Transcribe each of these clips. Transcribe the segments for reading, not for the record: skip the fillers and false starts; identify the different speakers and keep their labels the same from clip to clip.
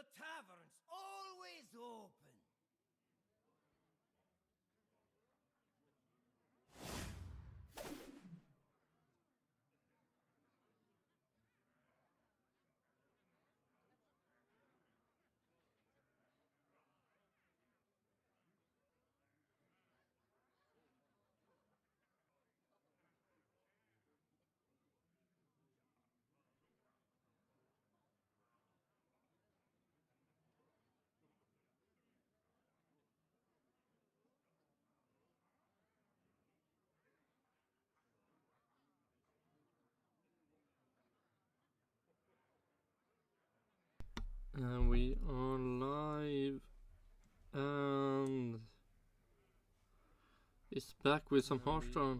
Speaker 1: The tavern's always open.
Speaker 2: And we are live, and it's back with some Hearthstone.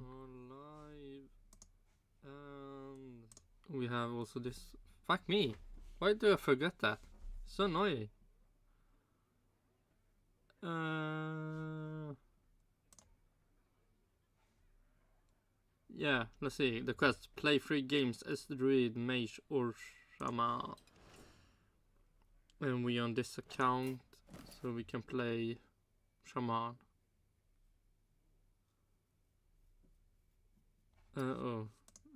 Speaker 2: And we have also this. Fuck me! Why do I forget that? So annoying. Yeah, let's see. The quest: play 3 games as druid, mage, or shaman. And we on this account, so we can play shaman. Oh,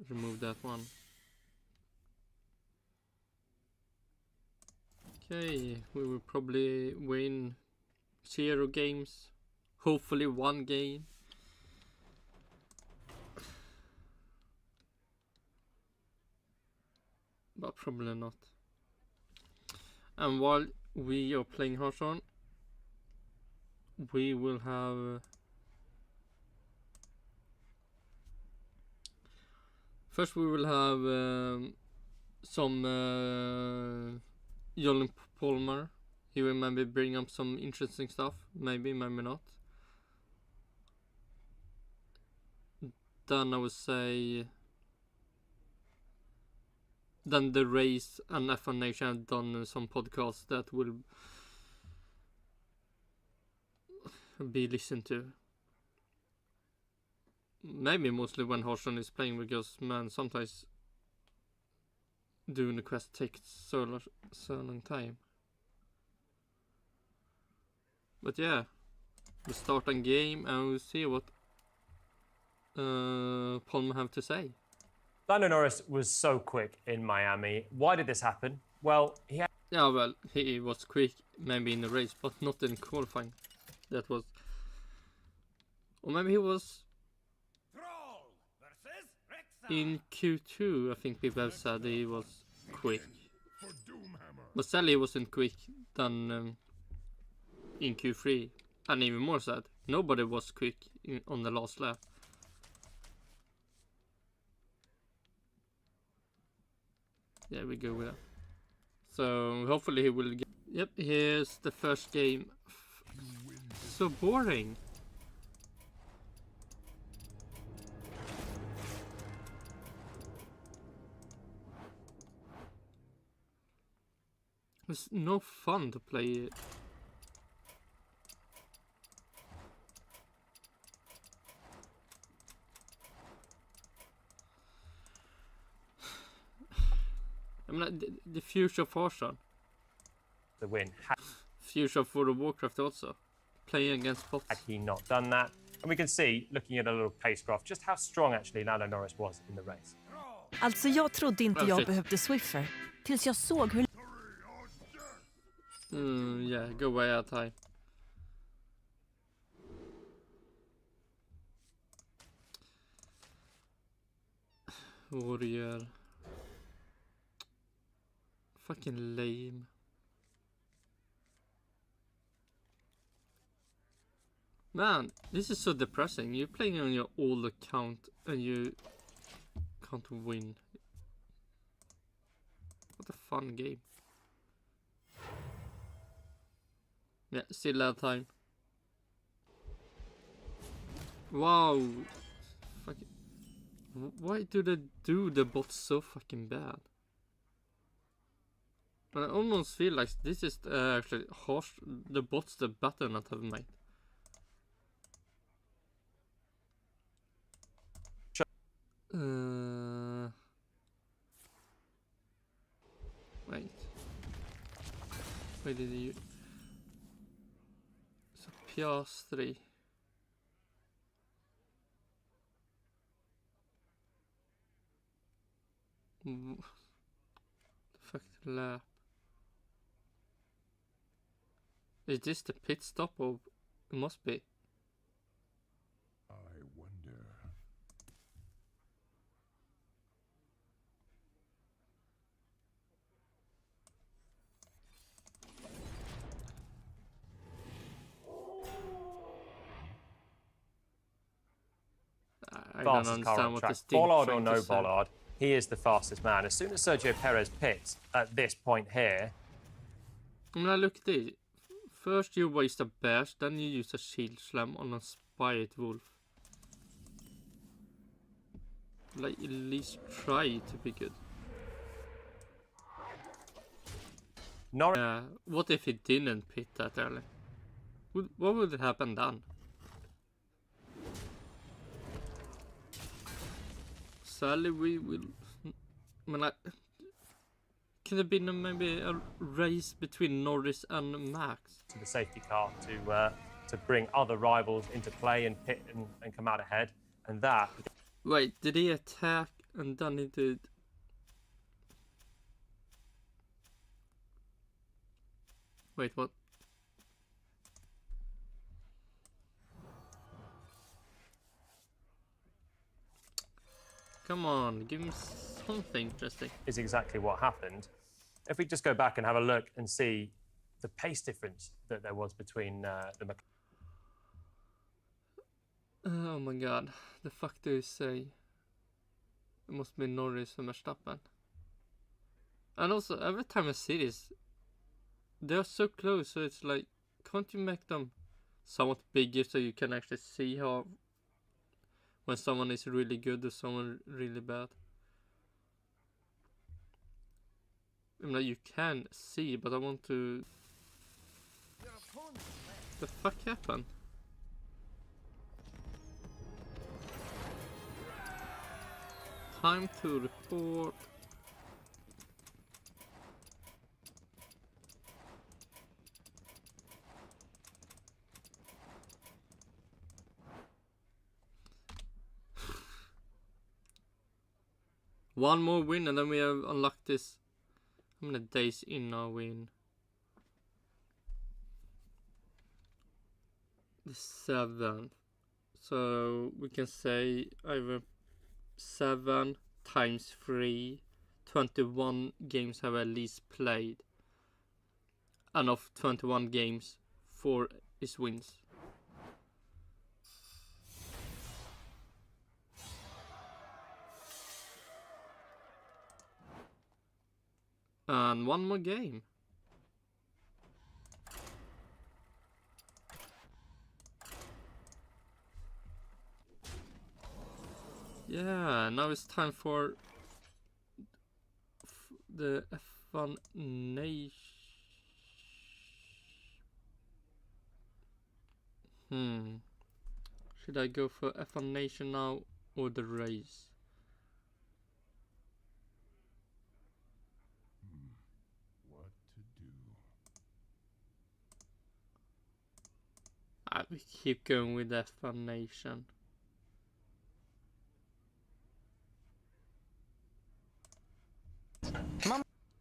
Speaker 2: remove that one. Okay, we will probably win 0 games, hopefully 1 game. But probably not. And while we are playing Hearthstone, we will have first we will have some Jolin Palmer. He will maybe bring up some interesting stuff, maybe not. Then I would say then the race and F1 Nation have done some podcasts that will be listened to. Maybe mostly when Hearthstone is playing, because man, sometimes doing the quest takes so long time. But yeah, we start a game and we'll see what Palmer have to say.
Speaker 3: Lando Norris was so quick in Miami. Why did this happen? Well,
Speaker 2: he was quick maybe in the race, but not in qualifying. That was, or maybe he was in Q2. I think people have said he was quick, but sadly he wasn't quick than in Q3, and even more sad, nobody was quick on the last lap. Yeah, we go with that. So hopefully he will get. Yep, here's the first game. So boring. It's no fun to play it. I mean, the future of Hearthstone.
Speaker 3: The win.
Speaker 2: Future for the Warcraft also. Playing against bots.
Speaker 3: Had he not done that? And we can see, looking at a little pace graph, just how strong actually Lando Norris was in the race.
Speaker 4: Alltså jag trodde inte jag behövde Swiffer tills jag såg hur...
Speaker 2: Yeah, go way out high. Warrior. Fucking lame. Man, this is so depressing. You're playing on your old account and you can't win. What a fun game. Yeah, still that time. Wow. Fucking. Why do they do the bots so fucking bad? I almost feel like this is actually harsh. The bots the better not have made. Wait. Where did you? So Piastri. Perfect lap. Is this the pit stop or it must be?
Speaker 5: I wonder.
Speaker 2: I don't
Speaker 3: Fastest car
Speaker 2: understand
Speaker 3: on
Speaker 2: what
Speaker 3: track.
Speaker 2: this thing
Speaker 3: Bollard or
Speaker 2: trying to
Speaker 3: no
Speaker 2: say.
Speaker 3: Bollard, he is the fastest man. As soon as Sergio Perez pits at this point here,
Speaker 2: I mean, look at this. First you waste a bash, then you use a shield slam on a spirit wolf. Like, at least try to be good.
Speaker 3: Norris
Speaker 2: What if he didn't pit that early? What would happen then? Sadly, we will. I mean, could have been maybe a race between Norris and Max.
Speaker 3: to the safety car to bring other rivals into play and pit and come out ahead. And that,
Speaker 2: Wait, did he attack and then he did? Wait, what? Come on, give me something interesting.
Speaker 3: is exactly what happened. If we just go back and have a look and see the pace difference that there was between the
Speaker 2: Oh my god, the fuck do you say? It must be Norris and Verstappen. And also, every time I see this, they are so close, so it's like, can't you make them somewhat bigger so you can actually see how when someone is really good or someone really bad? I mean, you can see, but I want to. The fuck happened? Time to report. One more win and then we have unlocked this. How many days in our win? The 7th. So we can say either 7 times 3, 21 games have at least played. And of 21 games, 4 is wins. And one more game. Yeah, now it's time for the F1 Nation. Should I go for F1 Nation now or the race?
Speaker 5: What to do?
Speaker 2: We keep going with F1 Nation.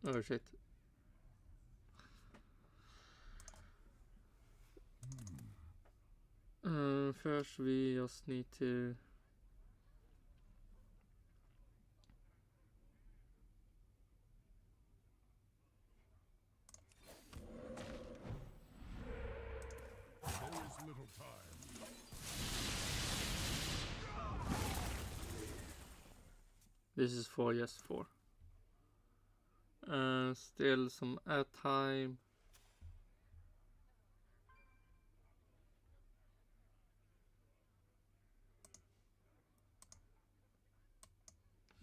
Speaker 2: Oh shit. First we just need to
Speaker 5: There is little time.
Speaker 2: This is 4, yes, 4. Still some air time.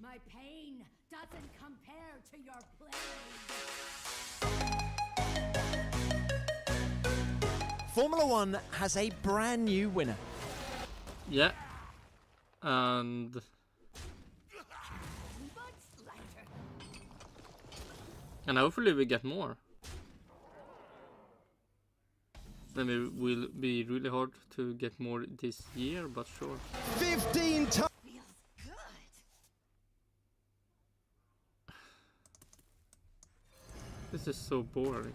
Speaker 6: My pain doesn't compare to your blade.
Speaker 7: Formula One has a brand new winner.
Speaker 2: Yeah. And
Speaker 6: Much lighter.
Speaker 2: hopefully we get more. Maybe it will be really hard to get more this year, but sure.
Speaker 7: 15 times.
Speaker 6: Feels good.
Speaker 2: This is so boring.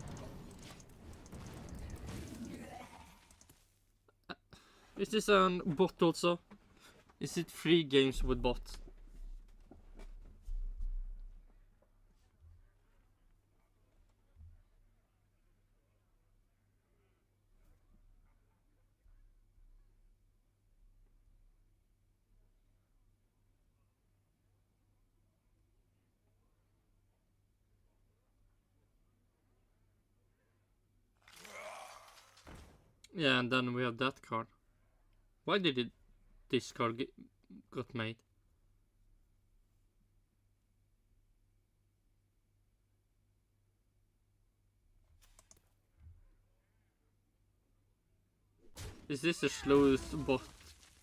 Speaker 2: Is this a bot also? Is it 3 games with bots? Yeah, and then we have that card. Why did this card got made? Is this the slowest bot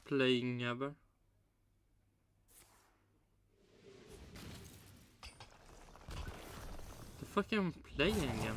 Speaker 2: playing ever? The fuck am I playing again?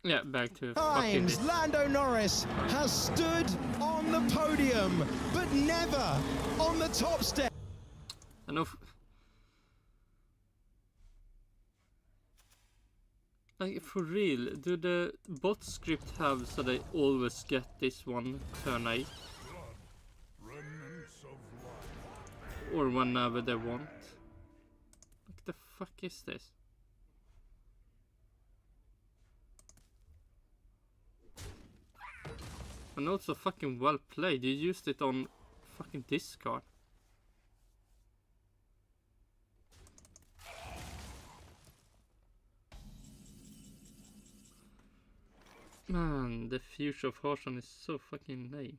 Speaker 2: Yeah, back to fucking
Speaker 7: Times
Speaker 2: this.
Speaker 7: Lando Norris has stood on the podium, but never on the top step.
Speaker 2: I know. Like, for real, do the bot script have so they always get this one turn 8?
Speaker 5: Remnants of life.
Speaker 2: Or whenever they want? Like, the fuck is this? And also fucking well played. You used it on fucking discard. Man, the future of Hearthstone is so fucking lame.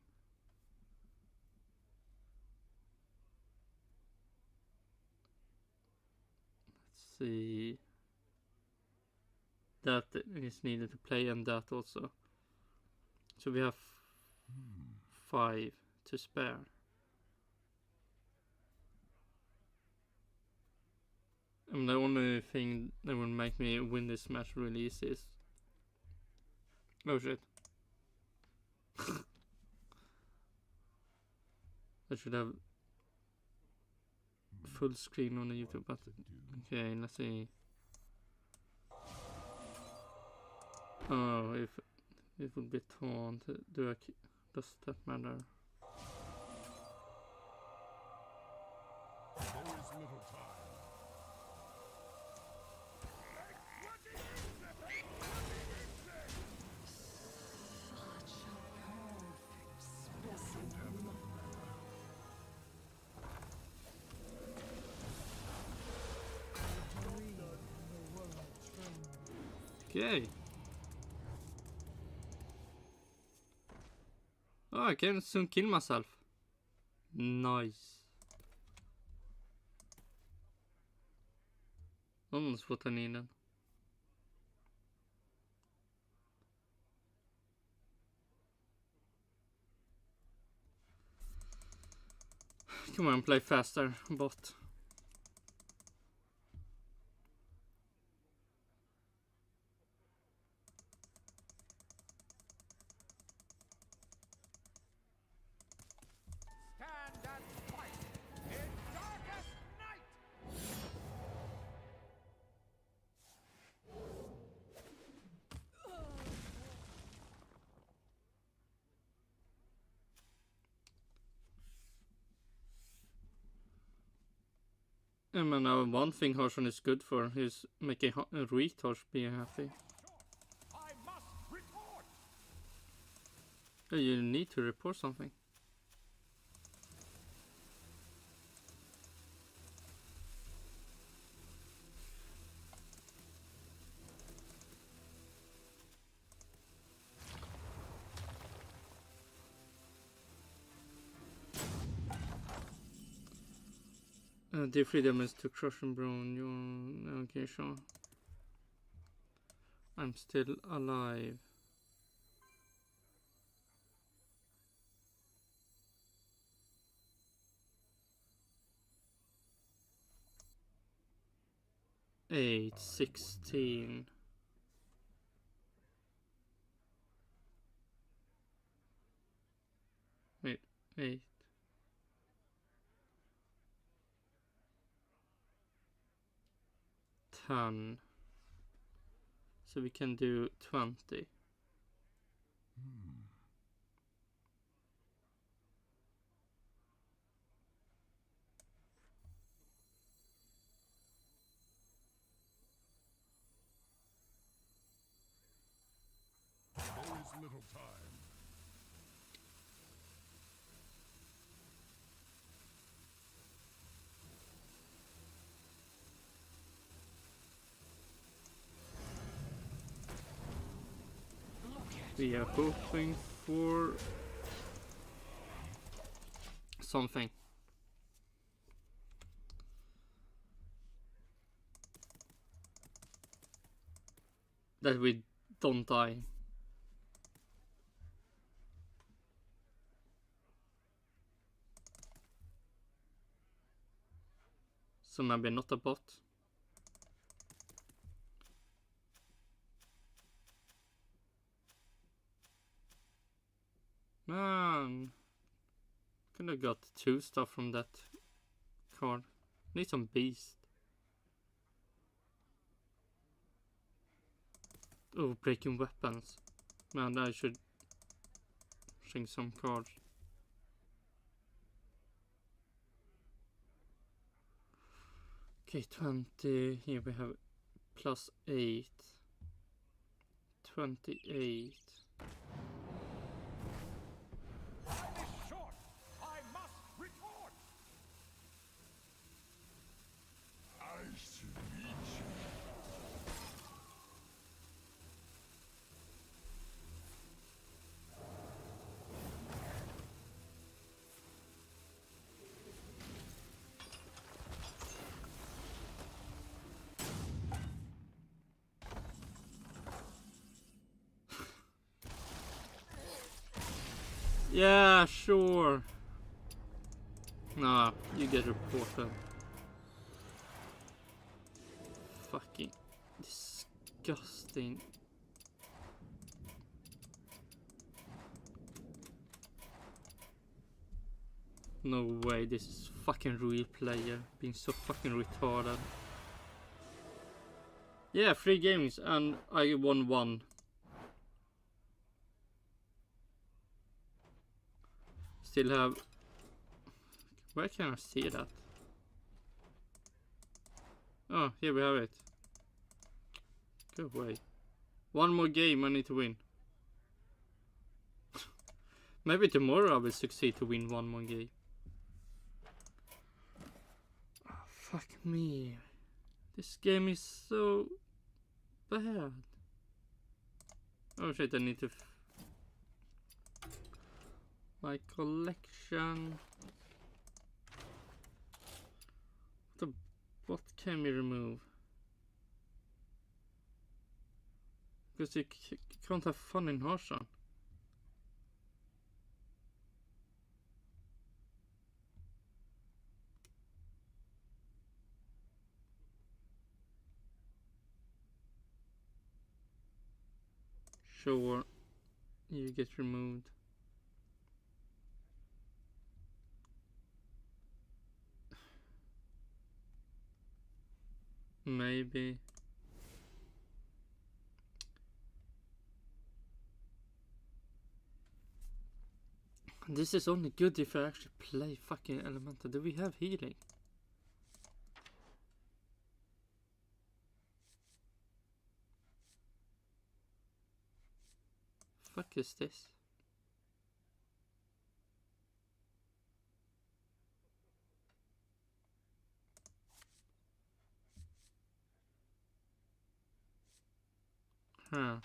Speaker 2: Let's see. That is needed to play, and that also. So we have 5 to spare. And the only thing that will make me win this match really easy is... Oh shit. I should have full screen on the YouTube, but okay, let's see. Oh, if it would be taunt, does that matter?
Speaker 5: There is little time.
Speaker 2: Okay. Oh, I can soon kill myself. Nice. Almost what I needed. Come on, play faster, bot. I mean, one thing Hearthstone is good for is making retards be happy. Oh, you need to report something. Do 3 damage to crush and bone. You're okay, sure. I'm still alive. Eight, 16. Wait, 8. Ton. So we can do 20.
Speaker 5: There is little time.
Speaker 2: We are hoping for something. That we don't die. So maybe not a bot. Man, could have got 2 stuff from that card. Need some beast. Oh, breaking weapons. Man, I should shrink some cards. Okay, 20. Here we have plus 8. 28. Yeah, sure. Nah, you get reported. Fucking disgusting. No way, this is fucking real player being so fucking retarded. Yeah, 3 games and I won 1. Still have... Where can I see that? Oh, here we have it. Go away. 1 more game I need to win. Maybe tomorrow I will succeed to win 1 more game. Oh, fuck me. This game is so bad. Oh shit, I need to... My collection. What can we remove? Because you can't have fun in Hearthstone. Sure, you get removed. Maybe. This is only good if I actually play fucking Elemental. Do we have healing? Fuck is this? Huh.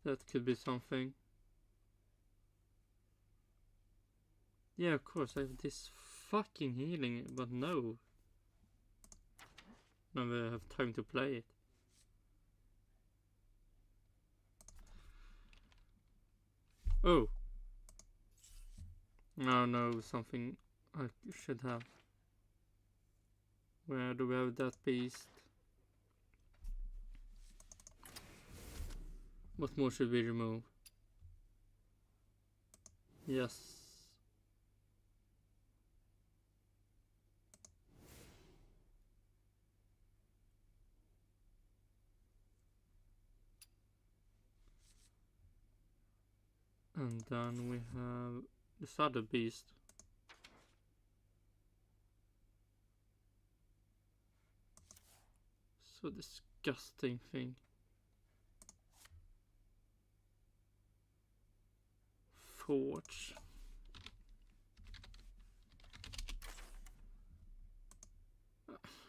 Speaker 2: That could be something. Yeah, of course, I have this fucking healing, but no. Never have time to play it. Oh. No, something I should have. Where do we have that beast? What more should we remove? Yes. And then we have this other beast. So disgusting thing. Forge.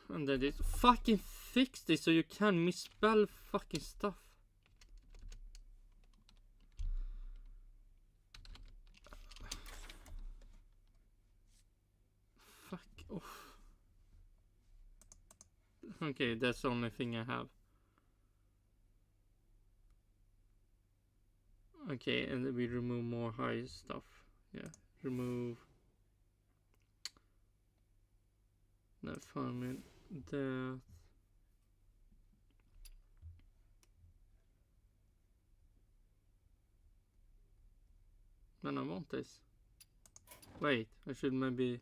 Speaker 2: And then it fucking fix this so you can misspell fucking stuff. Fuck off. Okay, that's the only thing I have. Okay, and then we remove more high stuff. Yeah, remove. No, farming. Death. Man, I want this. Wait, I should maybe.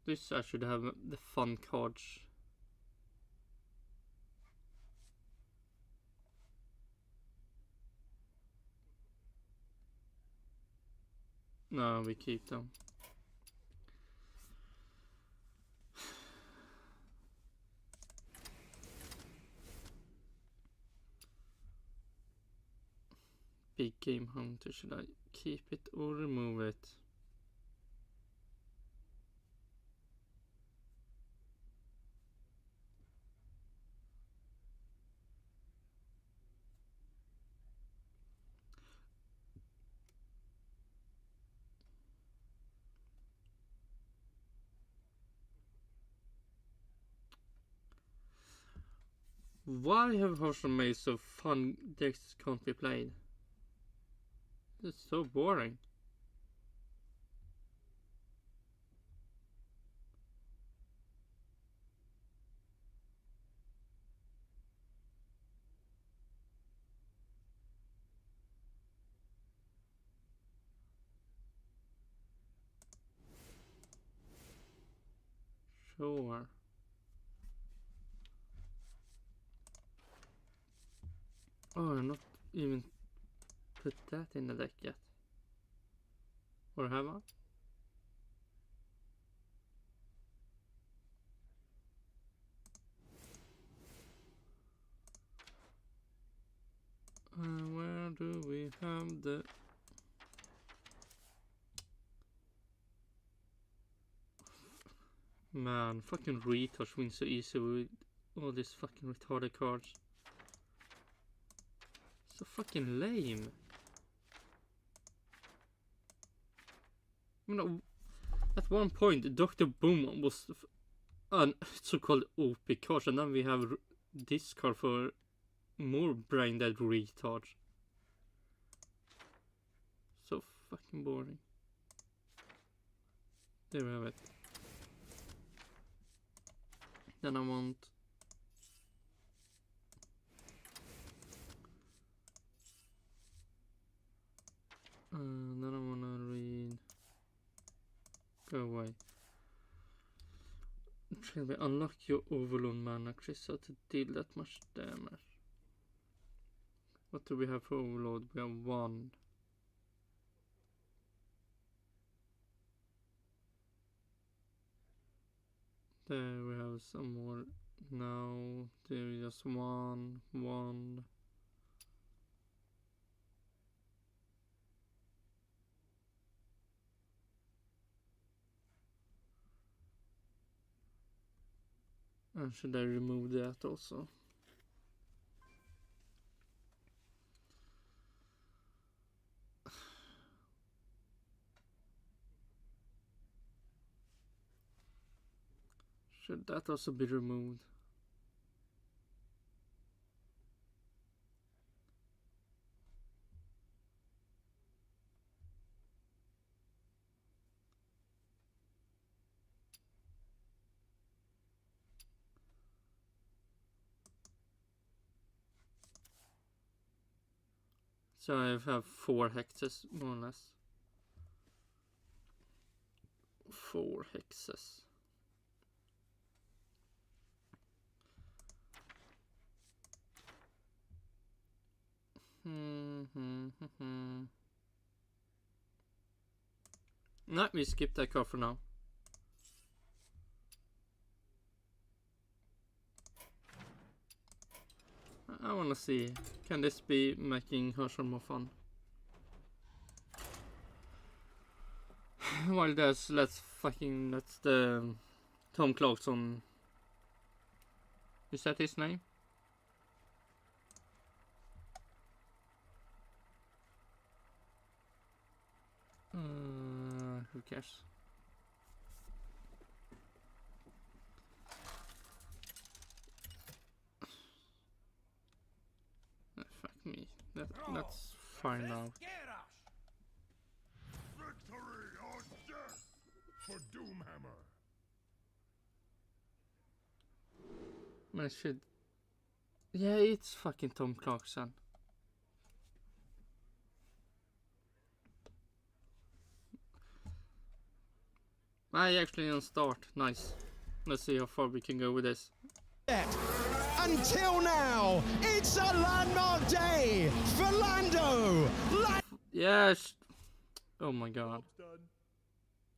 Speaker 2: This I should have the fun cards. No, we keep them. Big game hunter, should I keep it or remove it? Why have Horse made so fun decks can't be played? It's so boring. Sure. Oh, I'm not even put that in the deck yet. Or have I? Where do we have the... Man, fucking retards win so easy with all these fucking retarded cards. So fucking lame. You know, at one point, Dr. Boom was an so-called OP card, and then we have this card for more brain dead retards. So fucking boring. There we have it. Then I want... then I wanna read... Go away. Shall we unlock your overload mana crystal to deal that much damage? What do we have for overload? We have 1. There we have some more. No, there is just 1. And should I remove that also? Should that also be removed? So I have 4 hexes, more or less. 4 hexes. No, we skip that car for now. I wanna see, can this be making Herschel more fun? While there's, that's the Tom Clarkson. Is that his name? Who cares? Fuck me. That's fine now.
Speaker 5: Victory or death for Doomhammer.
Speaker 2: I should. Yeah, it's fucking Tom Clarkson. I actually on start. Nice. Let's see how far we can go with this.
Speaker 7: Until now, it's a landmark day for Lando.
Speaker 2: Yes. Oh my god.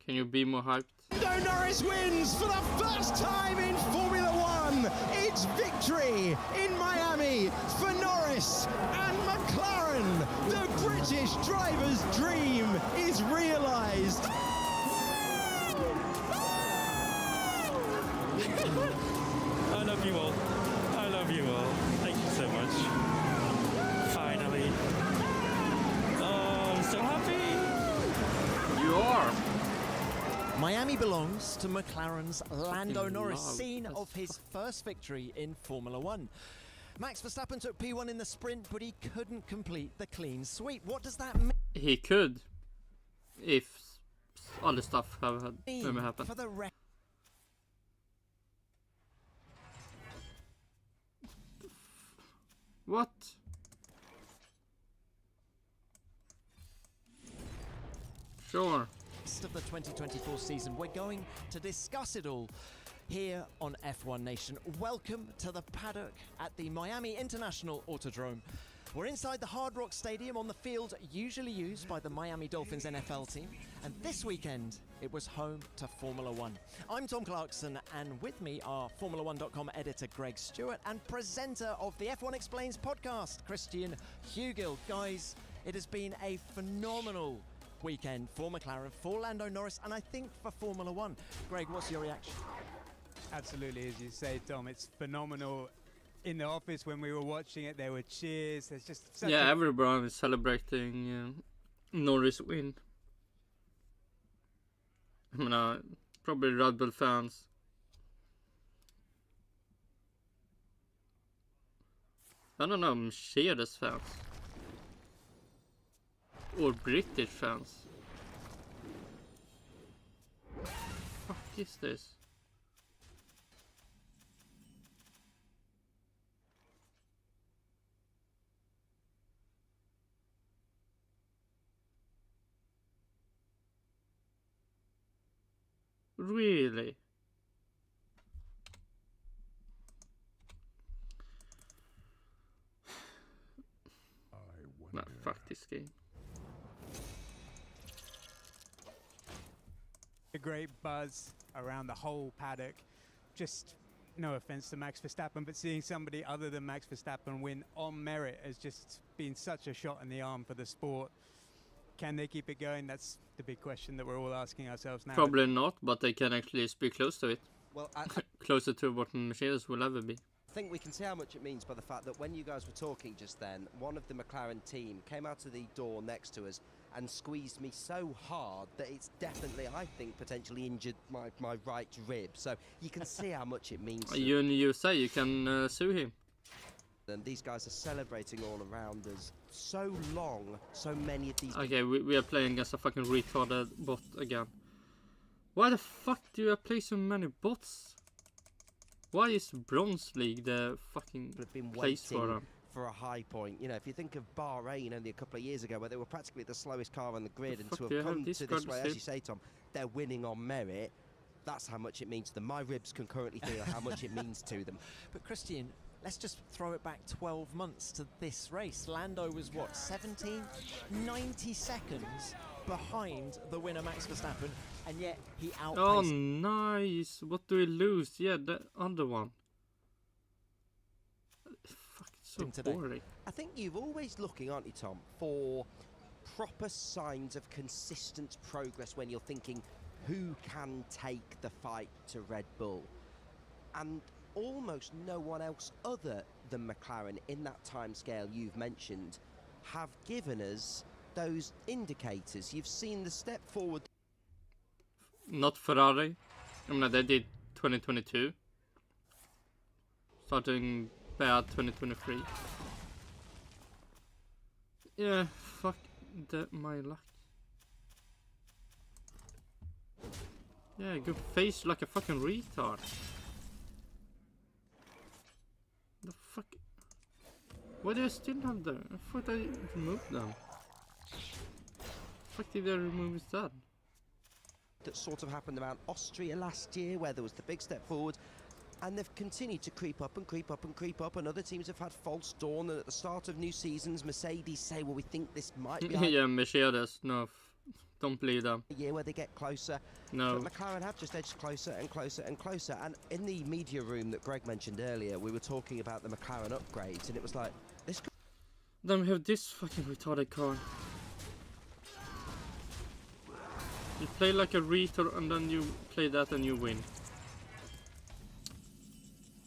Speaker 2: Can you be more hyped?
Speaker 7: Lando Norris wins for the first time in Formula One. It's victory in Miami for Norris and McLaren. The British driver's dream is realised.
Speaker 8: I love you all. I love you all. Thank you so much. Finally. Oh, I'm so happy.
Speaker 2: You are.
Speaker 9: Miami belongs to McLaren's Lando Norris,
Speaker 2: love
Speaker 9: scene
Speaker 2: this
Speaker 9: of his first victory in Formula One. Max Verstappen took P1 in the sprint, but he couldn't complete the clean sweep. What does that mean?
Speaker 2: He could, if other stuff have never happened.
Speaker 9: For the
Speaker 2: What? Sure.
Speaker 9: rest of the 2024 season, we're going to discuss it all here on F1 Nation. Welcome to the paddock at the Miami International Autodrome. We're inside the Hard Rock Stadium on the field usually used by the Miami Dolphins NFL team, and this weekend it was home to Formula One. I'm Tom Clarkson, and with me are Formula1.com editor Greg Stewart and presenter of the F1 Explains podcast, Christian Hugill. Guys, it has been a phenomenal weekend for McLaren, for Lando Norris, and I think for Formula One. Greg, what's your reaction?
Speaker 10: Absolutely, as you say, Tom, it's phenomenal. In the office when we were watching it, there were cheers. There's just such
Speaker 2: everyone is celebrating Norris win. I mean, probably Red Bull fans. I don't know, Mercedes fans. Or British fans. What the fuck is this? Really? Nah, fuck this game.
Speaker 10: a great buzz around the whole paddock. Just no offense to Max Verstappen, but seeing somebody other than Max Verstappen win on merit has just been such a shot in the arm for the sport. Can they keep it going? That's the big question that we're all asking ourselves now.
Speaker 2: Probably not, but they can actually be close to it.
Speaker 9: Well, I
Speaker 2: Closer to what Mercedes will ever be.
Speaker 9: think we can see how much it means by the fact that when you guys were talking just then, one of the McLaren team came out of the door next to us and squeezed me so hard that it's definitely, I think, potentially injured my right rib. So you can see how much it means to
Speaker 2: You in the USA, you can sue him.
Speaker 9: them. These guys are celebrating all around us. So long, so many of these...
Speaker 2: Okay, we are playing as a fucking retarded bot again. Why the fuck do you play so many bots? Why is Bronze League the fucking
Speaker 9: have been
Speaker 2: place for
Speaker 9: waiting
Speaker 2: them?
Speaker 9: for a high point. You know, if you think of Bahrain only a couple of years ago, where they were practically the slowest car on the grid, and
Speaker 2: fuck
Speaker 9: to
Speaker 2: do you
Speaker 9: have
Speaker 2: have
Speaker 9: come
Speaker 2: this
Speaker 9: to this
Speaker 2: card
Speaker 9: way,
Speaker 2: still?
Speaker 9: as you say, Tom, they're winning on merit. That's how much it means to them. My ribs can currently feel how much it means to them.
Speaker 11: But Christian, let's just throw it back 12 months to this race. Lando was what, 17? 90 seconds behind the winner Max Verstappen, and yet he outpaced.
Speaker 2: Oh, nice. What do we lose? Yeah, the other one. Fuck, it's so
Speaker 11: Today.
Speaker 2: boring.
Speaker 9: I think you're always looking, aren't you, Tom, for proper signs of consistent progress when you're thinking who can take the fight to Red Bull. And almost no one else other than McLaren in that timescale you've mentioned have given us those indicators. You've seen the step forward.
Speaker 2: Not Ferrari. I mean, they did 2022. Starting bad 2023. Yeah, fuck my luck. Yeah, go face like a fucking retard. The fuck? Why do I still have them? I thought I removed them. Fuck did I remove instead?
Speaker 9: That sort of happened around Austria last year, where there was the big step forward, and they've continued to creep up and creep up and creep up, and other teams have had false dawn, and at the start of new seasons, Mercedes say, well, we think this might be
Speaker 2: Yeah, Mercedes, no, don't believe them.
Speaker 9: a year where they get closer.
Speaker 2: No.
Speaker 9: But McLaren have just edged closer and closer and closer, and in the media room that Greg mentioned earlier, we were talking about the McLaren upgrades, and it was like, this could...
Speaker 2: Then we have this fucking retarded car. You play like a retard and then you play that and you win.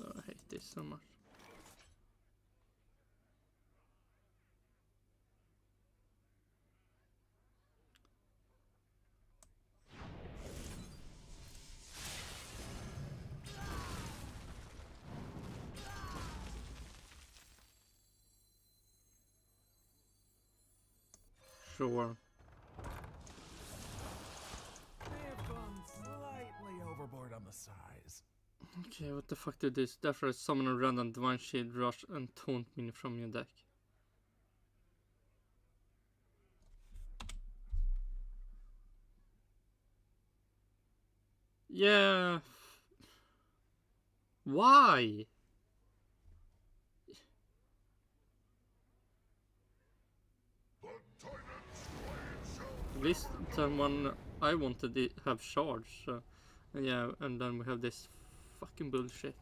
Speaker 2: Oh, I hate this so much. Sure.
Speaker 5: Overboard on the size.
Speaker 2: Okay, what the fuck did this? Therefore, summon a random divine shield rush and taunt me from your deck. Yeah. Why? At least the one I wanted to have charge. So. Yeah, and then we have this fucking bullshit.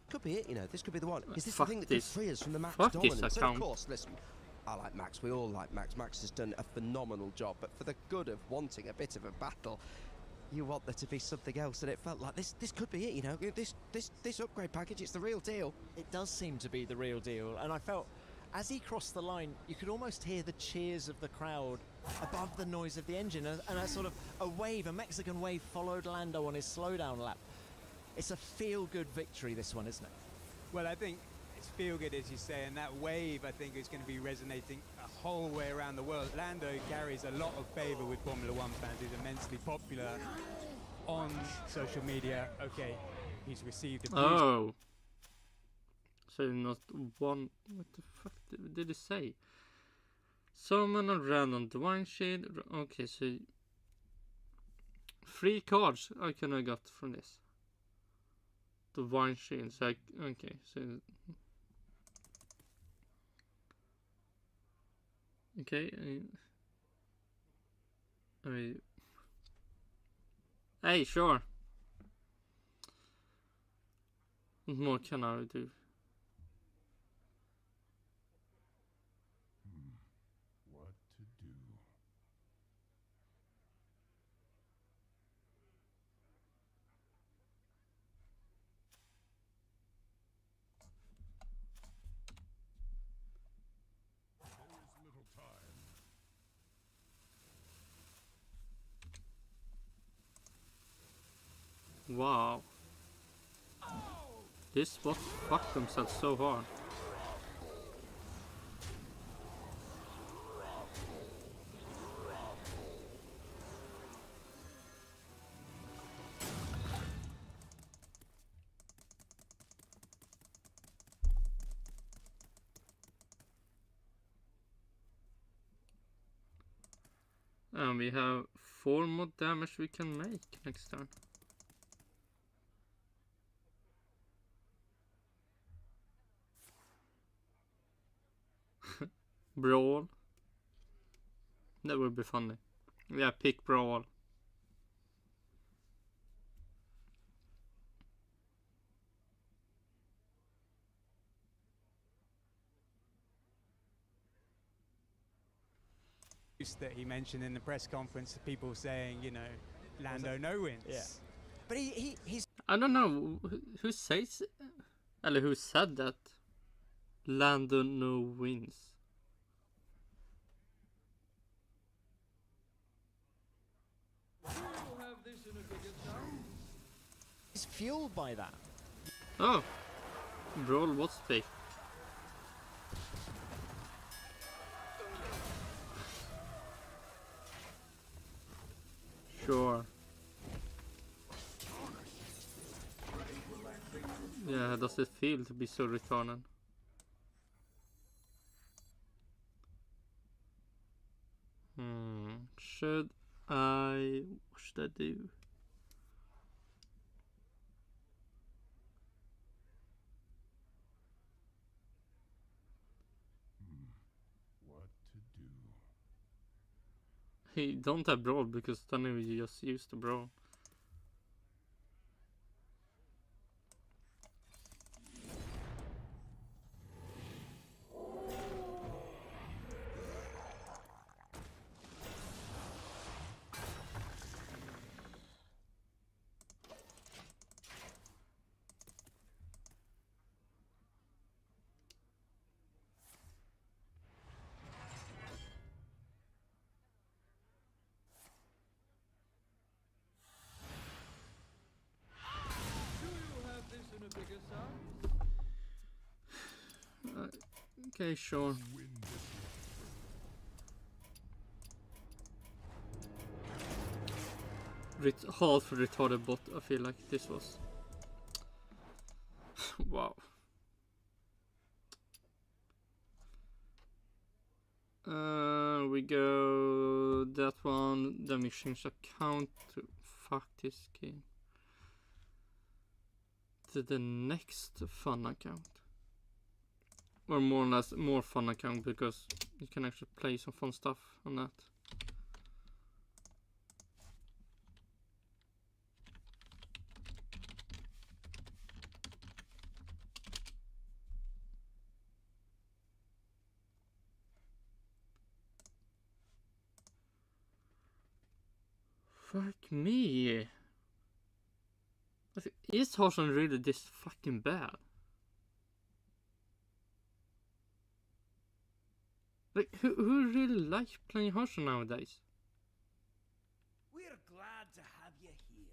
Speaker 9: Could be it, you know, this could be the one. Is this the
Speaker 2: Fuck
Speaker 9: thing that could
Speaker 2: this.
Speaker 9: free us from the Max
Speaker 2: Fuck this
Speaker 9: dominance? And
Speaker 2: account.
Speaker 9: of course, listen, I like Max, we all like Max. Max has done a phenomenal job, but for the good of wanting a bit of a battle, you want there to be something else, and it felt like this could be it, you know, this upgrade package, it's the real deal.
Speaker 11: It does seem to be the real deal, and I felt as he crossed the line, you could almost hear the cheers of the crowd above the noise of the engine, and a sort of a wave, a Mexican wave, followed Lando on his slowdown lap. It's a feel-good victory, this one, isn't it?
Speaker 10: Well, I think it's feel-good, as you say, and that wave, I think, is going to be resonating a whole way around the world. Lando carries a lot of favour with Formula One fans. He's immensely popular on social media. Okay, he's received abuse.
Speaker 2: Oh. So not one. What the fuck did he say? Summon a random divine shield. Okay, so 3 cards I could have got from this. Divine shield. So okay, so okay. Hey, sure. What more can I do?
Speaker 5: What to do?
Speaker 2: Wow. This spot fucked themselves so hard. And we have 4 more damage we can make next turn. Brawl. That would be funny. Yeah, pick Brawl.
Speaker 10: That he mentioned in the press conference, people saying, you know, Lando no wins.
Speaker 11: Yeah. But he's...
Speaker 2: I don't know who says, or who said that. Lando no wins.
Speaker 11: He's fueled by that.
Speaker 2: Oh, Brawl was fake. Sure. Yeah, how does it feel to be so retarded? What should I do?
Speaker 5: What to do?
Speaker 2: He don't have Brawl because then he just used the Brawl. Okay, sure. Half retarded bot, I feel like this was. Wow. We go that one, then we change account to fuck this game. To the next fun account. Or more or less more fun account because you can actually play some fun stuff on that. Fuck me. Is Horson really this fucking bad? Like, who really likes playing Horson nowadays?
Speaker 1: We're glad to have you here.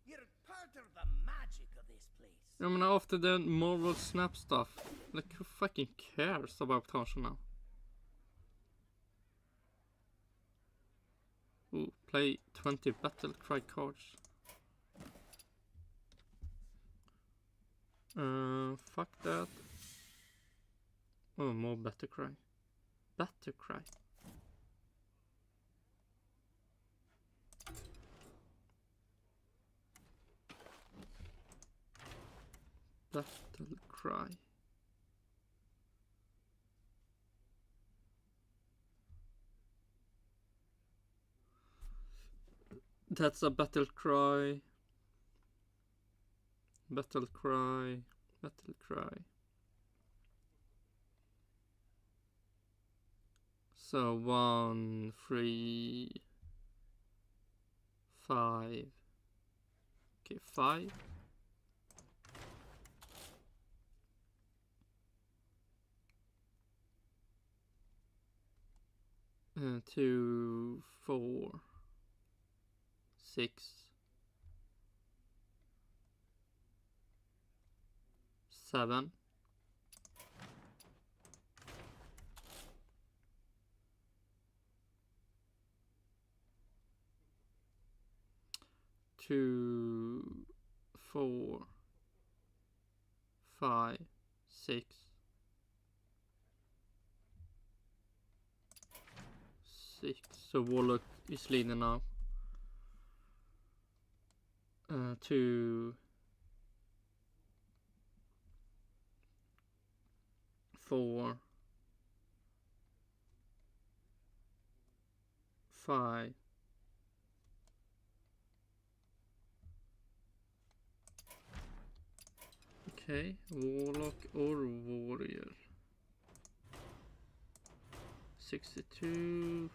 Speaker 1: You're part of the magic of this place.
Speaker 2: I mean, after the Marvel Snap stuff, like, who fucking cares about Horson now? Ooh, play 20 battle cry cards. Fuck that. Oh, more battle cry. Battle cry. Battle cry. That's a battle cry. Battle cry. Battle cry. So 1, 3, 5. Okay, 5. And 2, 4, 6, 7. Two, 4, 5, 6, 6. So Warlock is leading now. 2, 4, 5. Okay, Warlock or Warrior. 62.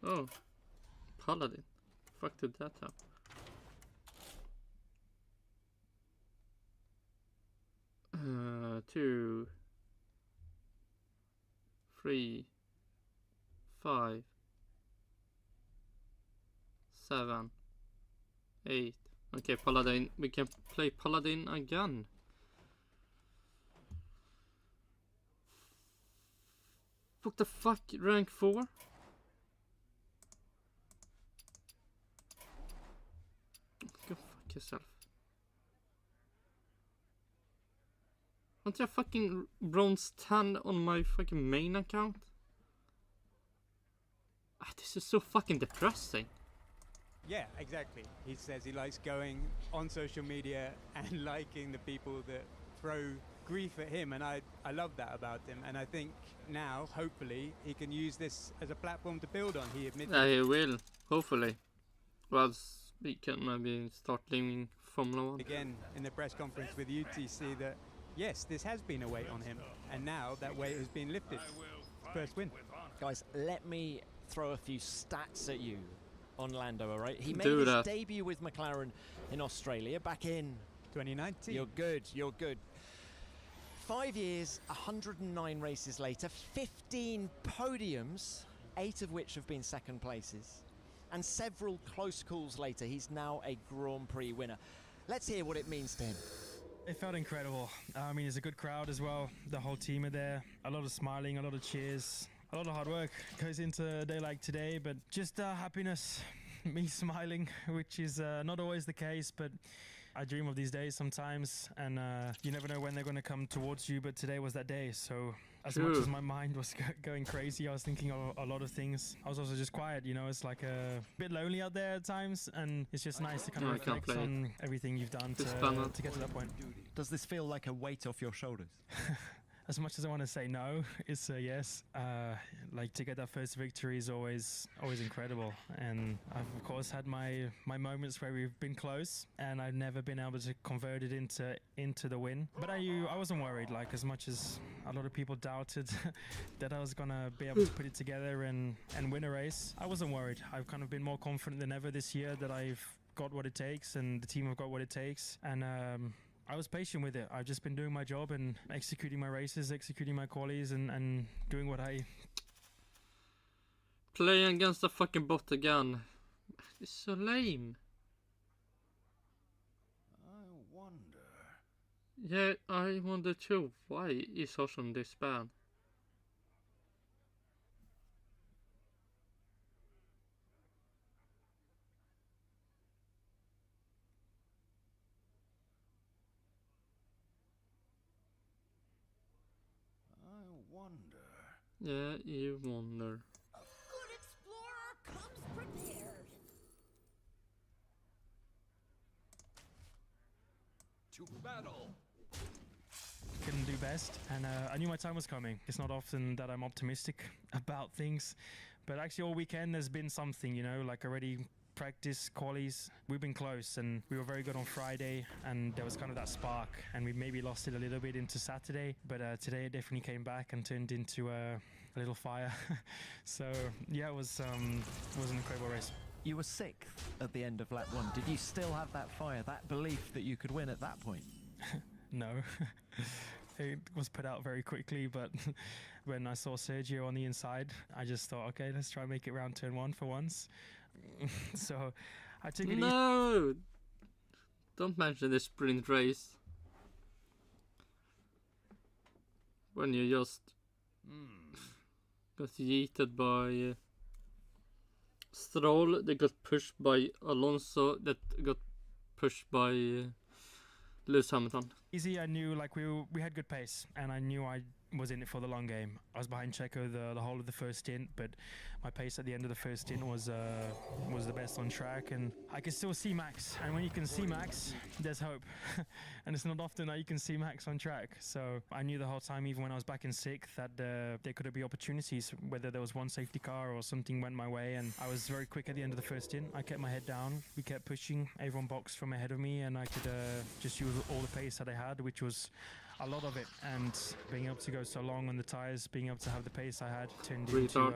Speaker 2: Oh, Paladin. Fucked that up. Two, 3, 5, 7, 8. Okay, Paladin. We can play Paladin again. What the fuck? Rank 4? Go fuck yourself. Aren't you fucking bronze 10 on my fucking main account? This is so fucking depressing.
Speaker 10: Yeah, exactly. He says he likes going on social media and liking the people that throw grief at him, and I love that about him. And I think now, hopefully, he can use this as a platform to build on. He admitted.
Speaker 2: He will, hopefully. Well, we can maybe start leaving Formula 1.
Speaker 10: Again, in the press conference with UTC, that yes, this has been a weight on him, and now that weight has been lifted. First win.
Speaker 11: Guys, let me throw a few stats at you on Lando, all right? He made
Speaker 2: Do
Speaker 11: his
Speaker 2: that.
Speaker 11: debut with McLaren in Australia back in
Speaker 10: 2019.
Speaker 11: You're good, you're good. 5 years, 109 races later, 15 podiums, 8 of which have been second places, and several close calls later, he's now a Grand Prix winner. Let's hear what it means to him.
Speaker 8: It felt incredible. I mean, it's a good crowd as well. The whole team are there. A lot of smiling, a lot of cheers. A lot of hard work goes into a day like today, but just happiness, me smiling, which is not always the case, but I dream of these days sometimes, and you never know when they're going to come towards you, but today was that day. So as much as my mind was going crazy, I was thinking of a lot of things. I was also just quiet, you know, it's like a bit lonely out there at times, and it's just nice to kind of reflect on everything you've done to get to that point.
Speaker 9: Does this feel like a weight off your shoulders?
Speaker 8: As much as I want to say no, it's a yes. Like, to get that first victory is always incredible, and I've of course had my moments where we've been close, and I've never been able to convert it into the win. But I wasn't worried. Like, as much as a lot of people doubted that I was gonna be able to put it together and win a race, I wasn't worried. I've kind of been more confident than ever this year that I've got what it takes, and the team have got what it takes, and I was patient with it. I've just been doing my job and executing my races, executing my qualies, and doing what I...
Speaker 2: Playing against the fucking bot again. It's so lame.
Speaker 1: I wonder.
Speaker 2: Yeah, I wonder too. Why is Hoshon this bad? Yeah, you wonder.
Speaker 6: A good explorer comes prepared.
Speaker 5: To battle.
Speaker 8: Couldn't do best, and I knew my time was coming. It's not often that I'm optimistic about things, but actually all weekend there's been something, you know, like already practice, qualies. We've been close, and we were very good on Friday, and there was kind of that spark, and we maybe lost it a little bit into Saturday, but today it definitely came back and turned into a little fire. So yeah, it was an incredible race.
Speaker 9: You were 6th at the end of lap 1. Did you still have that fire, that belief that you could win at that point?
Speaker 8: No. It was put out very quickly, but when I saw Sergio on the inside, I just thought, okay, let's try and make it round turn 1 for once. So I took it easy.
Speaker 2: No! Don't mention this sprint race. when you just got yeeted by Stroll, that got pushed by Alonso, that got pushed by Lewis Hamilton.
Speaker 8: Easy, I knew like we had good pace, and I knew I was in it for the long game. I was behind Checo the whole of the first stint, but my pace at the end of the first stint was the best on track, and I could still see Max. And when you can see Max, there's hope. And it's not often that you can see Max on track. So I knew the whole time, even when I was back in sixth, that there could be opportunities, whether there was one safety car or something went my way. And I was very quick at the end of the first stint. I kept my head down. We kept pushing. Everyone boxed from ahead of me, and I could just use all the pace that I had, which was a lot of it, and being able to go so long on the tires, being able to have the pace I had, turned into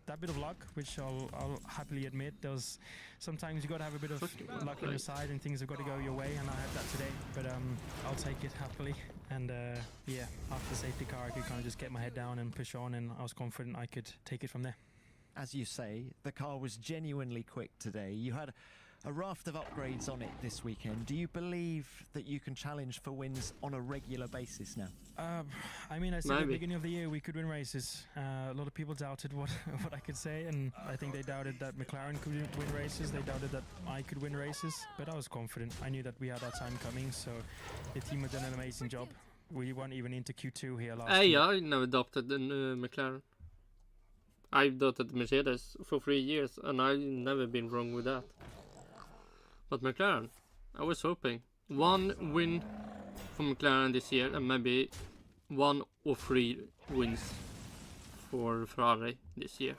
Speaker 8: that bit of luck, which I'll happily admit. There's sometimes you got to have a bit of luck on your side, and things have got to go your way, and I had that today. But I'll take it happily. And yeah, after the safety car, I could kind of just get my head down and push on, and I was confident I could take it from there.
Speaker 9: As you say, the car was genuinely quick today. You had a raft of upgrades on it this weekend. Do you believe that you can challenge for wins on a regular basis now?
Speaker 8: I mean, I said at the beginning of the year we could win races. A lot of people doubted what I could say, and I think they doubted that McLaren could win races. They doubted that I could win races, but I was confident. I knew that we had our time coming, so the team had done an amazing job. We weren't even into Q2 here last year.
Speaker 2: I never doubted the McLaren. I've doubted Mercedes for 3 years, and I've never been wrong with that. But McLaren, I was hoping 1 win for McLaren this year, and maybe 1 or 3 wins for Ferrari this year.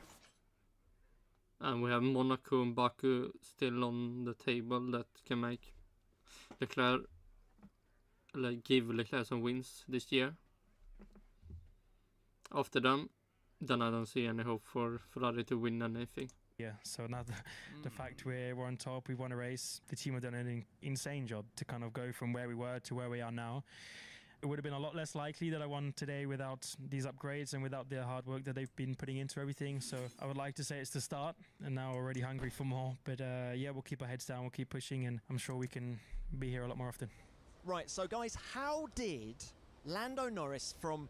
Speaker 2: And we have Monaco and Baku still on the table that can make Leclerc, give Leclerc some wins this year. After them, then I don't see any hope for Ferrari to win anything.
Speaker 8: Yeah, so now the fact we're on top, we won a race, the team have done an insane job to kind of go from where we were to where we are now. It would have been a lot less likely that I won today without these upgrades and without the hard work that they've been putting into everything. So I would like to say it's the start, and now we're already hungry for more. But yeah, we'll keep our heads down, we'll keep pushing, and I'm sure we can be here a lot more often.
Speaker 9: Right, so guys, how did Lando Norris from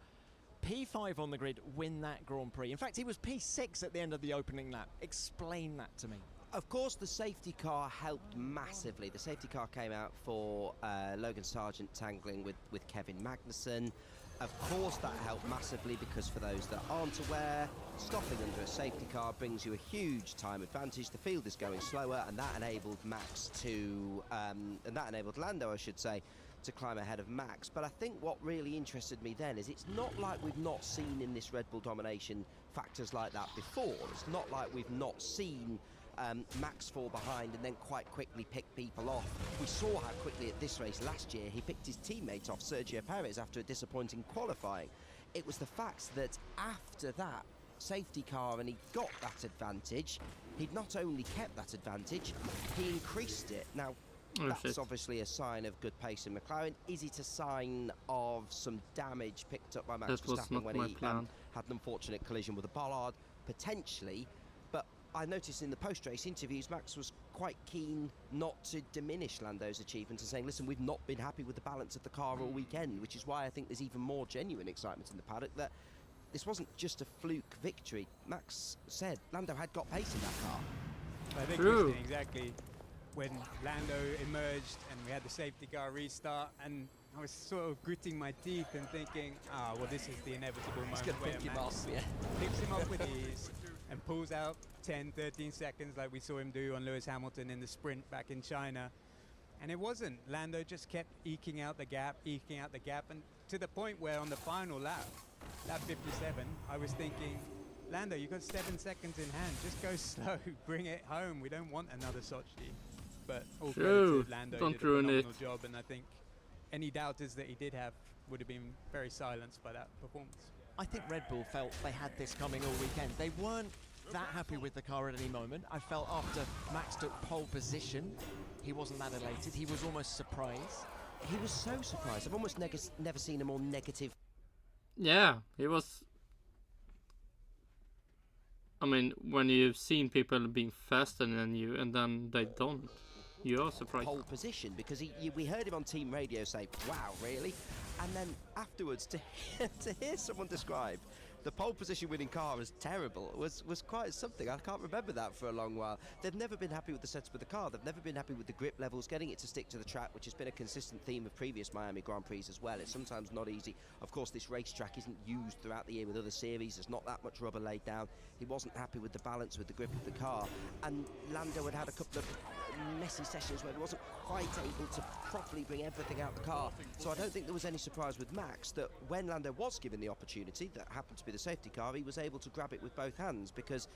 Speaker 9: P5 on the grid win that Grand Prix? In fact, he was P6 at the end of the opening lap. Explain that to me.
Speaker 12: Of course, the safety car helped massively. The safety car came out for Logan Sargent tangling with Kevin Magnussen. Of course, that helped massively because for those that aren't aware, stopping under a safety car brings you a huge time advantage. The field is going slower, and that enabled Max to, and that enabled Lando, I should say, to climb ahead of Max. But I think what really interested me then is it's not like we've not seen in this Red Bull domination factors like that before. It's not like we've not seen Max fall behind and then quite quickly pick people off. We saw how quickly at this race last year he picked his teammate off, Sergio Perez, after a disappointing qualifying. It was the fact that after that safety car and he got that advantage, he'd not only kept that advantage, he increased it. Now, that's obviously a sign of good pace in McLaren. Is it a sign of some damage picked up by Max Verstappen when he had an unfortunate collision with a bollard? Potentially. But I noticed in the post-race interviews, Max was quite keen not to diminish Lando's achievements and saying, listen, we've not been happy with the balance of the car all weekend, which is why I think there's even more genuine excitement in the paddock that this wasn't just a fluke victory. Max said Lando had got pace in that car.
Speaker 10: I think Christian, exactly. When Lando emerged and we had the safety car restart, and I was sort of gritting my teeth and thinking, well, this is the inevitable moment where Max picks him up with ease and pulls out 10, 13 seconds like we saw him do on Lewis Hamilton in the sprint back in China. And it wasn't. Lando just kept eking out the gap, and to the point where on the final lap, lap 57, I was thinking, Lando, you've got 7 seconds in hand, just go slow, bring it home, we don't want another Sochi. But all credit to Lando, did a phenomenal job, and I think any doubters that he did have would have been very silenced by that performance.
Speaker 9: I think Red Bull felt they had this coming all weekend. They weren't that happy with the car at any moment. I felt after Max took pole position, he wasn't that elated. He was almost surprised.
Speaker 12: He was so surprised. I've almost never seen a more negative.
Speaker 2: Yeah, he was. I mean, when you've seen people being faster than you and then they don't. You're surprised.
Speaker 12: pole position, because we heard him on team radio say, "Wow, really?" And then afterwards to hear someone describe the pole position winning car as terrible was quite something. I can't remember that for a long while. They've never been happy with the setup of the car. They've never been happy with the grip levels, getting it to stick to the track, which has been a consistent theme of previous Miami Grand Prix as well. It's sometimes not easy. Of course, this racetrack isn't used throughout the year with other series. There's not that much rubber laid down. He wasn't happy with the balance, with the grip of the car. And Lando had a couple of messy sessions where he wasn't quite able to properly bring everything out the car. So I don't think there was any surprise with Max that when Lando was given the opportunity, that happened to be the safety car, he was able to grab it with both hands, because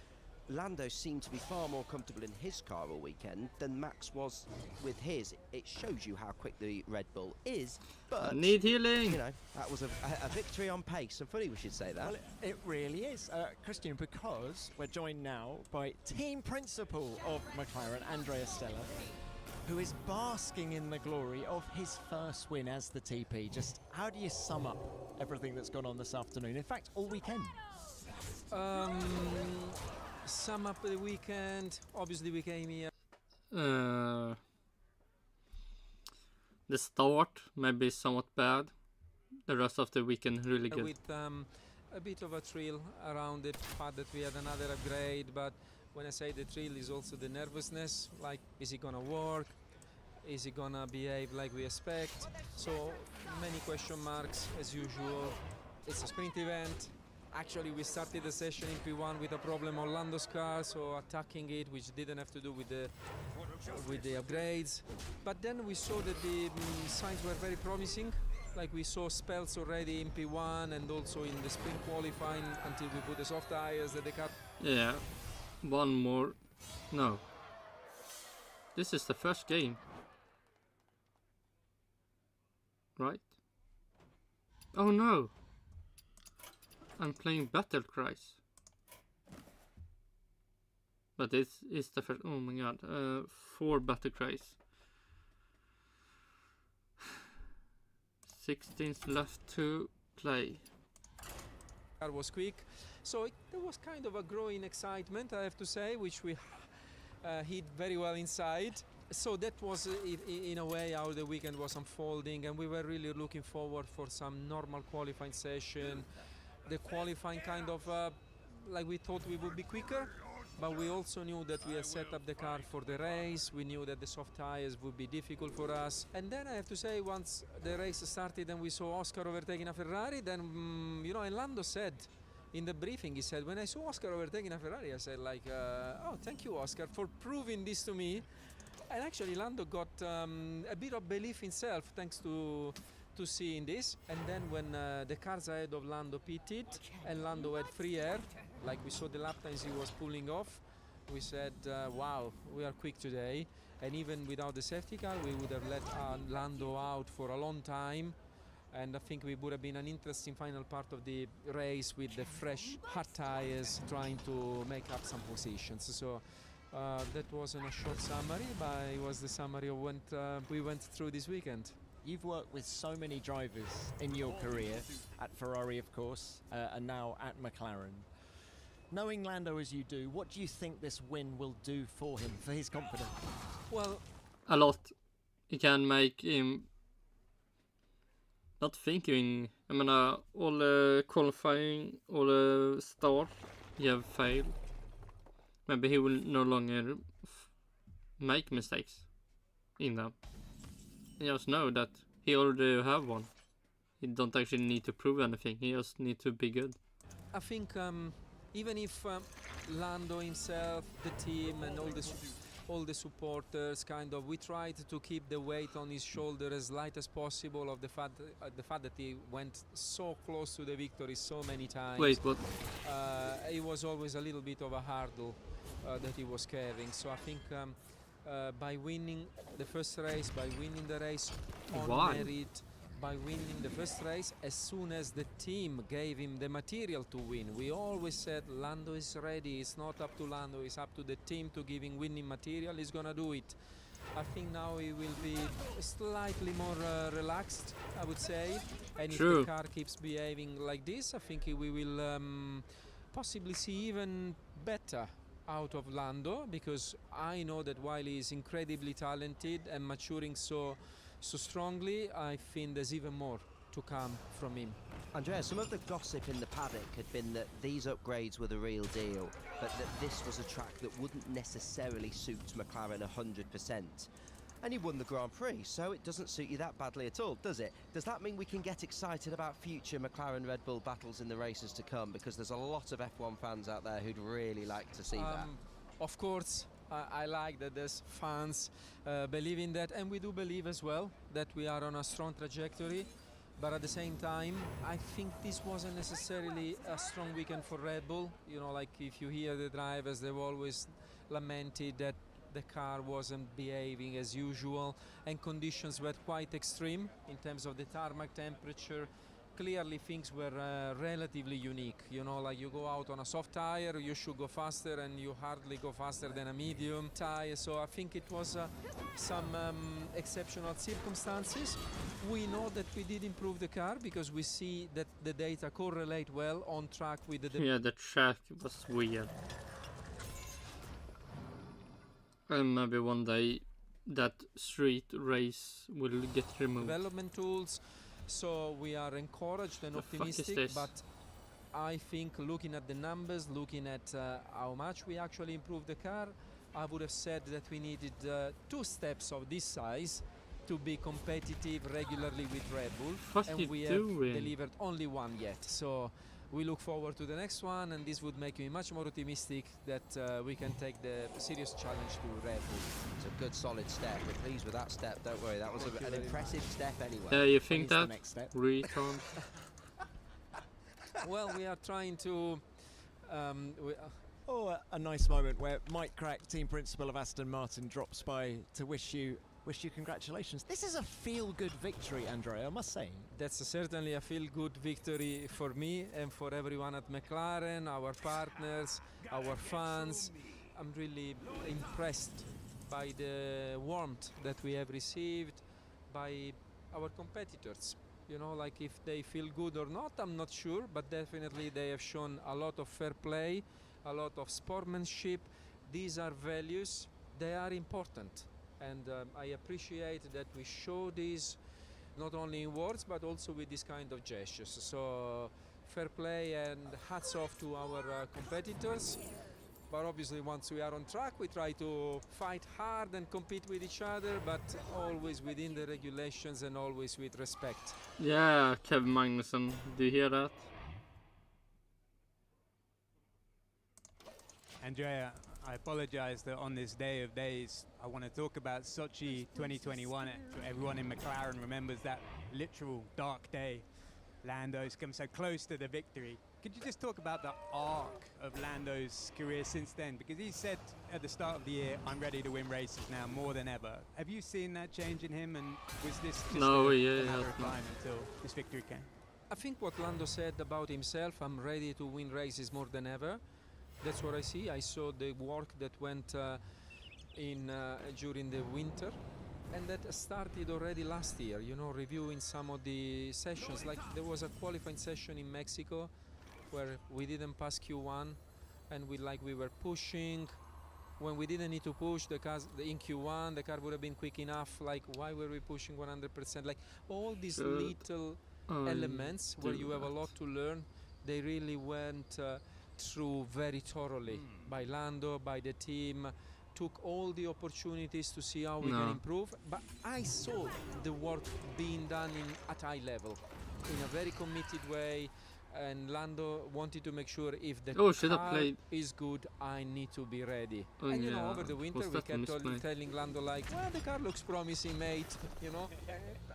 Speaker 12: Lando seemed to be far more comfortable in his car all weekend than Max was with his. It shows you how quick the Red Bull is, but
Speaker 2: need healing.
Speaker 12: You know, that was a victory on pace, and funny we should say that.
Speaker 11: Well, it really is, Christian, because we're joined now by team principal of McLaren, Andrea Stella, who is basking in the glory of his first win as the TP. Just how do you sum up everything that's gone on this afternoon? In fact, all weekend.
Speaker 13: Sum up the weekend. Obviously, we came here.
Speaker 2: The start maybe somewhat bad. The rest of the weekend really good.
Speaker 13: With a bit of a thrill around the fact that we had another upgrade, but when I say the thrill is also the nervousness, like is it gonna work? Is it gonna behave like we expect? So many question marks as usual. It's a sprint event. Actually, we started the session in P1 with a problem on Lando's car, so attacking it, which didn't have to do with the upgrades. But then we saw that the signs were very promising. Like we saw spells already in P1 and also in the sprint qualifying until we put the soft tires that the car.
Speaker 2: Yeah, one more. No, this is the first game, right? Oh no, I'm playing Battle Cries. But this is the first. Oh my god, 4 Battle Cries. 16 left to play.
Speaker 13: Car was quick, so there was kind of a growing excitement, I have to say, which we hid very well inside. So that was in a way how the weekend was unfolding, and we were really looking forward for some normal qualifying session. The qualifying kind of like we thought we would be quicker, but we also knew that we had set up the car for the race. We knew that the soft tires would be difficult for us. And then I have to say, once the race started and we saw Oscar overtaking a Ferrari, then, you know, and Lando said in the briefing, he said, when I saw Oscar overtaking a Ferrari, I said like, oh, thank you, Oscar, for proving this to me. And actually Lando got a bit of belief in himself thanks to seeing this. And then when the cars ahead of Lando pitted and Lando had free air, like we saw the lap times he was pulling off, we said, wow, we are quick today. And even without the safety car, we would have let Lando out for a long time. And I think we would have been an interesting final part of the race with the fresh, hot tires trying to make up some positions. So that wasn't a short summary, but it was the summary of what we went through this weekend.
Speaker 11: You've worked with so many drivers in your career, at Ferrari of course, and now at McLaren. Knowing Lando as you do, what do you think this win will do for him, for his confidence?
Speaker 13: Well,
Speaker 2: a lot. It can make him not thinking. I mean, all the qualifying, all the start, he have failed. Maybe he will no longer make mistakes in them. He just know that he already have one. He don't actually need to prove anything. He just need to be good.
Speaker 13: I think even if Lando himself, the team, and all the supporters, kind of, we tried to keep the weight on his shoulder as light as possible of the fact that he went so close to the victory so many times.
Speaker 2: Wait, what?
Speaker 13: It was always a little bit of a hurdle that he was carrying. So I think by winning the first race, by winning the race on merit, by winning the first race, as soon as the team gave him the material to win, we always said Lando is ready. It's not up to Lando, it's up to the team to give him winning material. He's gonna do it. I think now he will be slightly more relaxed, I would say. And if the car keeps behaving like this, I think we will possibly see even better out of Lando, because I know that while he is incredibly talented and maturing so strongly, I think there's even more to come from him.
Speaker 12: Andrea, some of the gossip in the paddock had been that these upgrades were the real deal, but that this was a track that wouldn't necessarily suit McLaren 100%. And he won the Grand Prix, so it doesn't suit you that badly at all, does it? Does that mean we can get excited about future McLaren Red Bull battles in the races to come? Because there's a lot of F1 fans out there who'd really like to see that.
Speaker 13: Of course, I like that there's fans believe in that, and we do believe as well that we are on a strong trajectory. But at the same time, I think this wasn't necessarily a strong weekend for Red Bull. You know, like if you hear the drivers, they've always lamented that the car wasn't behaving as usual, and conditions were quite extreme in terms of the tarmac temperature. Clearly things were relatively unique. You know, like you go out on a soft tire, you should go faster, and you hardly go faster than a medium tire. So I think it was some exceptional circumstances. We know that we did improve the car because we see that the data correlate well on track with the...
Speaker 2: Yeah, the track was weird. And maybe one day that street race will get removed.
Speaker 13: Development tools, so we are encouraged and optimistic, but I think looking at the numbers, looking at how much we actually improved the car, I would have said that we needed 2 steps of this size to be competitive regularly with Red Bull, and we have delivered only 1 yet. So we look forward to the next one, and this would make me much more optimistic that we can take the serious challenge to Red Bull.
Speaker 12: It's a good solid step. We're pleased with that step, don't worry. That was an impressive step anyway.
Speaker 2: Yeah, you think that? Retard.
Speaker 13: Well, we are trying to...
Speaker 11: a nice moment where Mike Crack, team principal of Aston Martin, drops by to wish you congratulations. This is a feel-good victory, Andrea, I must say.
Speaker 13: That's certainly a feel-good victory for me and for everyone at McLaren, our partners, our fans. I'm really impressed by the warmth that we have received by our competitors. You know, like if they feel good or not, I'm not sure, but definitely they have shown a lot of fair play, a lot of sportsmanship. These are values, they are important. And I appreciate that we show these not only in words but also with this kind of gestures. So fair play and hats off to our competitors. But obviously once we are on track we try to fight hard and compete with each other, but always within the regulations and always with respect.
Speaker 2: Yeah, Kevin Magnussen, do you hear that?
Speaker 10: Andrea, I apologize that on this day of days, I want to talk about Sochi 2021. Everyone in McLaren remembers that literal dark day. Lando's come so close to the victory. Could you just talk about the arc of Lando's career since then? Because he said at the start of the year, I'm ready to win races now more than ever. Have you seen that change in him, and was this just a matter of time until this victory came?
Speaker 13: I think what Lando said about himself, I'm ready to win races more than ever. That's what I see. I saw the work that went during the winter, and that started already last year. You know, reviewing some of the sessions. Like there was a qualifying session in Mexico where we didn't pass Q1, and we were pushing when we didn't need to push. In Q1 the car would have been quick enough. Like, why were we pushing 100%? Like all these little elements where you have a lot to learn, they really went through very thoroughly by Lando, by the team, took all the opportunities to see how we can improve. But I saw the work being done at high level, in a very committed way, and Lando wanted to make sure if the car is good, I need to be ready. And you know, over the winter we kept telling Lando like, well, the car looks promising, mate, you know.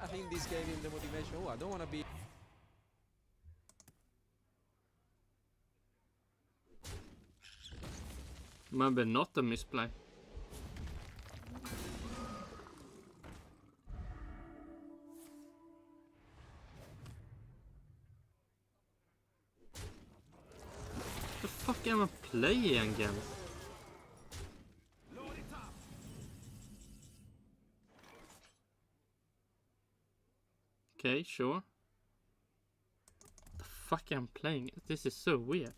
Speaker 13: I think this gave him the motivation. I don't want to be...
Speaker 2: Maybe not a misplay. The fuck am I playing again? Okay, sure. The fuck am I playing? This is so weird.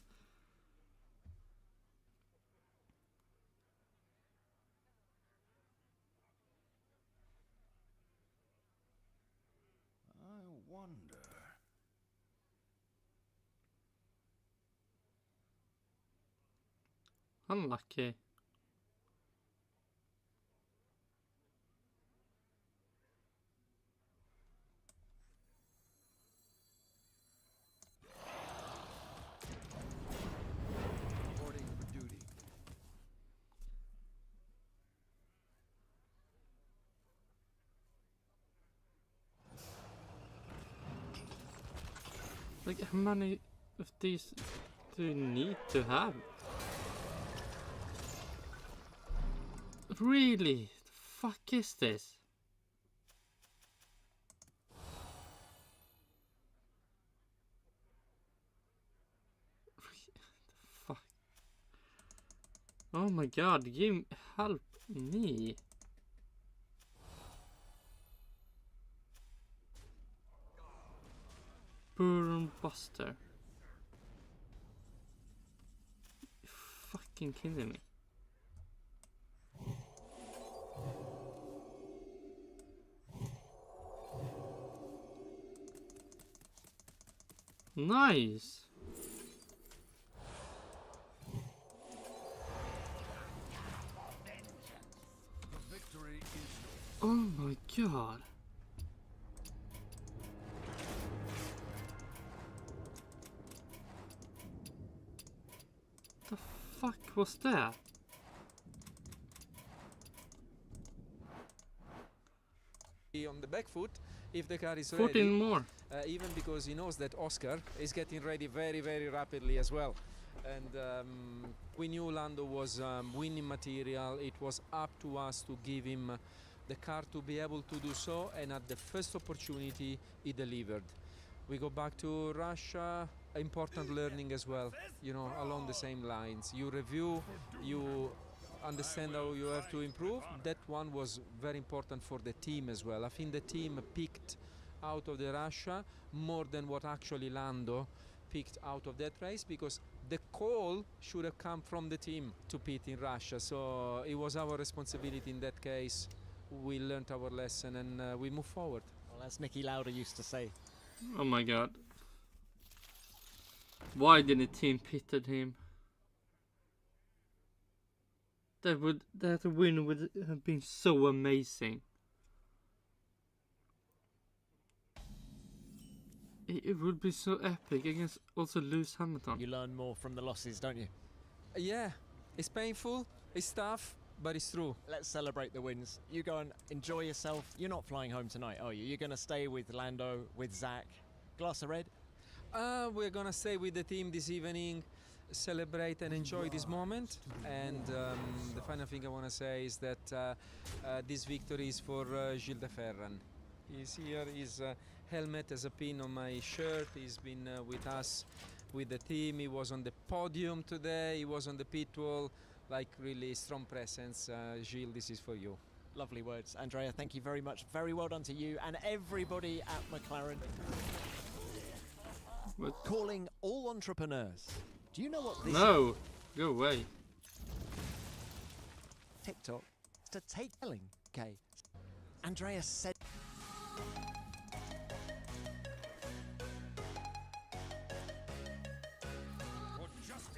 Speaker 2: Unlucky.
Speaker 5: Reporting for duty.
Speaker 2: Like, how many of these do you need to have? Really? The fuck is this? The fuck? Oh my god, help me. Burn Buster. You're fucking kidding me. Nice.
Speaker 5: The victory is yours.
Speaker 2: Oh my god. The fuck was that?
Speaker 13: On the back foot, if the car is
Speaker 2: 14
Speaker 13: ready,
Speaker 2: more.
Speaker 13: even because he knows that Oscar is getting ready very, very rapidly as well. And we knew Lando was winning material. It was up to us to give him the car to be able to do so, and at the first opportunity, he delivered. We go back to Russia, important learning as well, you know, along the same lines. You review, you understand how you have to improve. That one was very important for the team as well. I think the team picked out of the Russia more than what actually Lando picked out of that race, because the call should have come from the team to pit in Russia. So it was our responsibility in that case. We learned our lesson and we move forward.
Speaker 11: Well, as Nicky Lauda used to say.
Speaker 2: Oh my god. Why didn't the team pitted him? That win would have been so amazing. It would be so epic against also Lewis Hamilton.
Speaker 11: You learn more from the losses, don't you?
Speaker 13: Yeah, it's painful, it's tough, but it's true.
Speaker 11: Let's celebrate the wins. You go and enjoy yourself. You're not flying home tonight, are you? You're going to stay with Lando, with Zach. Glass of red?
Speaker 13: We're going to stay with the team this evening, celebrate and enjoy this moment. And the final thing I want to say is that this victory is for Gilles de Ferran. He's here, his helmet as a pin on my shirt. He's been with us, with the team. He was on the podium today. He was on the pit wall. Like, really strong presence. Gilles, this is for you.
Speaker 11: Lovely words. Andrea, thank you very much. Very well done to you and everybody at McLaren.
Speaker 2: What?
Speaker 11: Calling all entrepreneurs. Do you know what this
Speaker 2: No, go away.
Speaker 11: TikTok to take telling? Okay. Andrea said.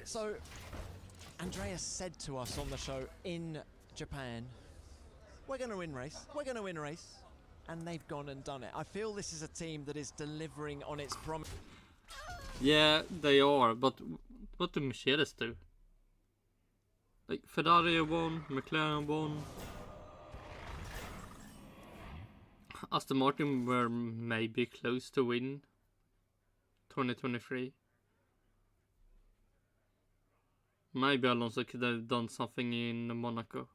Speaker 11: So, Andrea said to us on the show in Japan, we're going to win race, we're going to win race, and they've gone and done it. I feel this is a team that is delivering on its promise.
Speaker 2: Yeah, they are, but what do Mercedes do? Like, Ferrari won, McLaren won. Aston Martin were maybe close to win 2023. Maybe Alonso could have done something in Monaco.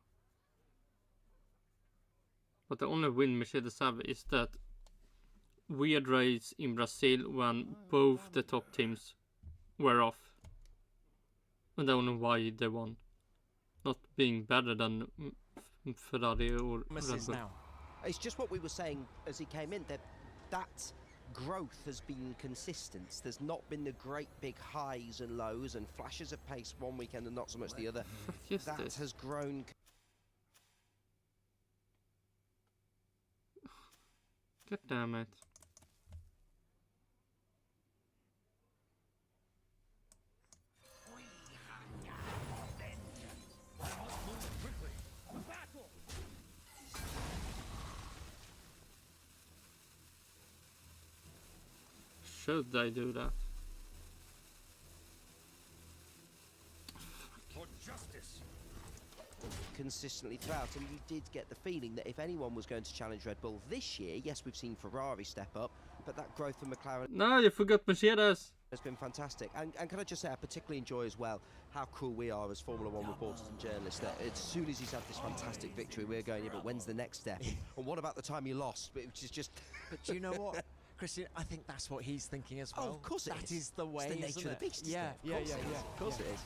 Speaker 2: But the only win Mercedes have is that weird race in Brazil when both the top teams were off. And I don't know why they won. Not being better than Ferrari or Red Bull.
Speaker 12: Now. It's just what we were saying as he came in, that growth has been consistent. There's not been the great big highs and lows and flashes of pace one weekend and not so much the other. That has grown.
Speaker 2: God damn it. should I do that?
Speaker 1: For justice.
Speaker 12: Consistently throughout, and you did get the feeling that if anyone was going to challenge Red Bull this year, yes, we've seen Ferrari step up, but that growth from McLaren
Speaker 2: No, you forgot Mercedes.
Speaker 12: has been fantastic. And can I just say, I particularly enjoy as well how cool we are as Formula One reporters and journalists, that as soon as he's had this fantastic victory, we're going, yeah, but when's the next step? And what about the time you lost? Which is just...
Speaker 11: But do you know what, Christian? I think that's what he's thinking as well.
Speaker 12: Oh, of course it is.
Speaker 11: That is the way,
Speaker 12: It's the
Speaker 11: isn't
Speaker 12: nature of the
Speaker 11: it?
Speaker 12: beast,
Speaker 11: Yeah,
Speaker 12: isn't it? Of course it is.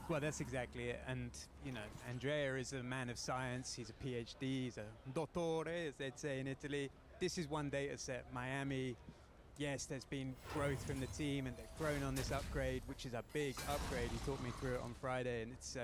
Speaker 10: Well, that's exactly it. And, you know, Andrea is a man of science. He's a PhD. He's a dottore, as they'd say in Italy. This is one data set. Miami, yes, there's been growth from the team, and they've grown on this upgrade, which is a big upgrade. He talked me through it on Friday, and it's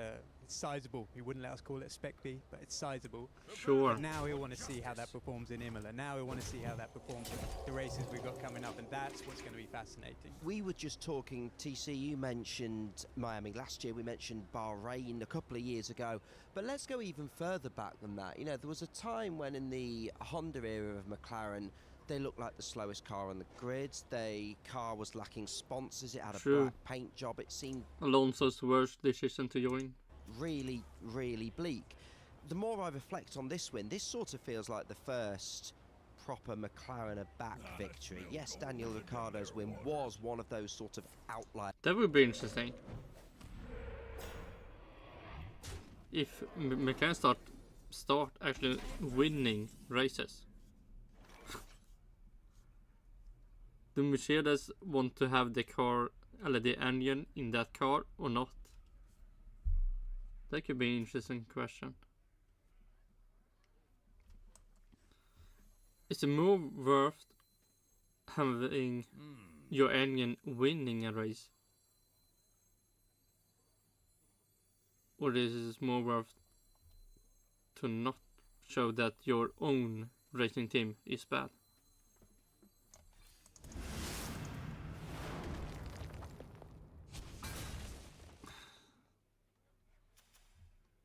Speaker 10: sizable. He wouldn't let us call it spec-B, but it's sizable.
Speaker 2: Sure.
Speaker 10: But now he'll want to see how that performs in Imola. Now he'll want to see how that performs in the races we've got coming up, and that's what's going to be fascinating.
Speaker 12: We were just talking, TC, you mentioned Miami last year, we mentioned Bahrain a couple of years ago, but let's go even further back than that. You know, there was a time when in the Honda era of McLaren, they looked like the slowest car on the grid. The car was lacking sponsors. It had a black paint job. It seemed
Speaker 2: Alonso's worst decision to join.
Speaker 12: Really, really bleak. The more I reflect on this win, this sort of feels like the first proper McLaren-back victory. Yes, Daniel Ricciardo's win was one of those sort of outliers.
Speaker 2: That would be interesting. If McLaren start actually winning races. Do Mercedes want to have the car, or the engine in that car or not? That could be an interesting question. Is it more worth having your engine winning a race? Or is it more worth to not show that your own racing team is bad?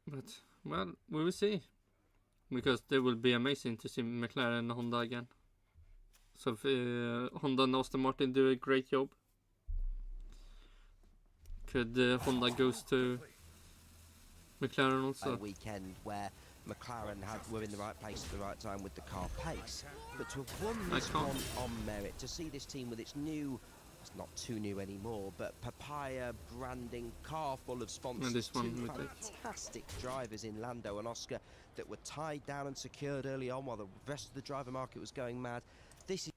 Speaker 2: But, well, we will see. Because it will be amazing to see McLaren and Honda again. So if Honda and Aston Martin do a great job, could Honda goes to McLaren also?
Speaker 12: A weekend where McLaren were in the right place at the right time with the car pace. But to have won this one on merit, to see this team with its new, it's not too new anymore, but papaya branding, car full of sponsors,
Speaker 2: this one
Speaker 12: two fantastic drivers in Lando and Oscar that were tied down and secured early on while the rest of the driver market was going mad. This is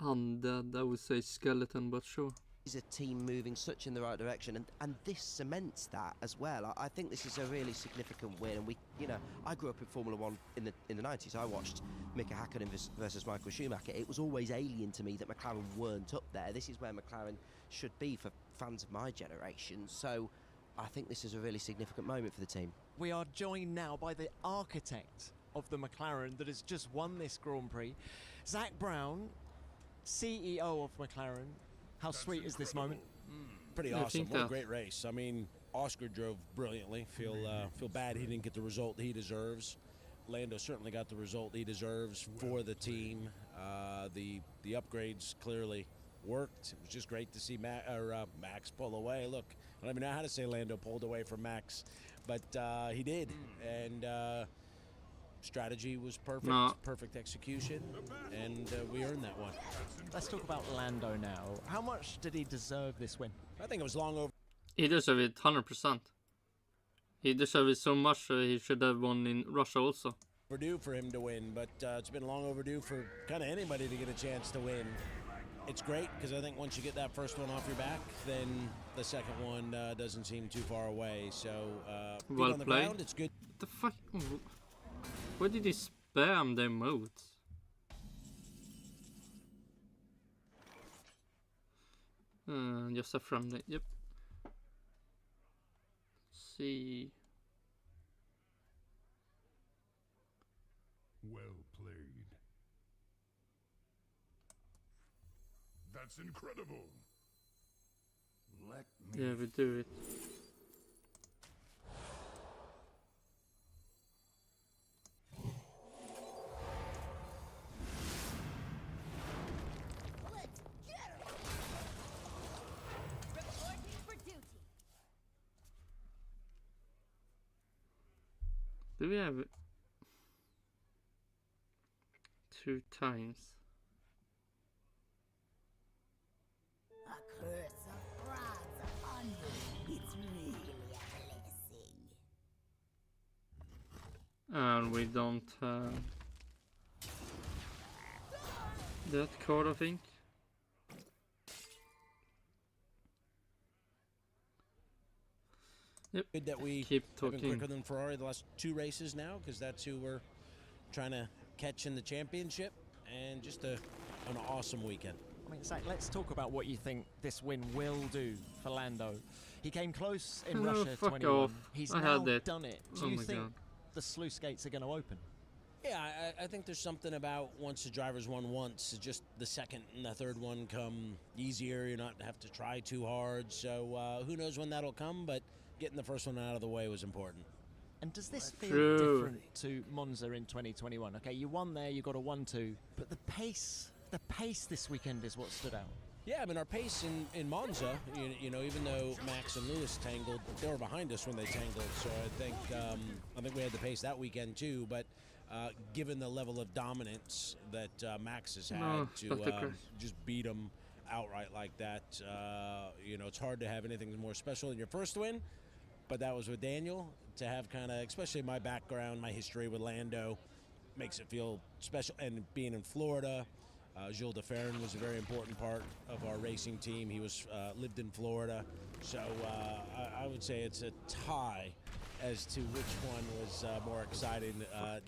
Speaker 2: undead, I would say skeleton, but sure.
Speaker 12: Is a team moving such in the right direction, and this cements that as well. I think this is a really significant win, and we, you know, I grew up in Formula One in the 90s. I watched Mika Häkkinen versus Michael Schumacher. It was always alien to me that McLaren weren't up there. This is where McLaren should be for fans of my generation. So I think this is a really significant moment for the team.
Speaker 11: We are joined now by the architect of the McLaren that has just won this Grand Prix, Zach Brown, CEO of McLaren. How sweet is this moment?
Speaker 14: Pretty awesome. What a great race. I mean, Oscar drove brilliantly. Feel bad he didn't get the result he deserves. Lando certainly got the result he deserves for the team. The upgrades clearly worked. It was just great to see Max pull away. Look, I don't even know how to say Lando pulled away from Max, but he did. And strategy was perfect, perfect execution, and we earned that one.
Speaker 11: Let's talk about Lando now. How much did he deserve this win?
Speaker 14: I think it was long over.
Speaker 2: He deserved it 100%. He deserved it so much he should have won in Russia also.
Speaker 14: Overdue for him to win, but it's been long overdue for kind of anybody to get a chance to win. It's great because I think once you get that first one off your back, then the second one doesn't seem too far away. So
Speaker 2: well
Speaker 14: on the
Speaker 2: played.
Speaker 14: ground, it's good.
Speaker 2: What the fuck? Why did he spam the emotes? Just a friendly. Yep. Let's see.
Speaker 5: Well played. That's incredible. Let me.
Speaker 2: Yeah, we do it. Do we have 2 times?
Speaker 6: A curse of frauds upon you. It's really a blessing.
Speaker 2: And we don't have that card, I think. Yep.
Speaker 14: Good that we
Speaker 2: keep
Speaker 14: have been
Speaker 2: talking.
Speaker 14: quicker than Ferrari the last 2 races now, because that's who we're trying to catch in the championship, and just an awesome weekend.
Speaker 11: I mean, Zach, let's talk about what you think this win will do for Lando. He came close in Russia
Speaker 2: fuck
Speaker 11: 21.
Speaker 2: off.
Speaker 11: He's
Speaker 2: I
Speaker 11: now
Speaker 2: had it.
Speaker 11: done it. Do
Speaker 2: Oh
Speaker 11: you
Speaker 2: my
Speaker 11: think
Speaker 2: God.
Speaker 11: the sluice gates are going to open?
Speaker 14: Yeah, I think there's something about once the driver's won once, it's just the second and the third one come easier. You not have to try too hard. So who knows when that'll come, but getting the first one out of the way was important.
Speaker 11: And does this feel
Speaker 2: True.
Speaker 11: different to Monza in 2021? Okay, you won there, you got a 1-2, but the pace this weekend is what stood out.
Speaker 14: Yeah, I mean, our pace in Monza, you know, even though Max and Lewis tangled, they were behind us when they tangled. So I think we had the pace that weekend too. But given the level of dominance that Max has had to just beat him outright like that, you know, it's hard to have anything more special than your first win. But that was with Daniel. To have kind of, especially my background, my history with Lando, makes it feel special. And being in Florida. Jules de Ferrin was a very important part of our racing team. He was lived in Florida, so I would say it's a tie as to which one was more exciting.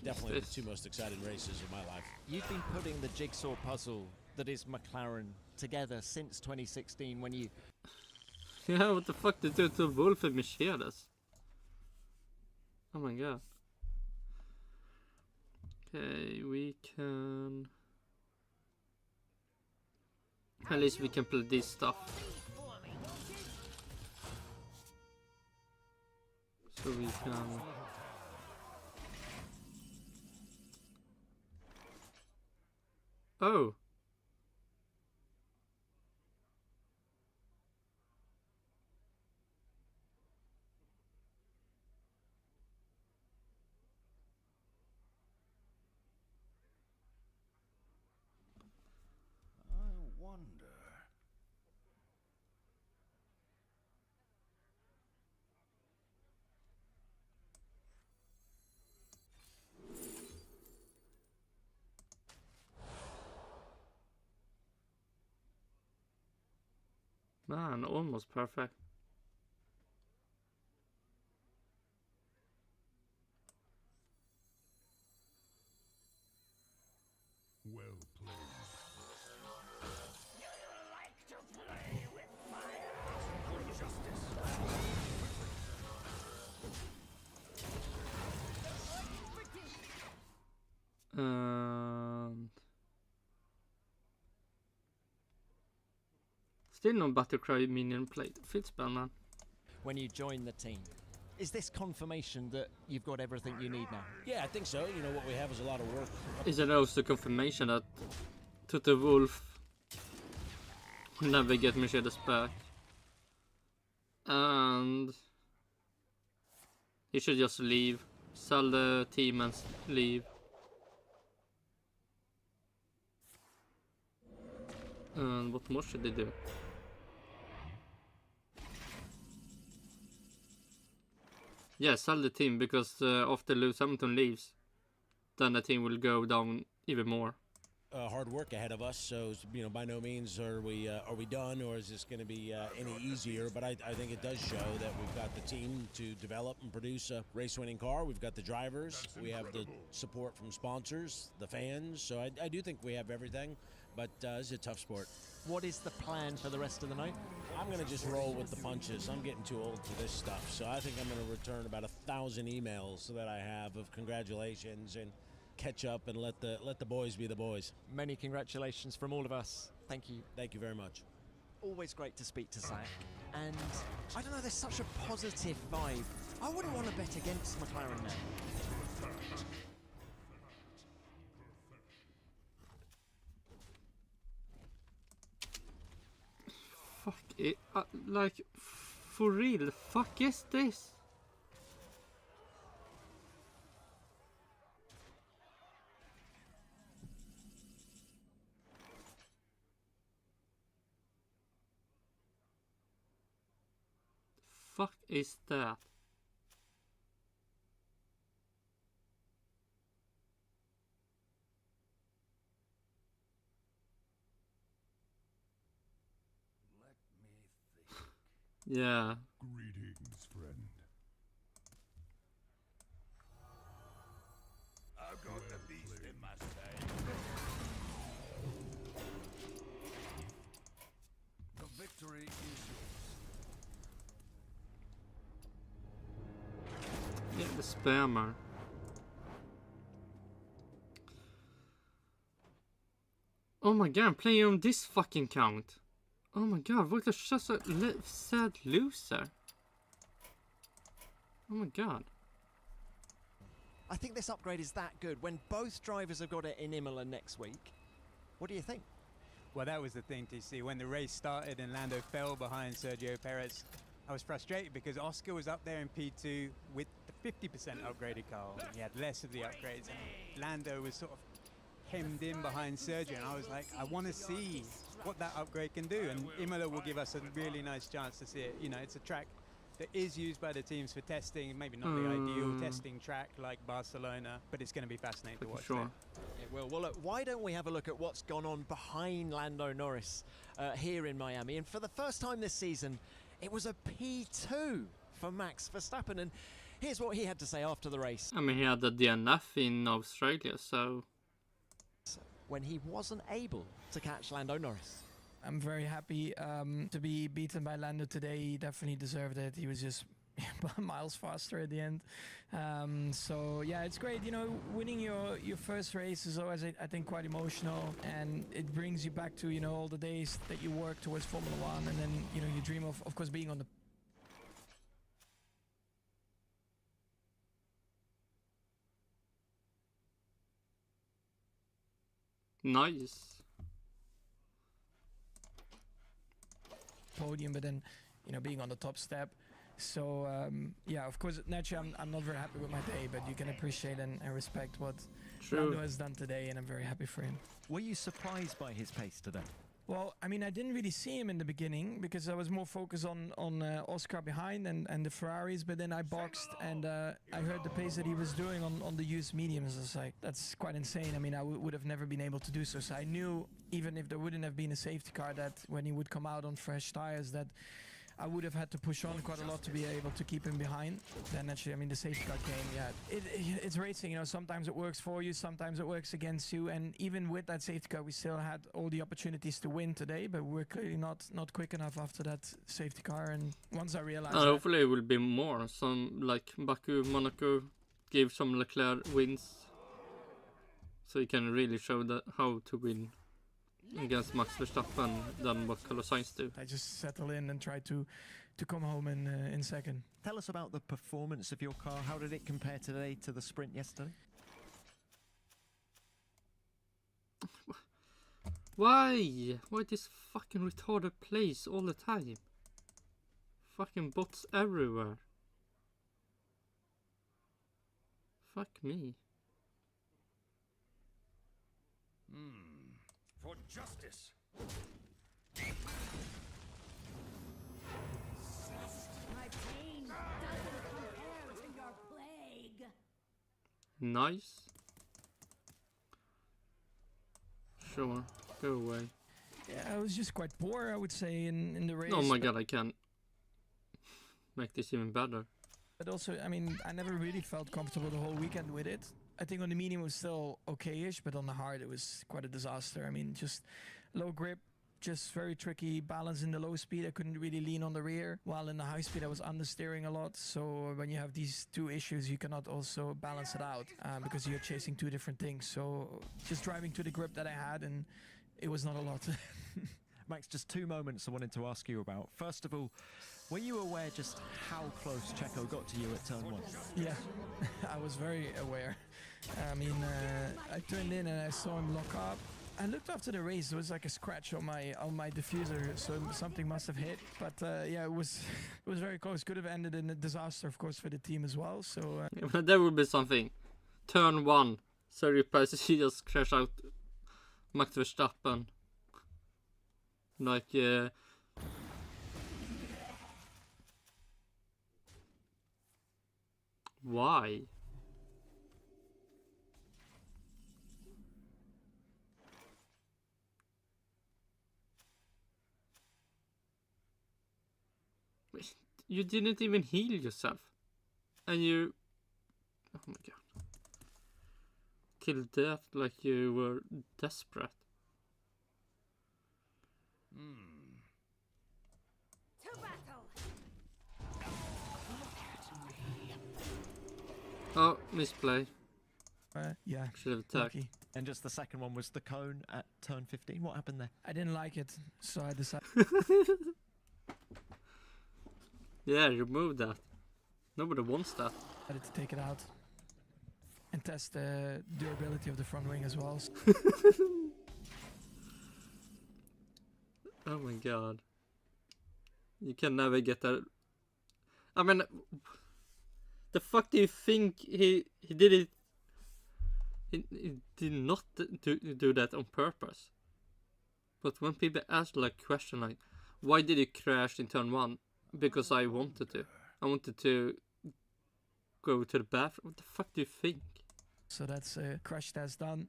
Speaker 14: Definitely the 2 most exciting races of my life.
Speaker 11: You've been putting the jigsaw puzzle that is McLaren together since 2016 when you...
Speaker 2: Yeah, what the fuck did you do to Wolf and Mercedes? Oh my god. Okay, we can... At least we can play this stuff. So we can... Oh! Man, almost perfect.
Speaker 5: Well played.
Speaker 1: You like to play with fire for justice.
Speaker 2: And still no Buttercry minion plate. Fits bad, man.
Speaker 11: When you join the team, is this confirmation that you've got everything you need now?
Speaker 14: Yeah, I think so. You know, what we have is a lot of work.
Speaker 2: Is it also confirmation that Toto Wolff will never get Mercedes back? And he should just leave. Sell the team and leave. And what more should they do? Yeah, sell the team, because after Lewis Hamilton leaves, then the team will go down even more.
Speaker 14: Hard work ahead of us, so you know, by no means are we done, or is this going to be any easier? But I think it does show that we've got the team to develop and produce a race-winning car. We've got the drivers, we have the support from sponsors, the fans. So I do think we have everything, but it's a tough sport.
Speaker 11: What is the plan for the rest of the night?
Speaker 14: I'm going to just roll with the punches. I'm getting too old for this stuff, so I think I'm going to return about 1,000 emails that I have of congratulations and catch up and let the boys be the boys.
Speaker 11: Many congratulations from all of us. Thank you.
Speaker 14: Thank you very much.
Speaker 11: Always great to speak to Zach. And I don't know, there's such a positive vibe. I wouldn't want to bet against McLaren now.
Speaker 2: Fuck it. Like, for real, the fuck is this? fuck is that? Yeah.
Speaker 5: Greetings, friend.
Speaker 1: I've got the beast in my sight. The victory is yours.
Speaker 2: Yeah, the spammer. Oh my god, I'm playing on this fucking count. Oh my god, what a just a sad loser. Oh my god.
Speaker 11: I think this upgrade is that good when both drivers have got it in Imola next week. What do you think?
Speaker 10: Well, that was the thing, TC. When the race started and Lando fell behind Sergio Perez, I was frustrated because Oscar was up there in P2 with the 50% upgraded car. He had less of the upgrades. And Lando was sort of hemmed in behind Sergio, and I was like, I want to see what that upgrade can do. And Imola will give us a really nice chance to see it. You know, it's a track that is used by the teams for testing, maybe not the ideal testing track like Barcelona, but it's going to be fascinating to watch.
Speaker 2: Sure.
Speaker 11: It will. Well, look, why don't we have a look at what's gone on behind Lando Norris here in Miami? And for the first time this season, it was a P2 for Max Verstappen. And here's what he had to say after the race.
Speaker 2: I mean, he had the DNF in Australia, so...
Speaker 11: when he wasn't able to catch Lando Norris.
Speaker 8: I'm very happy to be beaten by Lando today. He definitely deserved it. He was just miles faster at the end. So yeah, it's great. You know, winning your first race is always, I think, quite emotional, and it brings you back to, you know, all the days that you work towards Formula One, and then, you know, you dream of course, being on the
Speaker 2: nice.
Speaker 8: podium, but then, you know, being on the top step. So yeah, of course, naturally, I'm not very happy with my day, but you can appreciate and respect what Lando has done today, and I'm very happy for him.
Speaker 9: Were you surprised by his pace today?
Speaker 8: Well, I mean, I didn't really see him in the beginning because I was more focused on Oscar behind and the Ferraris, but then I boxed and I heard the pace that he was doing on the used mediums. I was like, that's quite insane. I mean, I would have never been able to do so. So I knew, even if there wouldn't have been a safety car, that when he would come out on fresh tires, that I would have had to push on quite a lot to be able to keep him behind. Then actually, I mean, the safety car came. Yeah, it's racing. You know, sometimes it works for you, sometimes it works against you. And even with that safety car, we still had all the opportunities to win today, but we're clearly not quick enough after that safety car. And once I realized,
Speaker 2: hopefully it will be more. Some like Baku, Monaco, give some Leclerc wins, so you can really show that how to win against Max Verstappen than what Carlos Sainz do.
Speaker 8: I just settle in and try to come home in second.
Speaker 9: Tell us about the performance of your car. How did it compare today to the sprint yesterday?
Speaker 2: Why this fucking retarded place all the time? Fucking bots everywhere. Fuck me.
Speaker 1: for justice.
Speaker 6: My pain doesn't compare to your plague.
Speaker 2: Nice. Sure, go away.
Speaker 8: Yeah, I was just quite poor, I would say, in the race.
Speaker 2: Oh my god, I can't make this even better.
Speaker 8: But also, I mean, I never really felt comfortable the whole weekend with it. I think on the medium it was still okay-ish, but on the hard it was quite a disaster. I mean, just low grip, just very tricky balance in the low speed. I couldn't really lean on the rear, while in the high speed I was understeering a lot. So when you have these two issues, you cannot also balance it out because you're chasing two different things. So just driving to the grip that I had, and it was not a lot.
Speaker 9: Max, just two moments I wanted to ask you about. First of all, were you aware just how close Checo got to you at turn one?
Speaker 8: Yeah, I was very aware. I mean, I turned in and I saw him lock up. I looked after the race. There was like a scratch on my diffuser, so something must have hit. But yeah, it was very close. Could have ended in a disaster, of course, for the team as well. So
Speaker 2: yeah, but there would be something. Turn one, Sergio Perez, he just crashed out Max Verstappen. Like Why? You didn't even heal yourself. And you... Oh my god. Killed death like you were desperate.
Speaker 6: To battle.
Speaker 2: Oh, misplay.
Speaker 8: Yeah.
Speaker 2: Should have attacked.
Speaker 8: Lucky.
Speaker 9: And just the second one was the cone at turn 15. What happened there?
Speaker 8: I didn't like it, so I decided.
Speaker 2: Yeah, remove that. Nobody wants that.
Speaker 8: To take it out and test the durability of the front wing as well.
Speaker 2: Oh my god. You can never get that. I mean, the fuck do you think he did it? He did not do that on purpose. But when people ask like question like, why did you crash in turn 1? Because I wanted to. I wanted to go to the bathroom. What the fuck do you think?
Speaker 8: So that's a crash test done.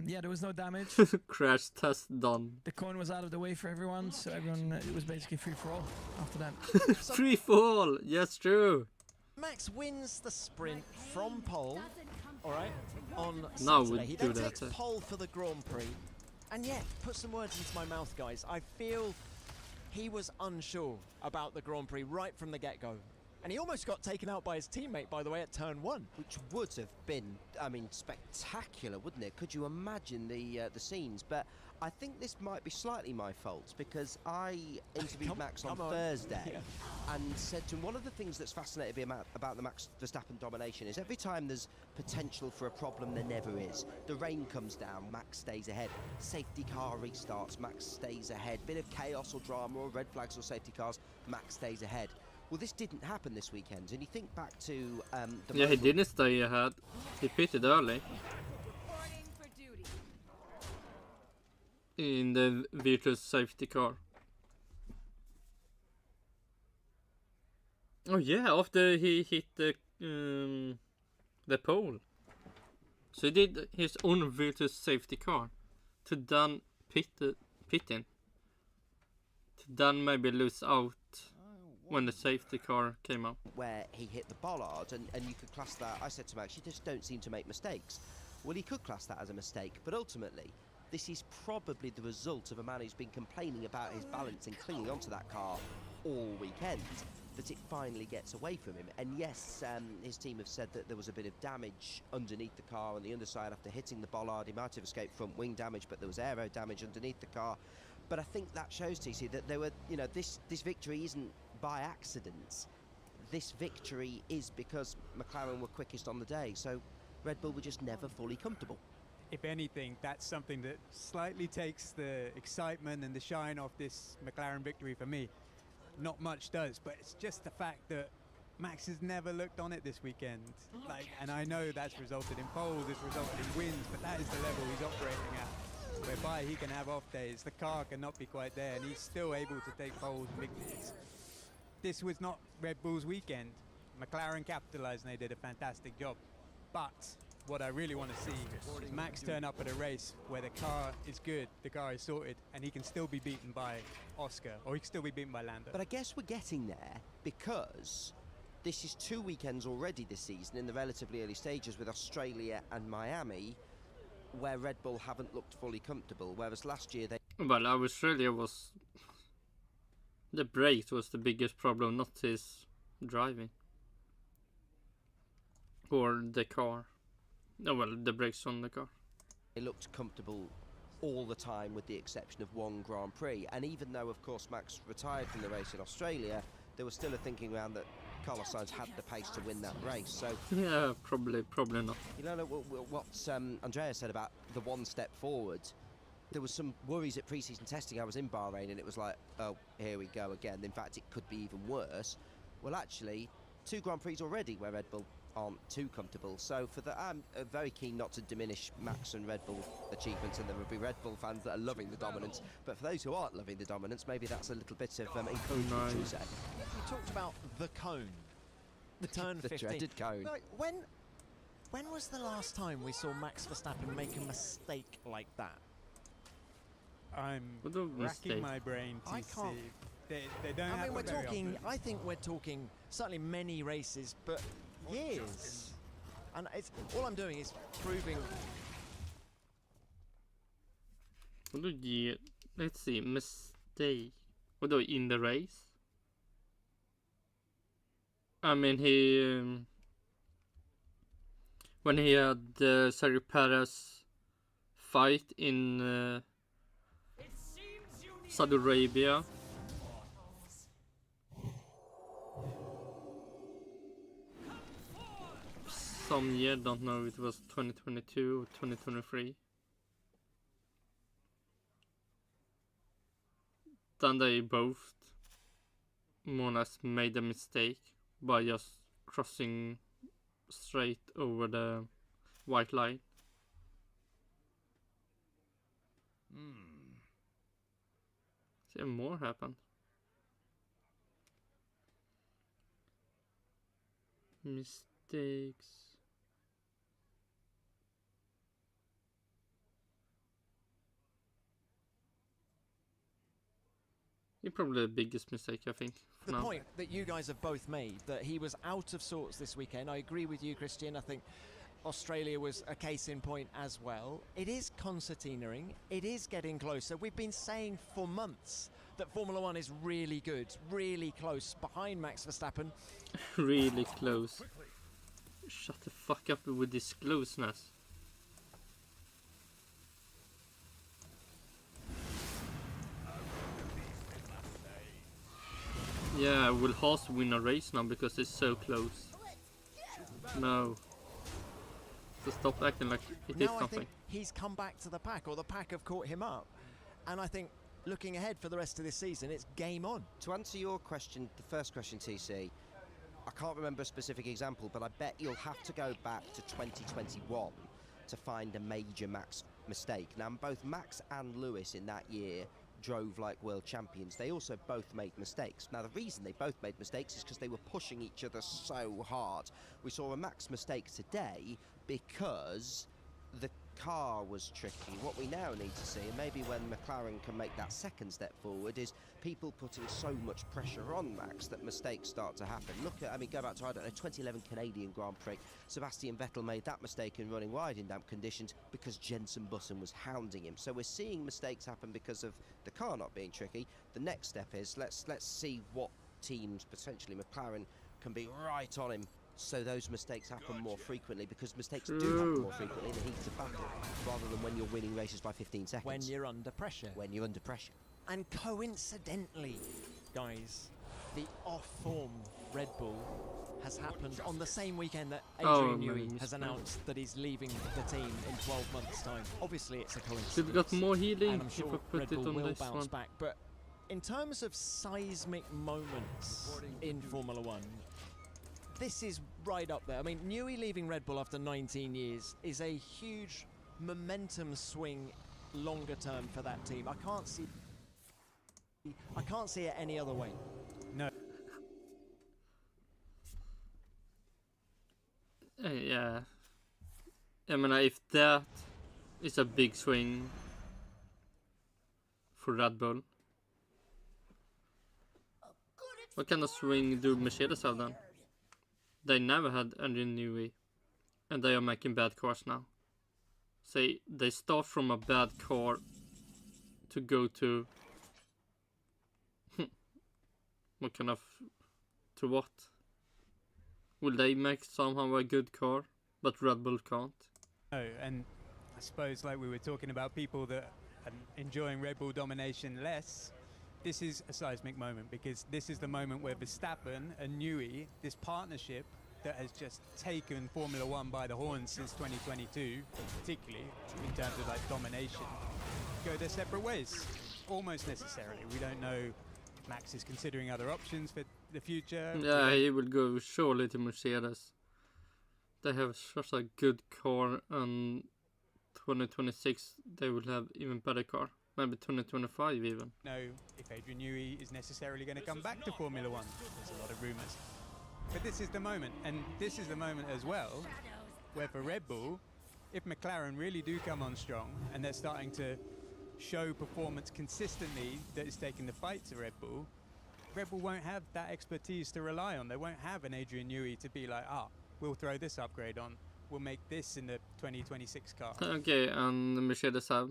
Speaker 8: Yeah, there was no damage.
Speaker 2: Crash test done.
Speaker 8: The cone was out of the way for everyone, so everyone it was basically free for all after that.
Speaker 2: Free for all. Yes, true.
Speaker 9: Max wins the sprint from pole. All right. On
Speaker 2: Now
Speaker 9: Saturday.
Speaker 2: we
Speaker 9: He
Speaker 2: do
Speaker 9: then
Speaker 2: that.
Speaker 9: takes pole for the Grand Prix. And yet, put some words into my mouth, guys. I feel he was unsure about the Grand Prix right from the get-go. And he almost got taken out by his teammate, by the way, at turn 1.
Speaker 12: Which would have been, I mean, spectacular, wouldn't it? Could you imagine the scenes? But I think this might be slightly my fault, because I interviewed Max on Thursday and said to him, one of the things that's fascinated me about the Max Verstappen domination is every time there's potential for a problem, there never is. The rain comes down, Max stays ahead. Safety car restarts, Max stays ahead. Bit of chaos or drama or red flags or safety cars, Max stays ahead. Well, this didn't happen this weekend, and you think back to the...
Speaker 2: Yeah, he didn't stay ahead. He pitted early. In the Virtus safety car. Oh yeah, after he hit the pole. So he did his own Virtus safety car to then pit in. To then maybe lose out when the safety car came out.
Speaker 12: Where he hit the bollard, and you could class that... I said to Max, you just don't seem to make mistakes. Well, he could class that as a mistake, but ultimately, this is probably the result of a man who's been complaining about his balance and clinging onto that car all weekend, that it finally gets away from him. And yes, his team have said that there was a bit of damage underneath the car on the underside after hitting the bollard. He might have escaped front wing damage, but there was aero damage underneath the car. But I think that shows, TC, that there were, you know, this victory isn't by accident. This victory is because McLaren were quickest on the day, so Red Bull were just never fully comfortable.
Speaker 10: If anything, that's something that slightly takes the excitement and the shine off this McLaren victory for me. Not much does, but it's just the fact that Max has never looked on it this weekend. And I know that's resulted in poles, it's resulted in wins, but that is the level he's operating at, whereby he can have off days, the car cannot be quite there, and he's still able to take poles and victories. This was not Red Bull's weekend. McLaren capitalized and they did a fantastic job. But what I really want to see is Max turn up at a race where the car is good, the car is sorted, and he can still be beaten by Oscar, or he can still be beaten by Lando.
Speaker 12: But I guess we're getting there because this is 2 weekends already this season in the relatively early stages with Australia and Miami, where Red Bull haven't looked fully comfortable, whereas last year they...
Speaker 2: Well, Australia was... The brakes was the biggest problem, not his driving. Or the car. No, well, the brakes on the car.
Speaker 12: They looked comfortable all the time with the exception of one Grand Prix. And even though, of course, Max retired from the race in Australia, there was still a thinking around that Carlos Sainz had the pace to win that race. So
Speaker 2: yeah, probably not.
Speaker 12: You know what Andrea said about the one step forward. There was some worries at pre-season testing. I was in Bahrain and it was like, oh, here we go again. In fact, it could be even worse. Well, actually, 2 Grand Prix already where Red Bull aren't too comfortable. So for the, I'm very keen not to diminish Max and Red Bull achievements, and there will be Red Bull fans that are loving the dominance. But for those who aren't loving the dominance, maybe that's a little bit of encouragement, should we say.
Speaker 9: You talked about the cone. turn
Speaker 12: The
Speaker 9: 15.
Speaker 12: dreaded cone.
Speaker 9: Like, when was the last time we saw Max Verstappen make a mistake like that?
Speaker 10: I'm racking my brain to
Speaker 9: I
Speaker 10: see.
Speaker 9: can't.
Speaker 10: They don't
Speaker 9: I mean, we're
Speaker 10: very
Speaker 9: talking.
Speaker 10: often.
Speaker 9: I think we're talking certainly many races, but years. And it's all I'm doing is proving.
Speaker 2: Let's see, mistake. In the race? I mean, he when he had the Sergio Perez fight in Saudi Arabia. Some year, don't know if it was 2022 or 2023. Then they both more or less made a mistake by just crossing straight over the white line. See, more happened. Mistakes. You're probably the biggest mistake, I think.
Speaker 9: The point that you guys have both made, that he was out of sorts this weekend. I agree with you, Christian. I think Australia was a case in point as well. It is concertinaing. It is getting closer. We've been saying for months that Formula One is really good, really close behind Max Verstappen.
Speaker 2: Really close. Shut the fuck up with this closeness. Yeah, will Haas win a race now because it's so close? No. So stop acting like it is
Speaker 9: I
Speaker 2: something.
Speaker 9: think he's come back to the pack, or the pack have caught him up. And I think looking ahead for the rest of this season, it's game on.
Speaker 12: To answer your question, the first question, TC, I can't remember a specific example, but I bet you'll have to go back to 2021 to find a major Max mistake. Now, both Max and Lewis in that year drove like world champions. They also both made mistakes. Now, the reason they both made mistakes is because they were pushing each other so hard. We saw a Max mistake today because the car was tricky. What we now need to see, and maybe when McLaren can make that second step forward, is people putting so much pressure on Max that mistakes start to happen. Look at, I mean, go back to, I don't know, 2011 Canadian Grand Prix. Sebastian Vettel made that mistake in running wide in damp conditions because Jenson Button was hounding him. So we're seeing mistakes happen because of the car not being tricky. The next step is let's see what teams, potentially McLaren, can be right on him, so those mistakes happen more frequently, because mistakes do happen more frequently in the heat of battle, rather than when you're winning races by 15 seconds.
Speaker 9: When you're under pressure.
Speaker 12: When you're under pressure.
Speaker 9: And coincidentally, guys, the off-form Red Bull has happened on the same weekend that Adrian Newey has announced that he's leaving the team in 12 months' time. Obviously, it's a coincidence.
Speaker 2: Should have got more healing
Speaker 9: and I'm sure
Speaker 2: if I put
Speaker 9: Red
Speaker 2: it
Speaker 9: Bull
Speaker 2: on
Speaker 9: will
Speaker 2: this
Speaker 9: bounce
Speaker 2: one.
Speaker 9: back. But in terms of seismic moments in Formula One, this is right up there. I mean, Newey leaving Red Bull after 19 years is a huge momentum swing longer term for that team. I can't see it any other way.
Speaker 10: No.
Speaker 2: Yeah. I mean, if that is a big swing for Red Bull, what kind of swing do Mercedes have then? They never had Adrian Newey, and they are making bad cars now. Say they start from a bad car to go to what kind of, to what? Will they make somehow a good car, but Red Bull can't?
Speaker 10: No, and I suppose, like we were talking about people that are enjoying Red Bull domination less, this is a seismic moment, because this is the moment where Verstappen and Newey, this partnership that has just taken Formula One by the horns since 2022, particularly in terms of like domination, go their separate ways, almost necessarily. We don't know if Max is considering other options for the future.
Speaker 2: Yeah, he will go surely to Mercedes. They have such a good car, and 2026 they will have even better car. Maybe 2025 even.
Speaker 10: Know if Adrian Newey is necessarily going to come back to Formula One. There's a lot of rumours. But this is the moment, and this is the moment as well, where for Red Bull, if McLaren really do come on strong and they're starting to show performance consistently that is taking the fight to Red Bull won't have that expertise to rely on. They won't have an Adrian Newey to be like, we'll throw this upgrade on. We'll make this in the 2026 car.
Speaker 2: Okay, and Mercedes have.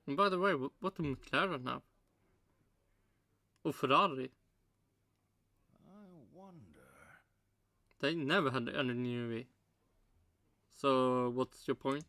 Speaker 2: And by the way, what do McLaren have? Or Ferrari?
Speaker 5: I wonder.
Speaker 2: They never had any Newey. So, what's your point?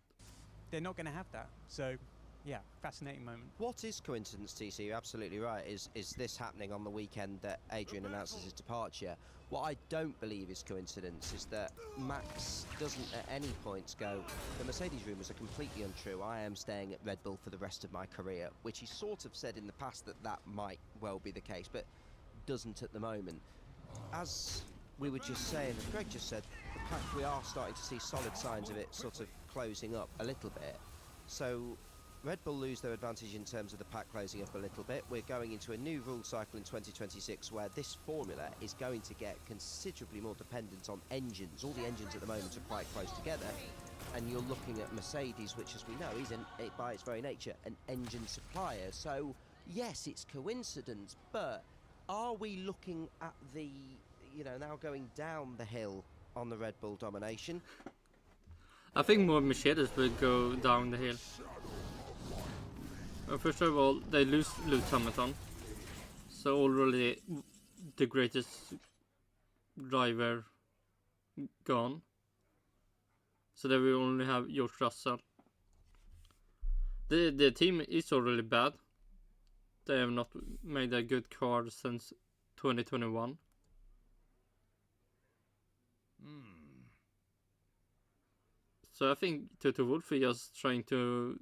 Speaker 10: They're not going to have that. So, yeah, fascinating moment.
Speaker 12: What is coincidence, TC? You're absolutely right. Is this happening on the weekend that Adrian announces his departure? What I don't believe is coincidence is that Max doesn't at any point go, the Mercedes rumours are completely untrue. I am staying at Red Bull for the rest of my career, which he sort of said in the past that might well be the case, but doesn't at the moment. As we were just saying, as Greg just said, the pack, we are starting to see solid signs of it sort of closing up a little bit. So Red Bull lose their advantage in terms of the pack closing up a little bit. We're going into a new rule cycle in 2026 where this formula is going to get considerably more dependent on engines. All the engines at the moment are quite close together, and you're looking at Mercedes, which, as we know, is by its very nature an engine supplier. So yes, it's coincidence, but are we looking at the, now going down the hill on the Red Bull domination?
Speaker 2: I think more Mercedes will go down the hill. First of all, they lose Lewis Hamilton, so already the greatest driver gone. So they will only have George Russell. The team is already bad. They have not made a good car since 2021. So I think Toto Wolff is just trying to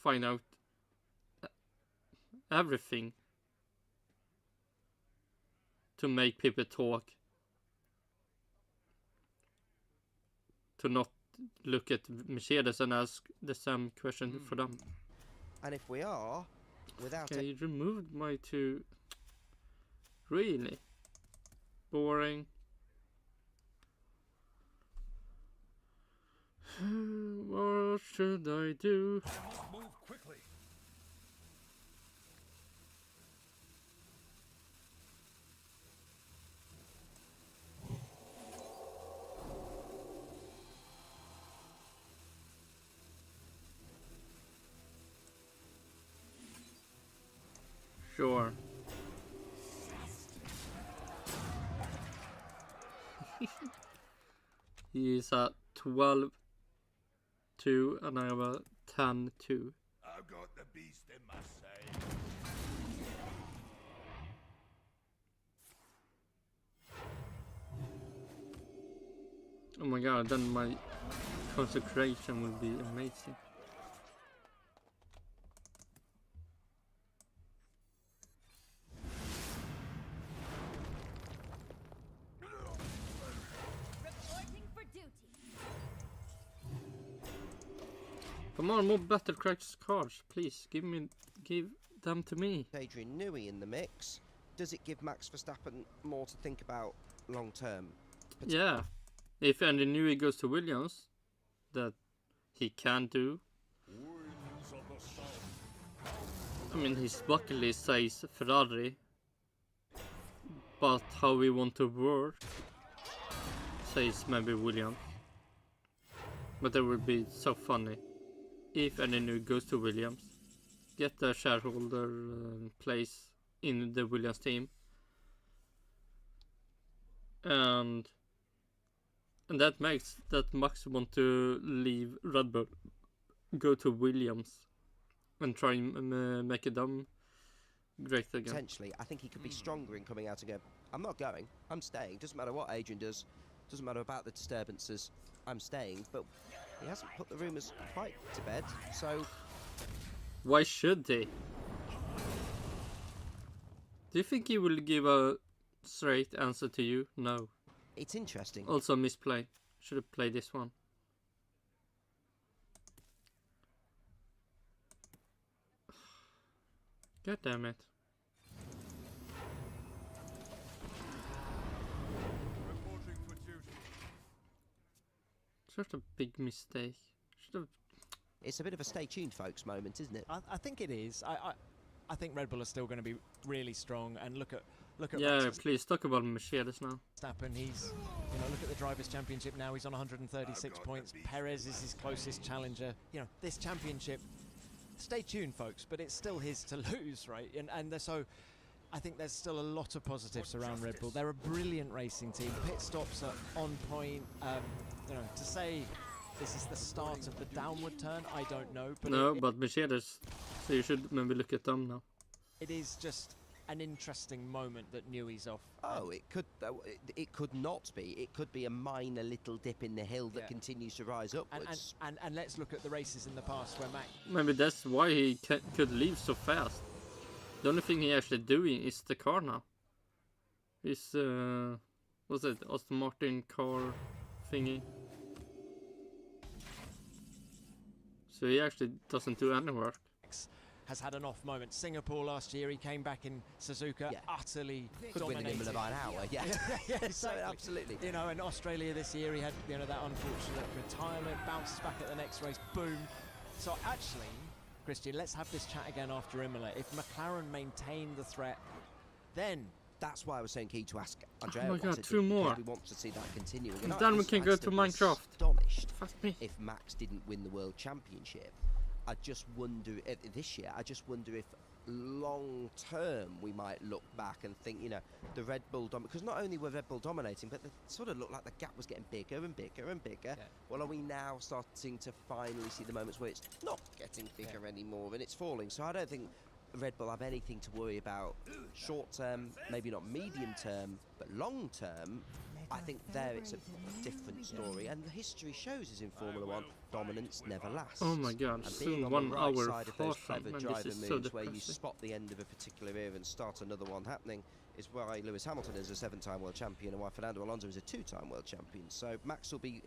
Speaker 2: find out everything to make people talk, to not look at Mercedes and ask the same question for them.
Speaker 12: And if we are, without
Speaker 2: okay, you removed my two. Really boring. What should I do?
Speaker 5: Move quickly.
Speaker 2: Sure. He is at 12-2 and I have a 10-2.
Speaker 5: I've got the beast in my sight.
Speaker 2: Oh my god, then my concentration will be amazing. Come on, more battle cracks cars, please. Give them to me.
Speaker 12: Adrian Newey in the mix. Does it give Max Verstappen more to think about long term?
Speaker 2: Yeah. If Adrian Newey goes to Williams, that he can do. I mean, his bucket list says Ferrari, but how we want to work says maybe Williams. But that would be so funny if Adrian Newey goes to Williams, get the shareholder place in the Williams team, and that makes that Max want to leave Red Bull, go to Williams, and try and make it great again.
Speaker 12: Potentially, I think he could be stronger in coming out and go, I'm not going, I'm staying. Doesn't matter what Adrian does, doesn't matter about the disturbances, I'm staying. But he hasn't put the rumours quite to bed, so...
Speaker 2: Why should they? Do you think he will give a straight answer to you? No.
Speaker 12: It's interesting.
Speaker 2: Also misplay. Should have played this one. God damn it. Such a big mistake. Should have.
Speaker 12: It's a bit of a stay tuned, folks moment, isn't it?
Speaker 11: I think it is. I think Red Bull are still going to be really strong. And look at
Speaker 2: Yeah, please talk about Mercedes now.
Speaker 11: Verstappen. He's, look at the Drivers' Championship now. He's on 136 points. Perez is his closest challenger. This championship. Stay tuned, folks, but it's still his to lose, right? And so I think there's still a lot of positives around Red Bull. They're a brilliant racing team. Pit stops are on point. To say this is the start of the downward turn, I don't know. But
Speaker 2: but Mercedes, so you should maybe look at them now.
Speaker 11: It is just an interesting moment that Newey's off.
Speaker 12: Oh, it could not be. It could be a minor little dip in the hill that continues to rise upwards.
Speaker 11: And let's look at the races in the past where Max...
Speaker 2: Maybe that's why he could leave so fast. The only thing he actually doing is the car now. His, what's it, Aston Martin car thingy. So he actually doesn't do any work.
Speaker 11: Has had an off moment. Singapore last year, he came back in Suzuka, utterly
Speaker 12: could win
Speaker 11: dominated.
Speaker 12: him in about an hour. Yeah,
Speaker 11: exactly.
Speaker 12: So, absolutely.
Speaker 11: In Australia this year, he had that unfortunate retirement. Bounces back at the next race. Boom. So actually, Christian, let's have this chat again after Imola. If McLaren maintain the threat, then
Speaker 12: that's why I was saying key to ask Andrea.
Speaker 2: Oh my God, 2 more.
Speaker 12: We want to see that continuing.
Speaker 2: And then we can go to Minecraft.
Speaker 12: Astonished if Max didn't win the World Championship. I just wonder this year. I just wonder if long term we might look back and think, the Red Bull because not only were Red Bull dominating, but it sort of looked like the gap was getting bigger and bigger and bigger. Yeah. Well, are we now starting to finally see the moments where it's not getting bigger anymore and it's falling? So I don't think Red Bull have anything to worry about short term, maybe not medium term, but long term. I think there it's a different story, and the history shows is in Formula One, dominance never lasts.
Speaker 2: Oh my God,
Speaker 12: and
Speaker 2: soon
Speaker 12: on
Speaker 2: 1
Speaker 12: the right
Speaker 2: hour
Speaker 12: side of those clever
Speaker 2: man,
Speaker 12: driver
Speaker 2: this is
Speaker 12: moves
Speaker 2: so
Speaker 12: where you spot the end of a particular era and start another one happening is why Lewis Hamilton is a 7-time world champion and why Fernando Alonso is a 2-time world champion. So Max will be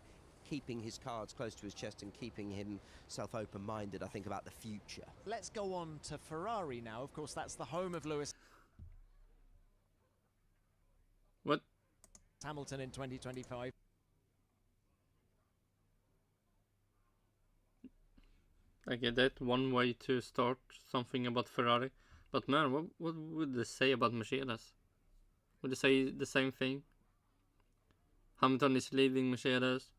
Speaker 12: keeping his cards close to his chest and keeping himself open-minded, I think, about the future.
Speaker 11: Let's go on to Ferrari now. Of course, that's the home of Lewis
Speaker 2: What?
Speaker 11: Hamilton in 2025.
Speaker 2: I get that, one way to start something about Ferrari. But man, what would they say about Mercedes? Would they say the same thing? Hamilton is leaving Mercedes.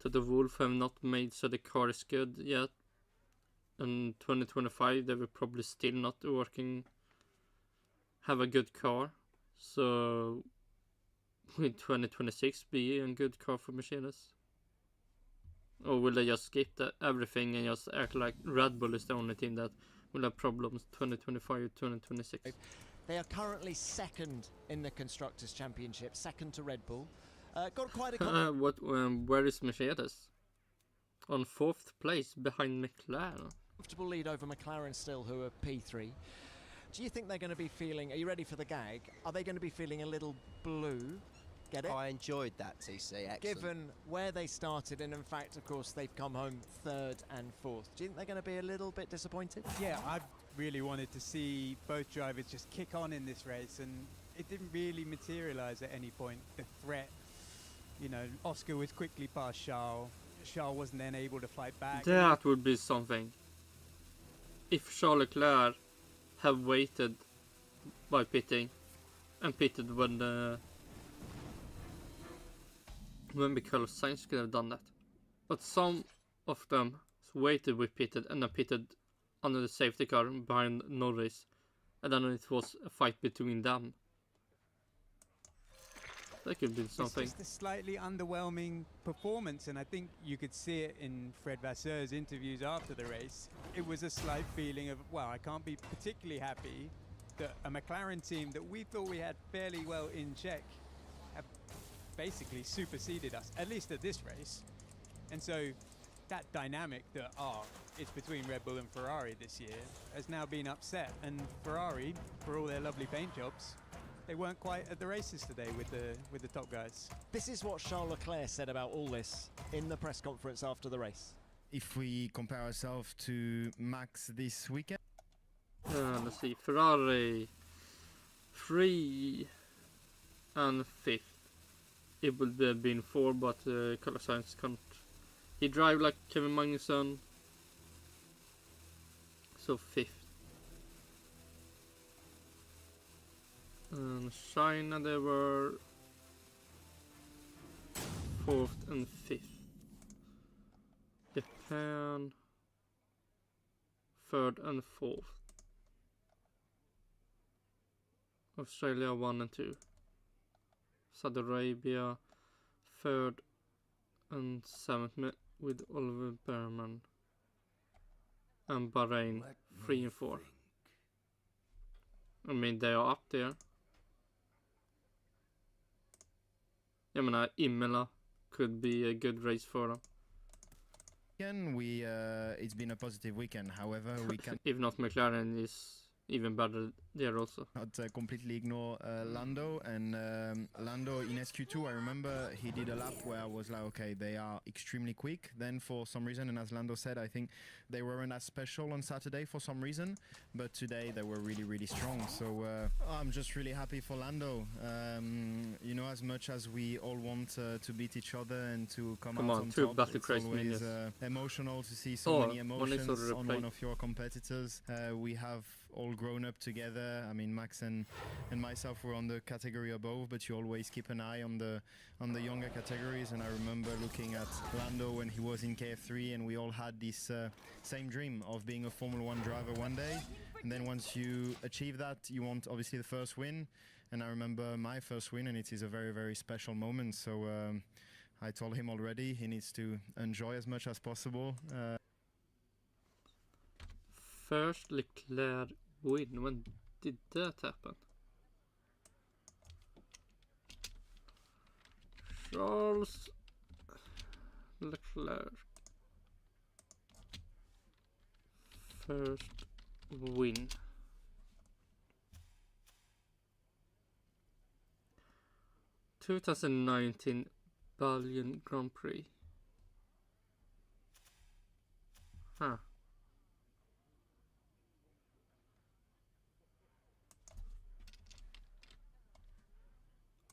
Speaker 2: Toto Wolff have not made so the car is good yet. In 2025 they will probably still not have a good car. So will 2026 be a good car for Mercedes? Or will they just skip everything and just act like Red Bull is the only team that will have problems 2025 or 2026?
Speaker 11: They are currently second in the Constructors' Championship, second to Red Bull. Got quite a...
Speaker 2: where is Mercedes? On 4th place behind McLaren.
Speaker 11: Comfortable lead over McLaren still, who are P3. Do you think they're going to be feeling... Are you ready for the gag? Are they going to be feeling a little blue? Get it?
Speaker 12: I enjoyed that, TC. Excellent.
Speaker 11: Given where they started, and in fact, of course, they've come home 3rd and 4th. Do you think they're going to be a little bit disappointed?
Speaker 10: Yeah, I really wanted to see both drivers just kick on in this race, and it didn't really materialise at any point. The threat, Oscar was quickly past Charles. Charles wasn't then able to fight back.
Speaker 2: That would be something. If Charles Leclerc have waited by pitting and pitted when because Sainz could have done that. But some of them waited with pitted and then pitted under the safety car behind Norris, and then it was a fight between them. That could be something.
Speaker 10: It's just a slightly underwhelming performance, and I think you could see it in Fred Vasseur's interviews after the race. It was a slight feeling of, well, I can't be particularly happy that a McLaren team that we thought we had fairly well in check have basically superseded us, at least at this race. And so that dynamic that it's between Red Bull and Ferrari this year has now been upset, and Ferrari, for all their lovely paint jobs, they weren't quite at the races today with the top guys.
Speaker 11: This is what Charles Leclerc said about all this in the press conference after the race.
Speaker 15: If we compare ourselves to Max this weekend,
Speaker 2: let's see, Ferrari 3 and 5th. It would have been 4, but Carlos Sainz can't He drive like Kevin Magnussen. So 5th. And China they were 4th and 5th. Japan 3rd and 4th. Australia 1 and 2. Saudi Arabia 3rd and 7th with Oliver Behrman. And Bahrain 3 and 4. I mean they are up there. Jag menar Imola could be a good race for them.
Speaker 15: It's been a positive weekend. However, we can
Speaker 2: if not McLaren is even better there also.
Speaker 15: Not completely ignore Lando, and Lando in SQ2 I remember he did a lap where I was like, okay, they are extremely quick. Then for some reason, and as Lando said, I think they weren't as special on Saturday for some reason, but today they were really strong. So I'm just really happy for Lando. You know, as much as we all want to beat each other and to come out on top, it's always emotional to see so many emotions on one of your competitors. We have all grown up together. I mean, Max and myself were on the category above, but you always keep an eye on the younger categories. And I remember looking at Lando when he was in KF3, and we all had this same dream of being a Formula 1 driver one day. And then once you achieve that, you want obviously the first win. And I remember my first win, and it is a very special moment. So I told him already he needs to enjoy as much as possible.
Speaker 2: First Leclerc win. When did that happen? Charles Leclerc. First win. (2019) Belgian Grand Prix. Huh.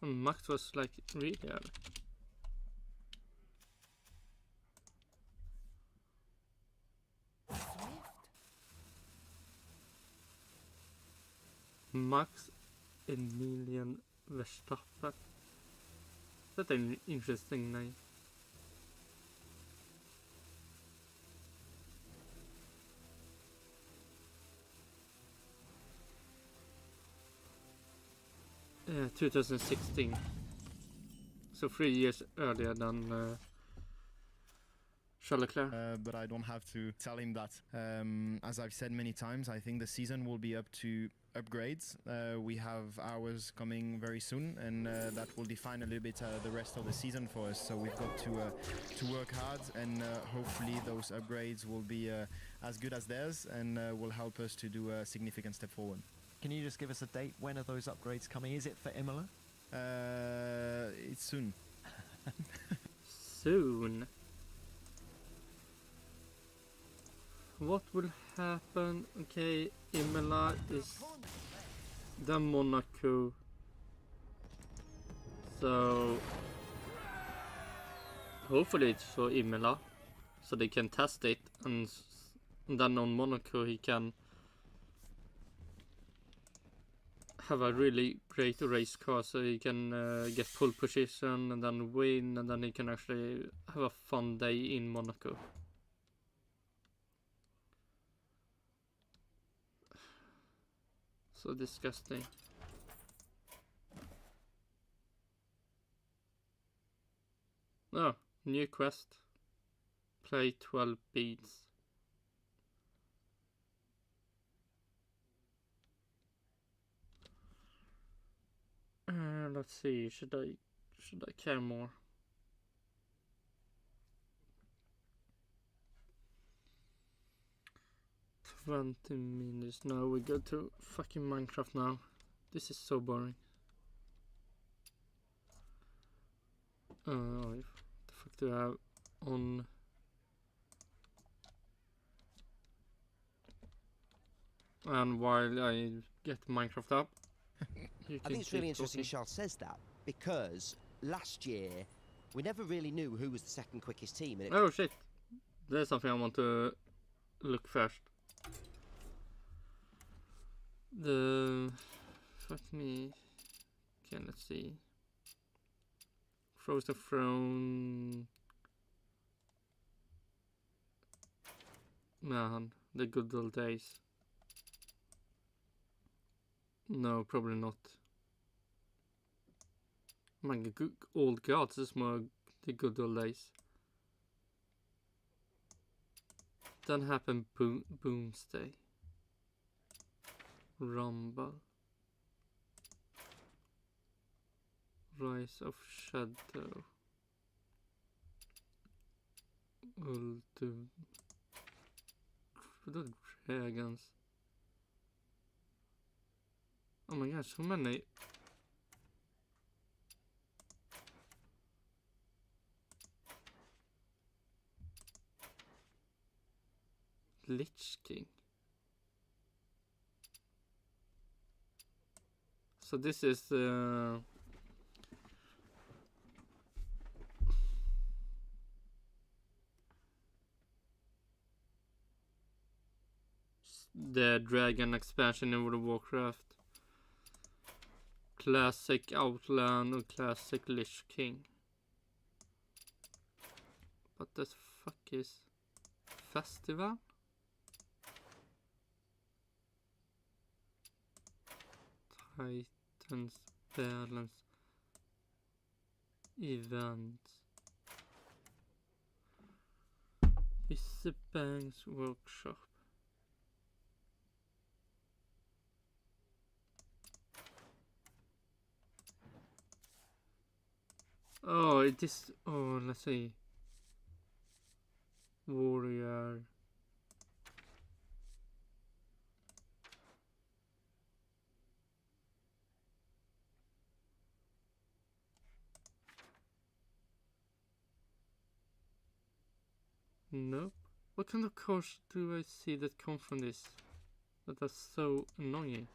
Speaker 2: Max was like really early. Max Emilian Verstappen. That's an interesting name. Yeah, 2016. So 3 years earlier than Charles Leclerc.
Speaker 15: But I don't have to tell him that. As I've said many times, I think the season will be up to upgrades. We have ours coming very soon, and that will define a little bit the rest of the season for us. So we've got to work hard, and hopefully those upgrades will be as good as theirs, and will help us to do a significant step forward.
Speaker 9: Can you just give us a date? When are those upgrades coming? Is it for Imola?
Speaker 15: It's soon.
Speaker 2: Soon. What will happen? Okay, Imola is the Monaco. So hopefully it's for Imola, so they can test it, and then on Monaco he can have a really great race car, so he can get pole position and then win, and then he can actually have a fun day in Monaco. So disgusting. Oh, new quest. Play 12 beats. Let's see, should I care more? $20 minutes. Now we go to fucking Minecraft now. This is so boring. What the fuck do I have on? And while I get Minecraft up,
Speaker 12: I think it's really interesting Charles says that, because last year We never really knew who was the second quickest team. And
Speaker 2: Oh shit! There's something I want to look first. Fuck me. Okay, let's see. Frozen Throne. Man, the good old days. No, probably not. My good old gods, this is more the good old days. Then happened Boomsday. Rumble. Rise of Shadow. The Dragons. Oh my god, so many. Lich King. So this is the Dragon expansion in World of Warcraft. Classic Outland och Classic Lich King. What the fuck is Festival? Titans Balance Event. Banks Workshop. Oh, it is. Oh, let's see. Warrior. Nope. What kind of cars do I see that come from this? That are so annoying.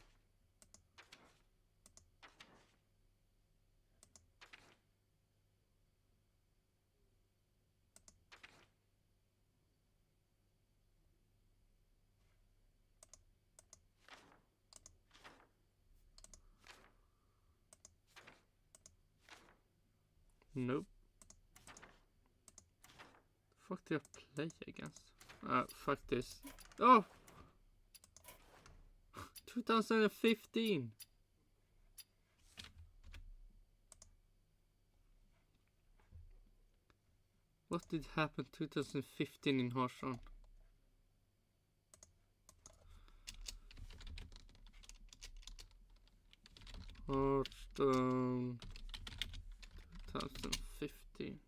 Speaker 2: Nope. Fuck do I play against? Fuck this. Oh! 2015! What did happen 2015 in Hearthstone? Hearthstone 2015.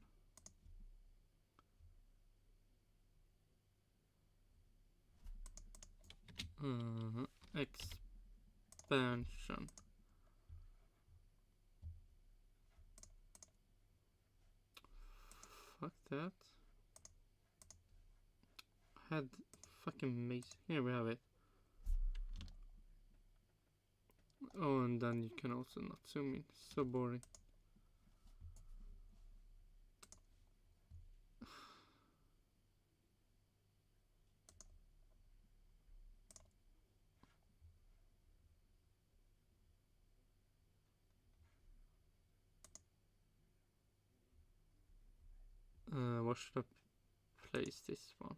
Speaker 2: Expansion. Fuck that. Had fucking maze. Here we have it. Oh, and then you can also not zoom in. So boring. Where should I place this one?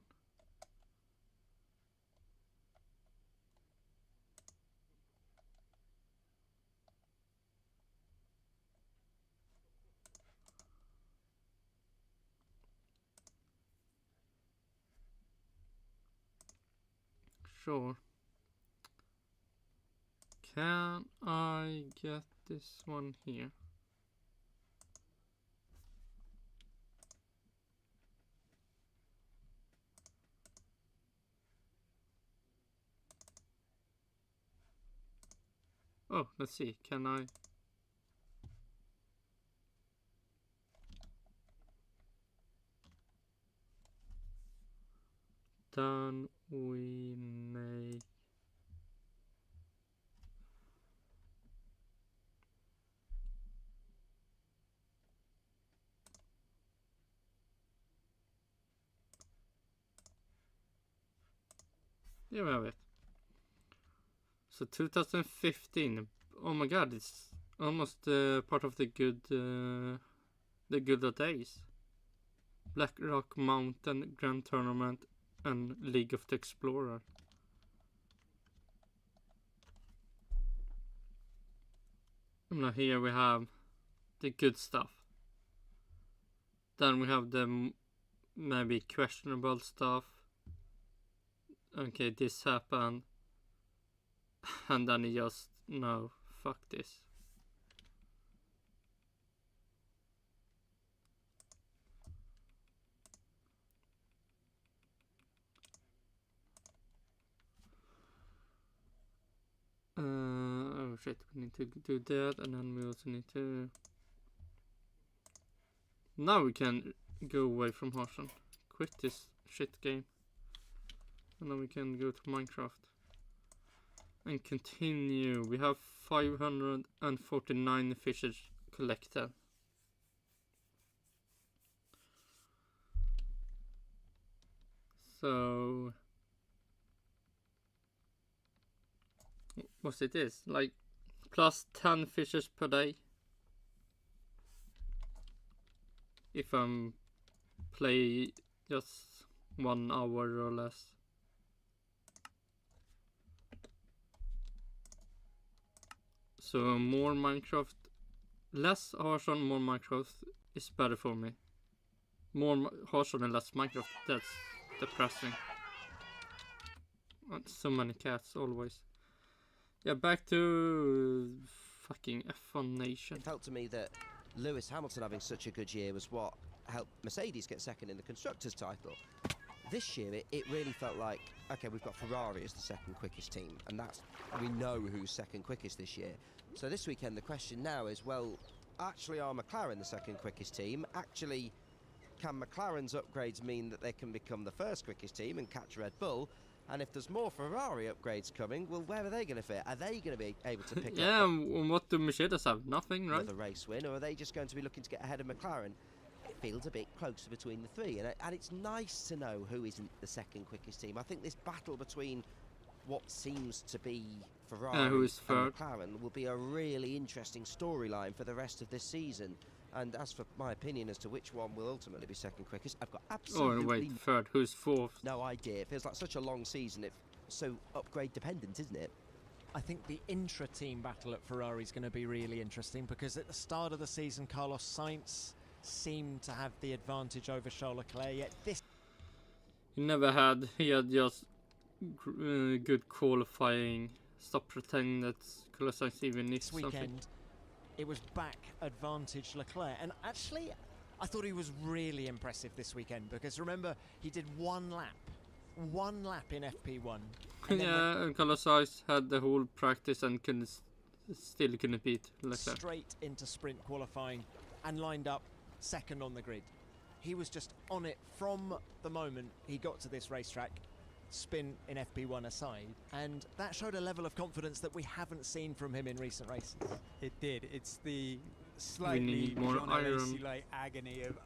Speaker 2: Sure. Can I get this one here? Oh, let's see. Can I? Then we make Here we have it. So 2015. Oh my god, it's almost part of the good old days. Black Rock Mountain Grand Tournament and League of the Explorer. Now here we have the good stuff. Then we have the maybe questionable stuff. Okay, this happened. And then he just, no, fuck this. Oh shit, we need to do that, and then we also need to... Now we can go away from Haas. Quit this shit game. And then we can go to Minecraft. And continue. We have 549 fishes collected. So... What's it is? Like plus 10 fishes per day. If I'm play just 1 hour or less. So more Minecraft, less Hearthstone, more Minecraft is better for me. More Hearthstone and less Minecraft, that's depressing. So many cats always. Yeah, back to fucking F1 Nation.
Speaker 12: It felt to me that Lewis Hamilton having such a good year was what helped Mercedes get second in the Constructors' title. This year, it really felt like, okay, we've got Ferrari as the second quickest team, and we know who's second quickest this year. So this weekend, the question now is, well, actually are McLaren the second quickest team? Actually, can McLaren's upgrades mean that they can become the first quickest team and catch Red Bull? And if there's more Ferrari upgrades coming, well, where are they going to fit? Are they going to be able to pick
Speaker 2: yeah,
Speaker 12: up
Speaker 2: and what do Mercedes have? Nothing, right?
Speaker 12: another race win, or are they just going to be looking to get ahead of McLaren? It feels a bit closer between the three, and it's nice to know who isn't the second quickest team. I think this battle between what seems to be Ferrari
Speaker 2: who is
Speaker 12: and McLaren will be a really interesting storyline for the rest of this season. And as for my opinion as to which one will ultimately be second quickest, I've got absolutely...
Speaker 2: Oh, wait, third. Who's fourth?
Speaker 12: No idea. It feels like such a long season. It's so upgrade dependent, isn't it?
Speaker 11: I think the intra-team battle at Ferrari is going to be really interesting because at the start of the season, Carlos Sainz seemed to have the advantage over Charles Leclerc, yet this...
Speaker 2: He had just good qualifying. Stop pretending that Carlos Sainz even needs
Speaker 11: weekend.
Speaker 2: Something.
Speaker 11: It was back advantage Leclerc, and actually I thought he was really impressive this weekend because remember he did one lap in FP1.
Speaker 2: Yeah, and Carlos Sainz had the whole practice and still couldn't beat Leclerc.
Speaker 11: Straight into sprint qualifying and lined up second on the grid. He was just on it from the moment he got to this racetrack, spin in FP1 aside, and that showed a level of confidence that we haven't seen from him in recent races.
Speaker 10: It did. It's the slightly John like agony of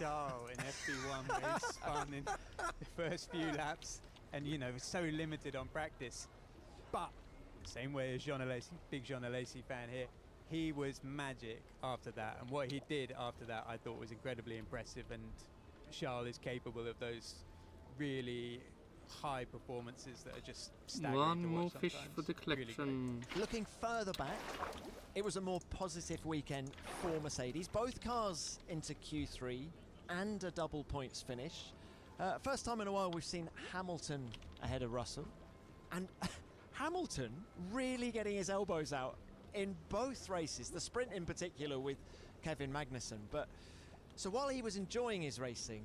Speaker 10: Charles in FP1 where he spun in the first few laps and so limited on practice. But same way as Jean Alesi, big Jean Alesi fan here, he was magic after that, and what he did after that I thought was incredibly impressive, and Charles is capable of those really high performances that are just staggering.
Speaker 2: One more fish for the collection.
Speaker 11: Really looking further back, it was a more positive weekend for Mercedes. Both cars into Q3 and a double points finish. First time in a while we've seen Hamilton ahead of Russell, and Hamilton really getting his elbows out in both races, the sprint in particular with Kevin Magnussen. But so while he was enjoying his racing,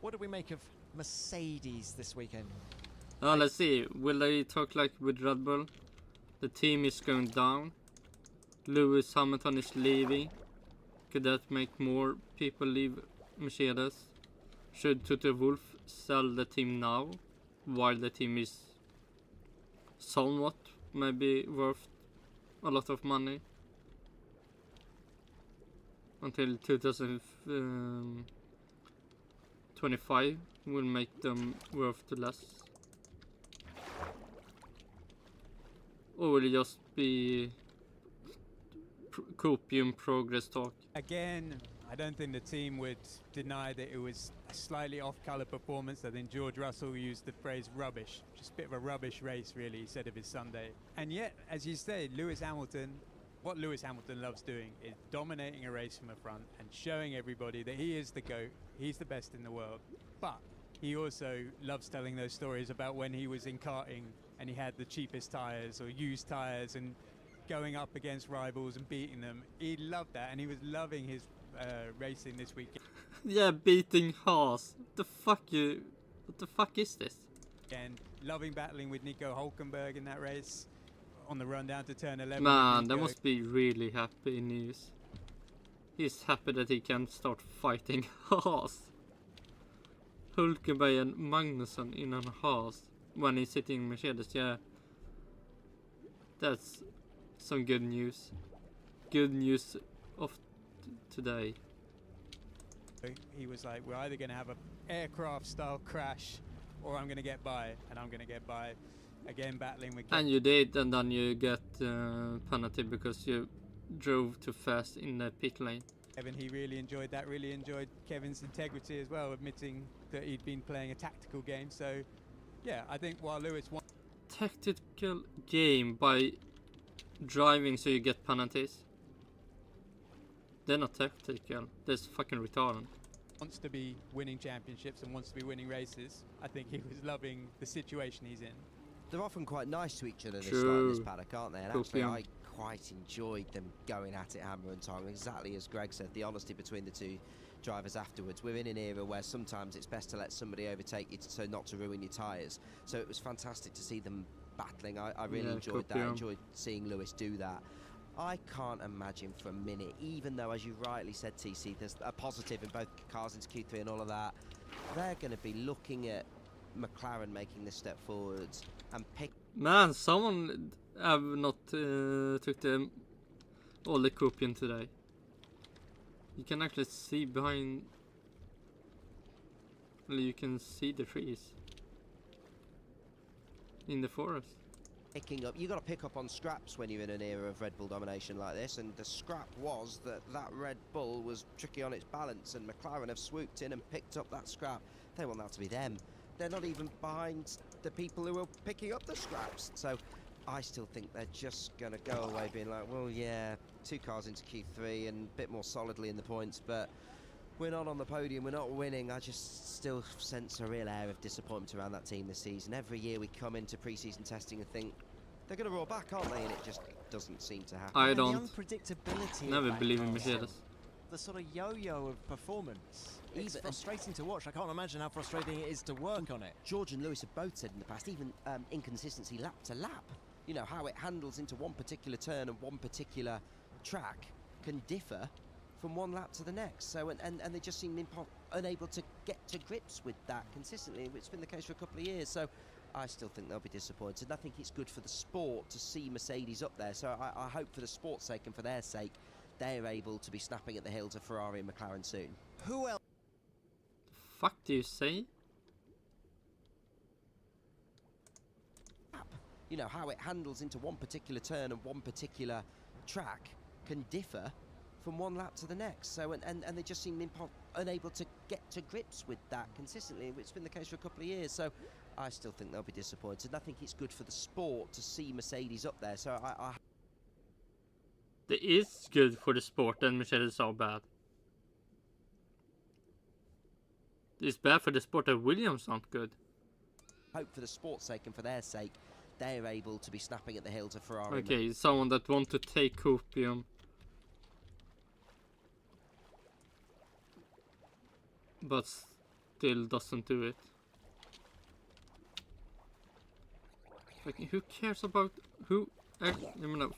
Speaker 11: what do we make of Mercedes this weekend?
Speaker 2: Let's see. Will they talk like with Red Bull? The team is going down. Lewis Hamilton is leaving. Could that make more people leave Mercedes? Should Toto Wolff sell the team now, while the team is somewhat maybe worth a lot of money until 2025 will make them worth less? Or will it just be copium progress talk?
Speaker 10: Again, I don't think the team would deny that it was a slightly off-colour performance. I think George Russell used the phrase rubbish. Just a bit of a rubbish race, really, he said of his Sunday. And yet, as you say, what Lewis Hamilton loves doing is dominating a race from the front and showing everybody that he is the GOAT, he's the best in the world. But he also loves telling those stories about when he was in karting and he had the cheapest tyres or used tyres and going up against rivals and beating them. He loved that, and he was loving his racing this week.
Speaker 2: Yeah, beating Haas. What the fuck is this?
Speaker 10: And loving battling with Nico Hülkenberg in that race on the run down to turn 11.
Speaker 2: Man, that must be really happy news. He's happy that he can start fighting Haas. Hülkenberg and Magnussen in a Haas when he's sitting in Mercedes. Yeah, that's some good news. Good news of today.
Speaker 10: He was like, we're either going to have an aircraft style crash or I'm going to get by, and I'm going to get by. Again, battling with...
Speaker 2: And you did, and then you get penalty because you drove too fast in the pit lane.
Speaker 10: Kevin, he really enjoyed that, really enjoyed Kevin's integrity as well, admitting that he'd been playing a tactical game. So, yeah, I think while Lewis won...
Speaker 2: Tactical game by driving so you get penalties? They're not tactical, that's fucking retarded.
Speaker 10: Wants to be winning championships and wants to be winning races. I think he was loving the situation he's in.
Speaker 12: They're often quite nice to each other this start in this paddock, aren't they? And actually, I quite enjoyed them going at it hammer and tongue. Exactly as Greg said, the honesty between the two drivers afterwards. We're in an era where sometimes it's best to let somebody overtake you so not to ruin your tyres. So it was fantastic to see them battling. I really enjoyed that. I enjoyed seeing Lewis do that. I can't imagine for a minute, even though, as you rightly said, TC, there's a positive in both cars into Q3 and all of that, they're going to be looking at McLaren making this step forwards and pick...
Speaker 2: Man, someone have not took the all the copium today. You can actually see behind... Well, you can see the trees in the forest.
Speaker 12: Picking up, you got to pick up on scraps when you're in an era of Red Bull domination like this, and the scrap was that Red Bull was tricky on its balance, and McLaren have swooped in and picked up that scrap. They want that to be them. They're not even behind the people who are picking up the scraps. So I still think they're just going to go away being like, well, yeah, 2 cars into Q3 and a bit more solidly in the points, but we're not on the podium, we're not winning. I just still sense a real air of disappointment around that team this season. Every year we come into pre-season testing and think they're going to roll back, aren't they? And it just doesn't seem to happen.
Speaker 2: I don't.
Speaker 11: The unpredictability
Speaker 2: Never believe in Mercedes.
Speaker 11: The sort of yo-yo of performance. It's frustrating to watch. I can't imagine how frustrating it is to work on it.
Speaker 12: George and Lewis have both said in the past, even inconsistency lap to lap. You know, how it handles into one particular turn and one particular track can differ from one lap to the next. So, and they just seem unable to get to grips with that consistently. It's been the case for a couple of years. So I still think they'll be disappointed. I think it's good for the sport to see Mercedes up there. So I hope for the sport's sake and for their sake, they're able to be snapping at the heels of Ferrari and McLaren soon.
Speaker 11: Who else?
Speaker 2: The fuck do you say?
Speaker 12: You know, how it handles into one particular turn and one particular track can differ from one lap to the next. So, and they just seem unable to get to grips with that consistently. It's been the case for a couple of years. So I still think they'll be disappointed. I think it's good for the sport to see Mercedes up there. So
Speaker 2: It is good for the sport and Mercedes are bad. It's bad for the sport that Williams aren't good.
Speaker 12: Hope for the sport's sake and for their sake, they're able to be snapping at the heels of Ferrari.
Speaker 2: Okay, someone that wants to take copium, but still doesn't do it. Like, who cares about who? I mean,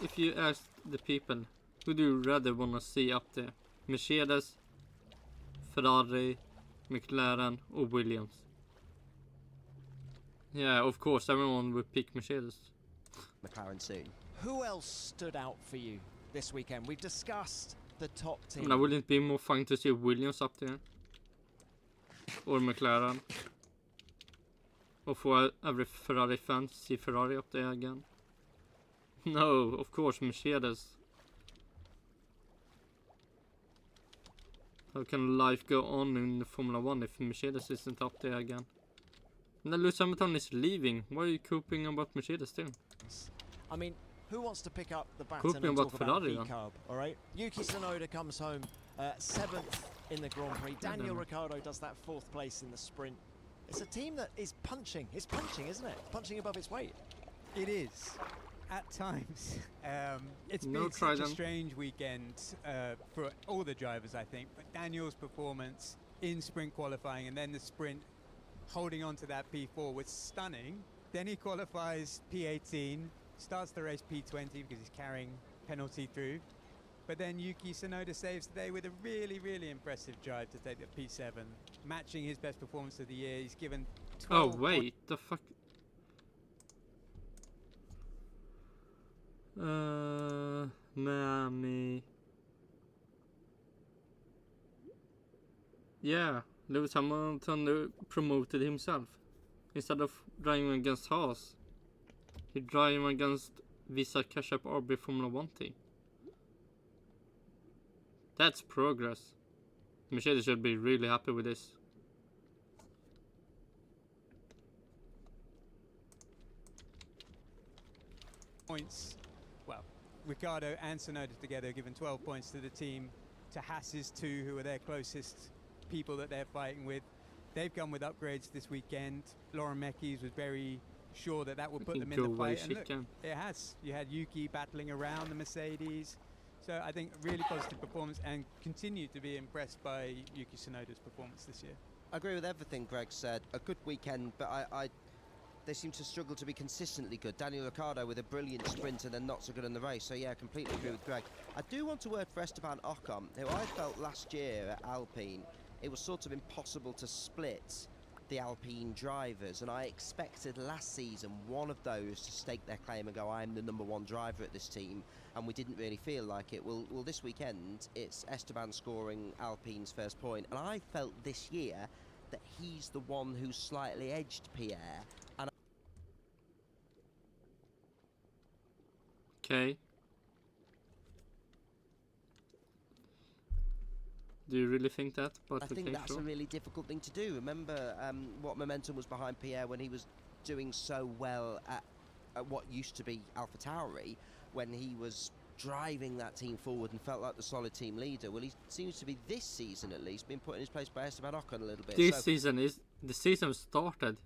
Speaker 2: if you ask the people, who do you rather want to see up there? Mercedes, Ferrari, McLaren, or Williams? Yeah, of course, everyone would pick Mercedes.
Speaker 12: McLaren soon.
Speaker 11: Who else stood out for you this weekend? We've discussed the top team.
Speaker 2: I mean, wouldn't it be more fun to see Williams up there? Or McLaren? Or for every Ferrari fan to see Ferrari up there again. No, of course, Mercedes. How can life go on in the Formula 1 if Mercedes isn't up there again? And then Lewis Hamilton is leaving. Why are you coping about Mercedes too?
Speaker 11: I mean, who wants to pick up the baton
Speaker 2: Coping
Speaker 11: and
Speaker 2: about
Speaker 11: talk about
Speaker 2: Ferrari, then.
Speaker 11: VCARB, all right? Yuki Tsunoda comes home 7th in the Grand Prix. Daniel Ricciardo does that 4th place in the sprint. It's a team that is punching. It's punching, isn't it? Punching above its weight.
Speaker 10: It is. At times. It's
Speaker 2: No
Speaker 10: been such a
Speaker 2: trident.
Speaker 10: strange weekend for all the drivers, I think. But Daniel's performance in sprint qualifying and then the sprint holding on to that P4 was stunning. Then he qualifies P18, starts the race P20 because he's carrying penalty through. But then Yuki Tsunoda saves the day with a really, really impressive drive to take the P7, matching his best performance of the year. He's given 12
Speaker 2: Oh wait, the fuck. Miami. Yeah, Lewis Hamilton promoted himself. Instead of driving against Haas, he drove against Visa Cash App RB Formula 1 team. That's progress. Mercedes should be really happy with this.
Speaker 10: points. Well, Ricciardo and Tsunoda together given 12 points to the team, to Haas's 2, who are their closest people that they're fighting with. They've come with upgrades this weekend. Lauren Mekies was very sure that that would put them in the fight. And look, it has. You had Yuki battling around the Mercedes. So I think a really positive performance, and continue to be impressed by Yuki Tsunoda's performance this year.
Speaker 12: I agree with everything Greg said. A good weekend, but they seem to struggle to be consistently good. Daniel Ricciardo with a brilliant sprint and then not so good in the race. So yeah, I completely agree with Greg. I do want to word for Esteban Ocon, who I felt last year at Alpine, it was sort of impossible to split the Alpine drivers, and I expected last season one of those to stake their claim and go, I'm the #1 driver at this team, and we didn't really feel like it. Well, this weekend it's Esteban scoring Alpine's first point, and I felt this year that he's the one who slightly edged Pierre. And
Speaker 2: Okay. Do you really think that? But
Speaker 12: I think that's
Speaker 2: sure.
Speaker 12: a really difficult thing to do. Remember what momentum was behind Pierre when he was doing so well at what used to be AlphaTauri, when he was driving that team forward and felt like the solid team leader. Well, he seems to be, this season at least, being put in his place by Esteban Ocon a little bit.
Speaker 2: This season is the season started.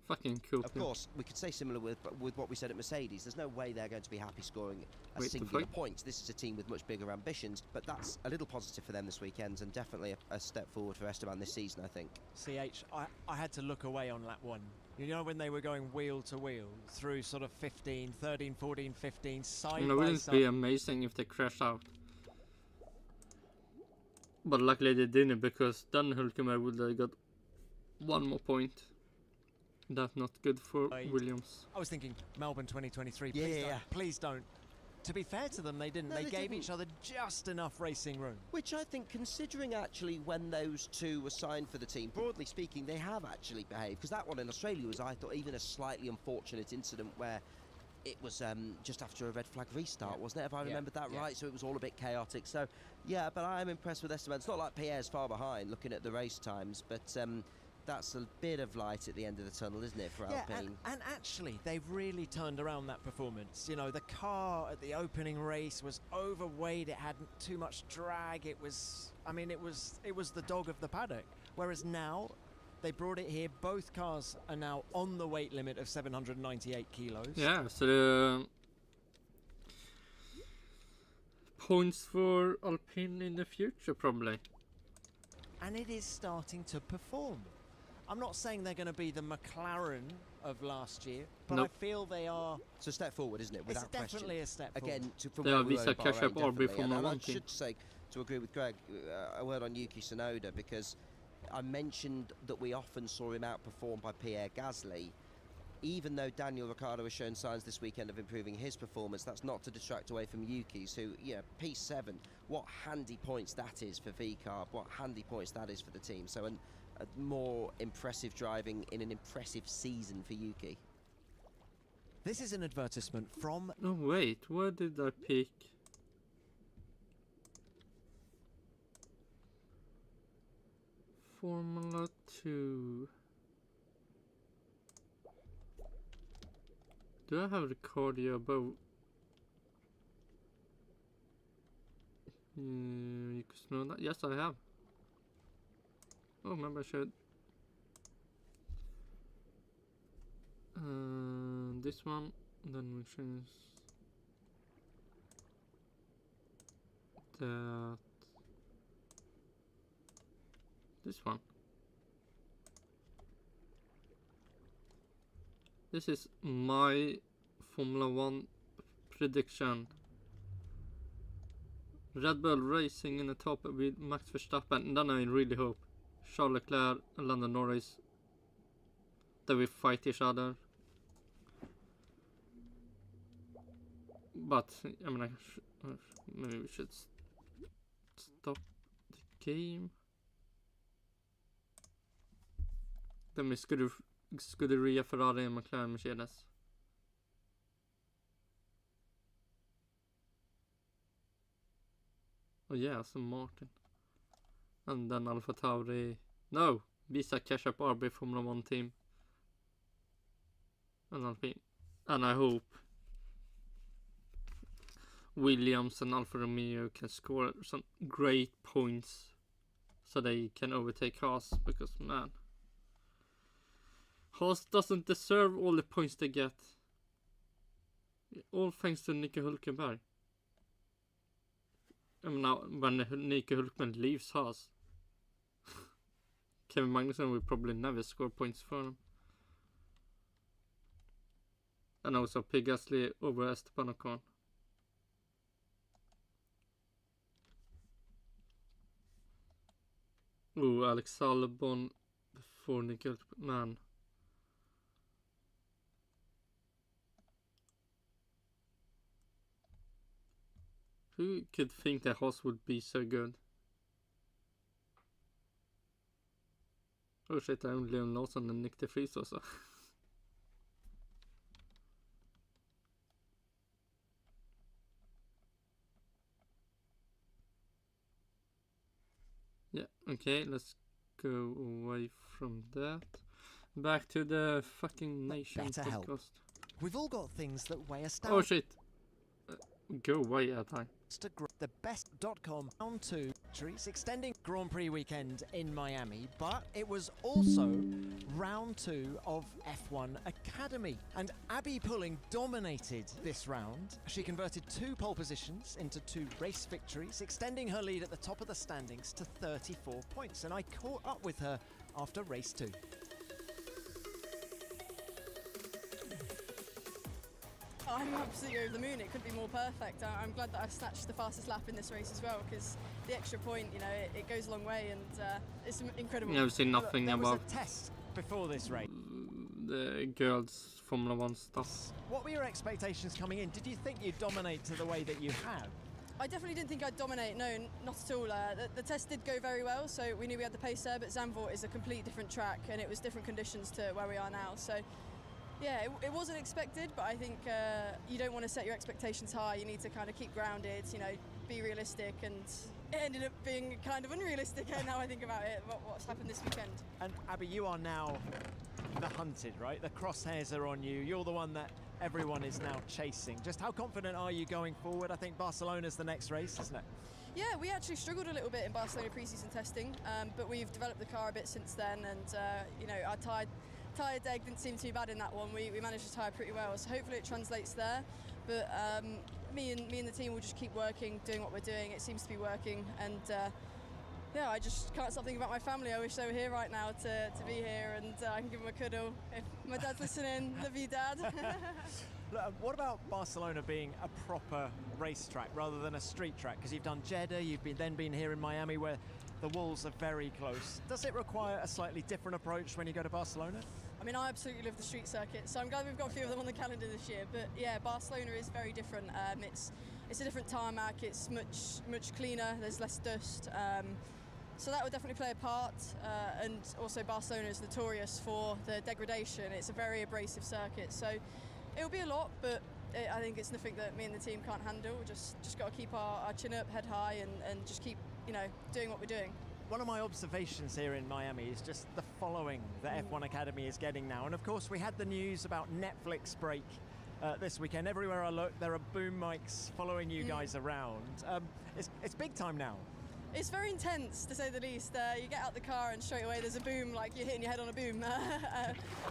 Speaker 2: Fucking cool.
Speaker 12: Of course, we could say similar with what we said at Mercedes. There's no way they're going to be happy scoring a singular point. This is a team with much bigger ambitions, but that's a little positive for them this weekend, and definitely a step forward for Esteban this season, I think.
Speaker 11: CH, I had to look away on lap 1. You know, when they were going wheel to wheel through sort of 15, 13, 14, 15, side by side.
Speaker 2: It wouldn't be amazing if they crashed out. But luckily they didn't, because then Hülkenberg would have got 1 more point. That's not good for Williams.
Speaker 11: I was thinking Melbourne 2023.
Speaker 12: Yeah.
Speaker 11: Please don't. To be fair to them, they didn't.
Speaker 12: No,
Speaker 11: they
Speaker 12: they
Speaker 11: gave
Speaker 12: didn't.
Speaker 11: each other just enough racing room.
Speaker 12: Which I think, considering actually when those two were signed for the team, broadly speaking, they have actually behaved. Because that one in Australia was, I thought, even a slightly unfortunate incident where it was just after a red flag restart, wasn't it? If I remembered that right, so it was all a bit chaotic. So, yeah, but I am impressed with Esteban. It's not like Pierre's far behind looking at the race times, but that's a bit of light at the end of the tunnel, isn't it, for Alpine?
Speaker 11: And actually, they've really turned around that performance. You know, the car at the opening race was overweight. It had too much drag. It was, I mean, it was the dog of the paddock. Whereas now, they brought it here. Both cars are now on the weight limit of 798 kilos.
Speaker 2: Yeah, so the points for Alpine in the future, probably.
Speaker 11: And it is starting to perform. I'm not saying they're going to be the McLaren of last year, but I feel they are.
Speaker 12: It's a step forward, isn't it? Without
Speaker 11: it's definitely
Speaker 12: question.
Speaker 11: a step
Speaker 12: Again,
Speaker 11: forward.
Speaker 12: from
Speaker 2: They
Speaker 12: where
Speaker 2: are
Speaker 12: we were
Speaker 2: Visa
Speaker 12: in
Speaker 2: Cash
Speaker 12: Bahrain,
Speaker 2: App RB
Speaker 12: definitely.
Speaker 2: Formula
Speaker 12: And
Speaker 2: 1
Speaker 12: I
Speaker 2: team.
Speaker 12: should say, to agree with Greg, a word on Yuki Tsunoda, because I mentioned that we often saw him outperformed by Pierre Gasly. Even though Daniel Ricciardo has shown signs this weekend of improving his performance, that's not to distract away from Yuki's, who, yeah, P7, what handy points that is for VCARB, what handy points that is for the team. So more impressive driving in an impressive season for Yuki.
Speaker 9: This is an advertisement from...
Speaker 2: No, wait, where did I pick? Formula 2. Do I have the cardio above? You could know that. Yes, I have. Oh, maybe I should. This one, then we change that. This one. This is my Formula 1 prediction. Red Bull racing in the top with Max Verstappen, and then I really hope Charles Leclerc and Lando Norris, that we fight each other. But I mean, maybe we should stop the game. Then we Scuderia, Ferrari and McLaren, Mercedes. Oh yeah, so Martin. And then Alpha Tauri. No! Visa Cash App RB Formula 1 team. And Alpine. And I hope Williams and Alfa Romeo can score some great points so they can overtake Haas, because man, Haas doesn't deserve all the points they get. All thanks to Nico Hülkenberg. I mean, now when Nico Hülkenberg leaves Haas, Kevin Magnussen will probably never score points for him. And also Pierre Gasly over Esteban Ocon. Ooh, Alex Albon before Nico Hülkenberg. Man. Who could think that Haas would be so good? Oh shit, I own Leon Lawson and Nick de Vries also. Yeah, okay, let's go away from that. Back to the fucking nation
Speaker 9: Better
Speaker 2: podcast.
Speaker 9: help. We've all got things that weigh us down.
Speaker 2: Oh shit. Go away at time.
Speaker 9: The best.com round 2 victories, extending Grand Prix weekend in Miami, but it was also round 2 of F1 Academy. And Abby Pulling dominated this round. She converted 2 pole positions into 2 race victories, extending her lead at the top of the standings to 34 points. And I caught up with her after race 2.
Speaker 16: I'm absolutely over the moon. It couldn't be more perfect. I'm glad that I snatched the fastest lap in this race as well, because the extra point, you know, it goes a long way, and it's incredible.
Speaker 2: I've seen nothing about
Speaker 9: a test before this race.
Speaker 2: The girls' Formula 1 stuff.
Speaker 9: What were your expectations coming in? Did you think you'd dominate to the way that you have?
Speaker 16: I definitely didn't think I'd dominate, no, not at all. The test did go very well, so we knew we had the pace there, but Zandvoort is a completely different track, and it was different conditions to where we are now. So yeah, it wasn't expected, but I think you don't want to set your expectations high. You need to kind of keep grounded, you know, be realistic, and it ended up being kind of unrealistic now I think about it, what's happened this weekend.
Speaker 9: And Abby, you are now the hunted, right? The crosshairs are on you. You're the one that everyone is now chasing. Just how confident are you going forward? I think Barcelona's the next race, isn't it?
Speaker 16: Yeah, we actually struggled a little bit in Barcelona pre-season testing, but we've developed the car a bit since then, and you know, our tyre deg didn't seem too bad in that one. We managed to tyre pretty well, so hopefully it translates there. But me and the team will just keep working, doing what we're doing. It seems to be working, and yeah, I just can't stop thinking about my family. I wish they were here right now to be here, and I can give them a cuddle. If my dad's listening, love you, Dad.
Speaker 9: What about Barcelona being a proper racetrack rather than a street track? Because you've done Jeddah, you've then been here in Miami, where the walls are very close. Does it require a slightly different approach when you go to Barcelona?
Speaker 16: I mean, I absolutely love the street circuit, so I'm glad we've got a few of them on the calendar this year. But yeah, Barcelona is very different. It's a different tarmac. It's much cleaner. There's less dust. So that would definitely play a part, and also Barcelona is notorious for the degradation. It's a very abrasive circuit, so it'll be a lot, but I think it's nothing that me and the team can't handle. Just got to keep our chin up, head high, and just keep, you know, doing what we're doing.
Speaker 11: One of my observations here in Miami is just the following that F1 Academy is getting now. And of course, we had the news about Netflix break this weekend. Everywhere I look, there are boom mics following you guys around. It's big time now.
Speaker 16: It's very intense, to say the least. You get out the car and straight away there's a boom, like you're hitting your head on a boom.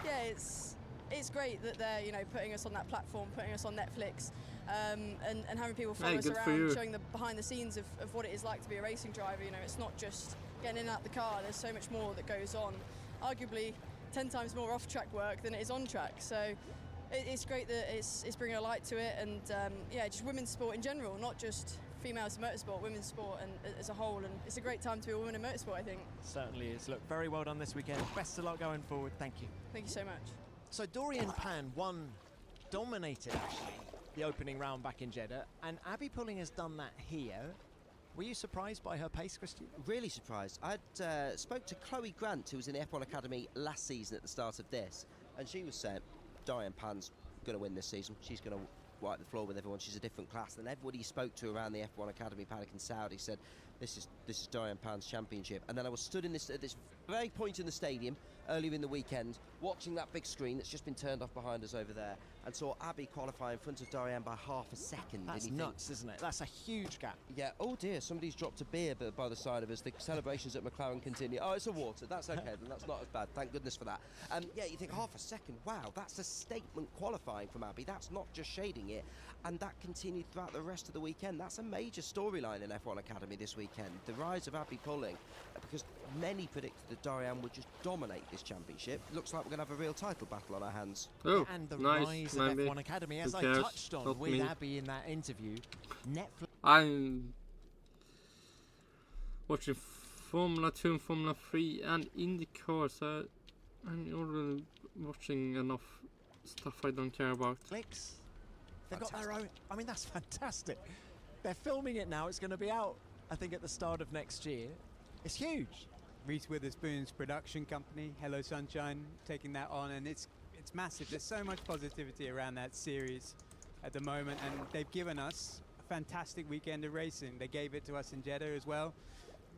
Speaker 16: Yeah, it's great that they're, you know, putting us on that platform, putting us on Netflix, and having people follow us around, showing the behind the scenes of what it is like to be a racing driver. You know, it's not just getting in and out the car. There's so much more that goes on. Arguably 10 times more off-track work than it is on track. So it's great that it's bringing a light to it, and yeah, just women's sport in general, not just females in motorsport, women's sport and as a whole, and it's a great time to be a woman in motorsport, I think.
Speaker 11: Certainly is. Look, very well done this weekend. Best of luck going forward. Thank you.
Speaker 16: Thank you so much.
Speaker 11: So Dorian Pan dominated actually the opening round back in Jeddah, and Abby Pulling has done that here. Were you surprised by her pace, Christian?
Speaker 12: Really surprised. I spoke to Chloe Grant, who was in the F1 Academy last season at the start of this, and she was saying Dorian Pan's going to win this season. She's going to wipe the floor with everyone. She's a different class. And everybody spoke to around the F1 Academy paddock in Saudi said, this is Dorian Pan's championship. And then I was stood in at this very point in the stadium earlier in the weekend, watching that big screen that's just been turned off behind us over there, and saw Abby qualify in front of Dorian by half a second.
Speaker 11: That's nuts, isn't it? That's a huge gap.
Speaker 12: Yeah. Oh dear, somebody's dropped a beer by the side of us. The celebrations at McLaren continue. Oh, it's a water. That's okay then. That's not as bad. Thank goodness for that. Yeah, you think half a second. Wow, that's a statement qualifying from Abby. That's not just shading it. And that continued throughout the rest of the weekend. That's a major storyline in F1 Academy this weekend. The rise of Abby Pulling, because many predicted that Dorian would just dominate this championship. Looks like we're going to have a real title battle on our hands.
Speaker 11: Oh, and the rise of F1 Academy, as I touched on with Abby in that interview, Netflix.
Speaker 2: I'm watching Formula 2 and Formula 3 and IndyCar, so I'm already watching enough stuff I don't care about.
Speaker 11: They've got their own. I mean, that's fantastic. They're filming it now. It's going to be out, I think, at the start of next year. It's huge.
Speaker 10: Reese Witherspoon's production company, Hello Sunshine, taking that on, and it's massive. There's so much positivity around that series at the moment, and they've given us a fantastic weekend of racing. They gave it to us in Jeddah as well.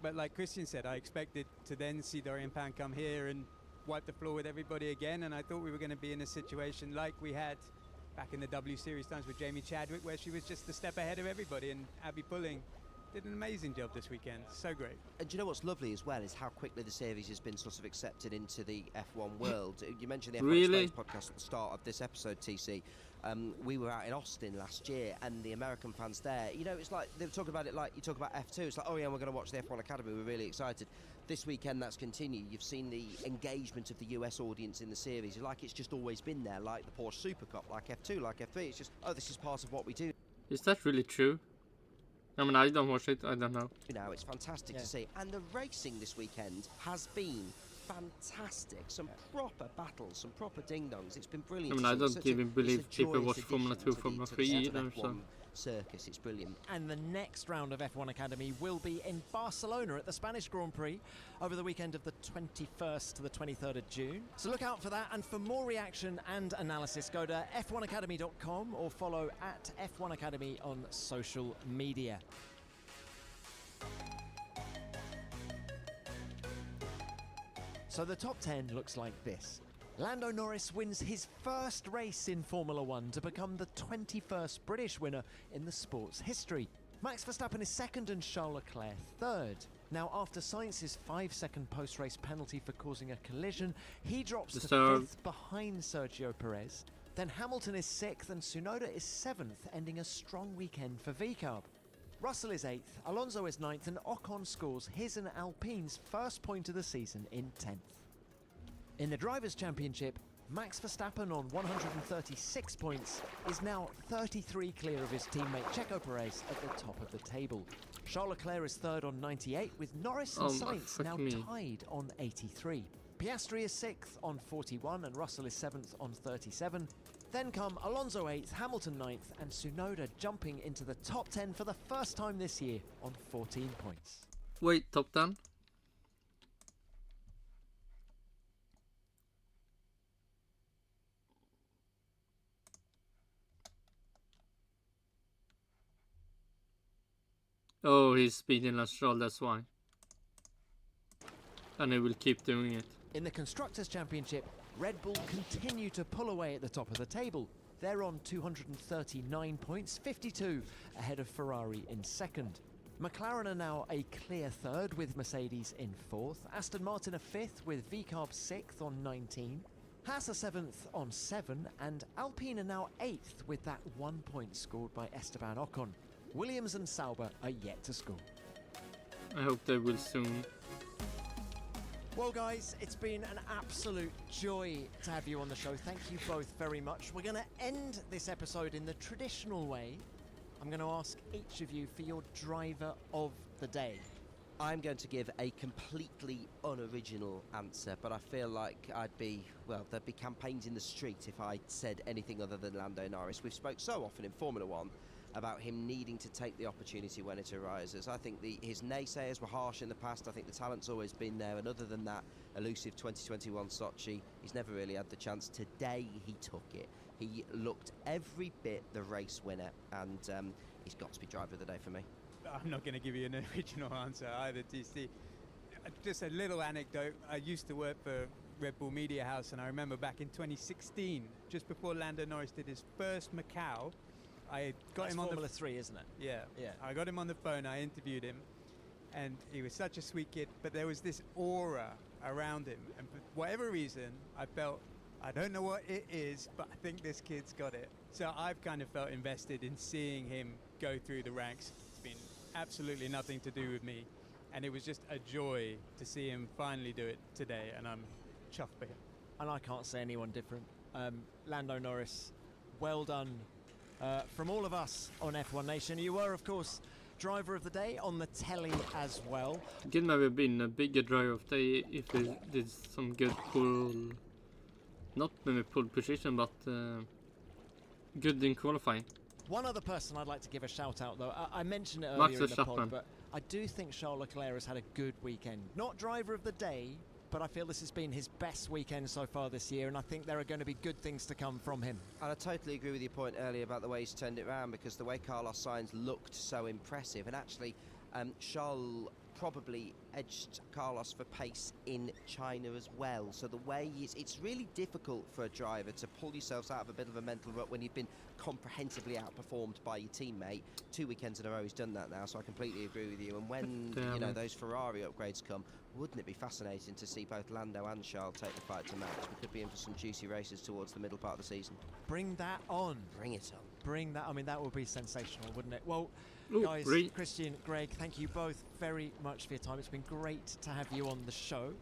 Speaker 10: But like Christian said, I expected to then see Dorian Pan come here and wipe the floor with everybody again, and I thought we were going to be in a situation like we had back in the W Series times with Jamie Chadwick, where she was just a step ahead of everybody, and Abby Pulling did an amazing job this weekend. So great.
Speaker 12: And do you know what's lovely as well is how quickly the series has been sort of accepted into the F1 world. You mentioned the F1 Explained podcast at the start of this episode, TC. We were out in Austin last year, and the American fans there, you know, it's like they were talking about it like you talk about F2. It's like, oh yeah, we're going to watch the F1 Academy. We're really excited. This weekend, that's continued. You've seen the engagement of the US audience in the series, like it's just always been there, like the Porsche Super Cup, like F2, like F3. It's just, oh, this is part of what we do.
Speaker 2: Is that really true? I mean, I don't watch it. I don't know.
Speaker 12: You know, it's fantastic to see. And the racing this weekend has been fantastic. Some proper battles, some proper ding-dongs. It's been brilliant.
Speaker 2: I mean, I don't even believe people watch Formula 2, Formula 3 either. So.
Speaker 12: Circus, it's brilliant.
Speaker 11: And the next round of F1 Academy will be in Barcelona at the Spanish Grand Prix over the weekend of the 21st to the 23rd of June. So look out for that, and for more reaction and analysis, go to f1academy.com or follow at F1 Academy on social media. So the top 10 looks like this. Lando Norris wins his first race in Formula 1 to become the 21st British winner in the sport's history. Max Verstappen is second and Charles Leclerc third. Now, after Sainz's 5-second post-race penalty for causing a collision, he drops to fifth behind Sergio Perez. Then Hamilton is sixth and Tsunoda is seventh, ending a strong weekend for VCARB. Russell is eighth, Alonso is ninth, and Ocon scores his and Alpine's first point of the season in 10th. In the Drivers' Championship, Max Verstappen on 136 points is now 33 clear of his teammate Checo Perez at the top of the table. Charles Leclerc is third on 98, with Norris and Sainz now tied on 83. Piastri is sixth on 41 and Russell is seventh on 37. Then come Alonso 8th, Hamilton 9th, and Tsunoda jumping into the top 10 for the first time this year on 14 points.
Speaker 2: Wait, top 10? Oh, he's speeding less Stroll, that's why. And he will keep doing it.
Speaker 9: In the Constructors' Championship, Red Bull continue to pull away at the top of the table. They're on 239 points, 52 ahead of Ferrari in second. McLaren are now a clear third with Mercedes in fourth. Aston Martin are fifth with VCARB sixth on 19. Haas are seventh on 7, and Alpine are now eighth with that 1 point scored by Esteban Ocon. Williams and Sauber are yet to score.
Speaker 2: I hope they will soon.
Speaker 9: Well, guys, it's been an absolute joy to have you on the show. Thank you both very much. We're going to end this episode in the traditional way. I'm going to ask each of you for your driver of the day.
Speaker 12: I'm going to give a completely unoriginal answer, but I feel like there'd be campaigns in the street if I said anything other than Lando Norris. We've spoke so often in Formula One about him needing to take the opportunity when it arises. I think his naysayers were harsh in the past. I think the talent's always been there, and other than that elusive 2021 Sochi, he's never really had the chance. Today he took it. He looked every bit the race winner, and he's got to be driver of the day for me.
Speaker 10: I'm not going to give you an original answer either, TC. Just a little anecdote. I used to work for Red Bull Media House, and I remember back in 2016, just before Lando Norris did his first Macau, I got him on
Speaker 9: Formula 3, isn't it?
Speaker 10: Yeah. I got him on the phone, I interviewed him, and he was such a sweet kid, but there was this aura around him, and for whatever reason, I felt, I don't know what it is, but I think this kid's got it. So I've kind of felt invested in seeing him go through the ranks. It's been absolutely nothing to do with me, and it was just a joy to see him finally do it today, and I'm chuffed for him.
Speaker 9: And I can't say anyone different. Lando Norris, well done from all of us on F1 Nation. You were, of course, driver of the day on the telly as well.
Speaker 2: It could maybe have been a bigger driver of the day if he did some good pull, not maybe pull position, but good in qualifying.
Speaker 9: One other person I'd like to give a shout out though, I mentioned it earlier in the pod, but I do think Charles Leclerc has had a good weekend. Not driver of the day, but I feel this has been his best weekend so far this year, and I think there are going to be good things to come from him.
Speaker 12: And I totally agree with your point earlier about the way he's turned it around, because the way Carlos Sainz looked so impressive, and actually Charles probably edged Carlos for pace in China as well. So the way it's really difficult for a driver to pull yourselves out of a bit of a mental rut when you've been comprehensively outperformed by your teammate. 2 weekends in a row he's done that now, so I completely agree with you. And when those Ferrari upgrades come, wouldn't it be fascinating to see both Lando and Charles take the fight to match? We could be in for some juicy races towards the middle part of the season.
Speaker 9: Bring that on.
Speaker 12: Bring it on.
Speaker 9: Bring that. I mean, that would be sensational, wouldn't it? Well, guys, Christian, Greg, thank you both very much for your time. It's been great to have you on the show.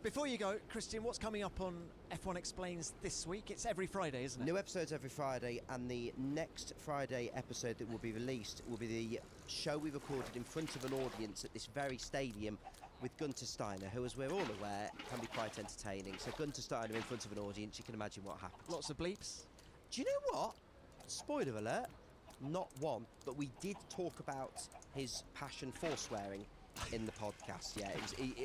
Speaker 9: Before you go, Christian, what's coming up on F1 Explains this week? It's every Friday, isn't it?
Speaker 12: New episodes every Friday, and the next Friday episode that will be released will be the show we recorded in front of an audience at this very stadium with Gunter Steiner, who, as we're all aware, can be quite entertaining. So Gunter Steiner in front of an audience, you can imagine what happens.
Speaker 9: Lots of bleeps.
Speaker 12: Do you know what? Spoiler alert, not one, but we did talk about his passion for swearing in the podcast. Yeah,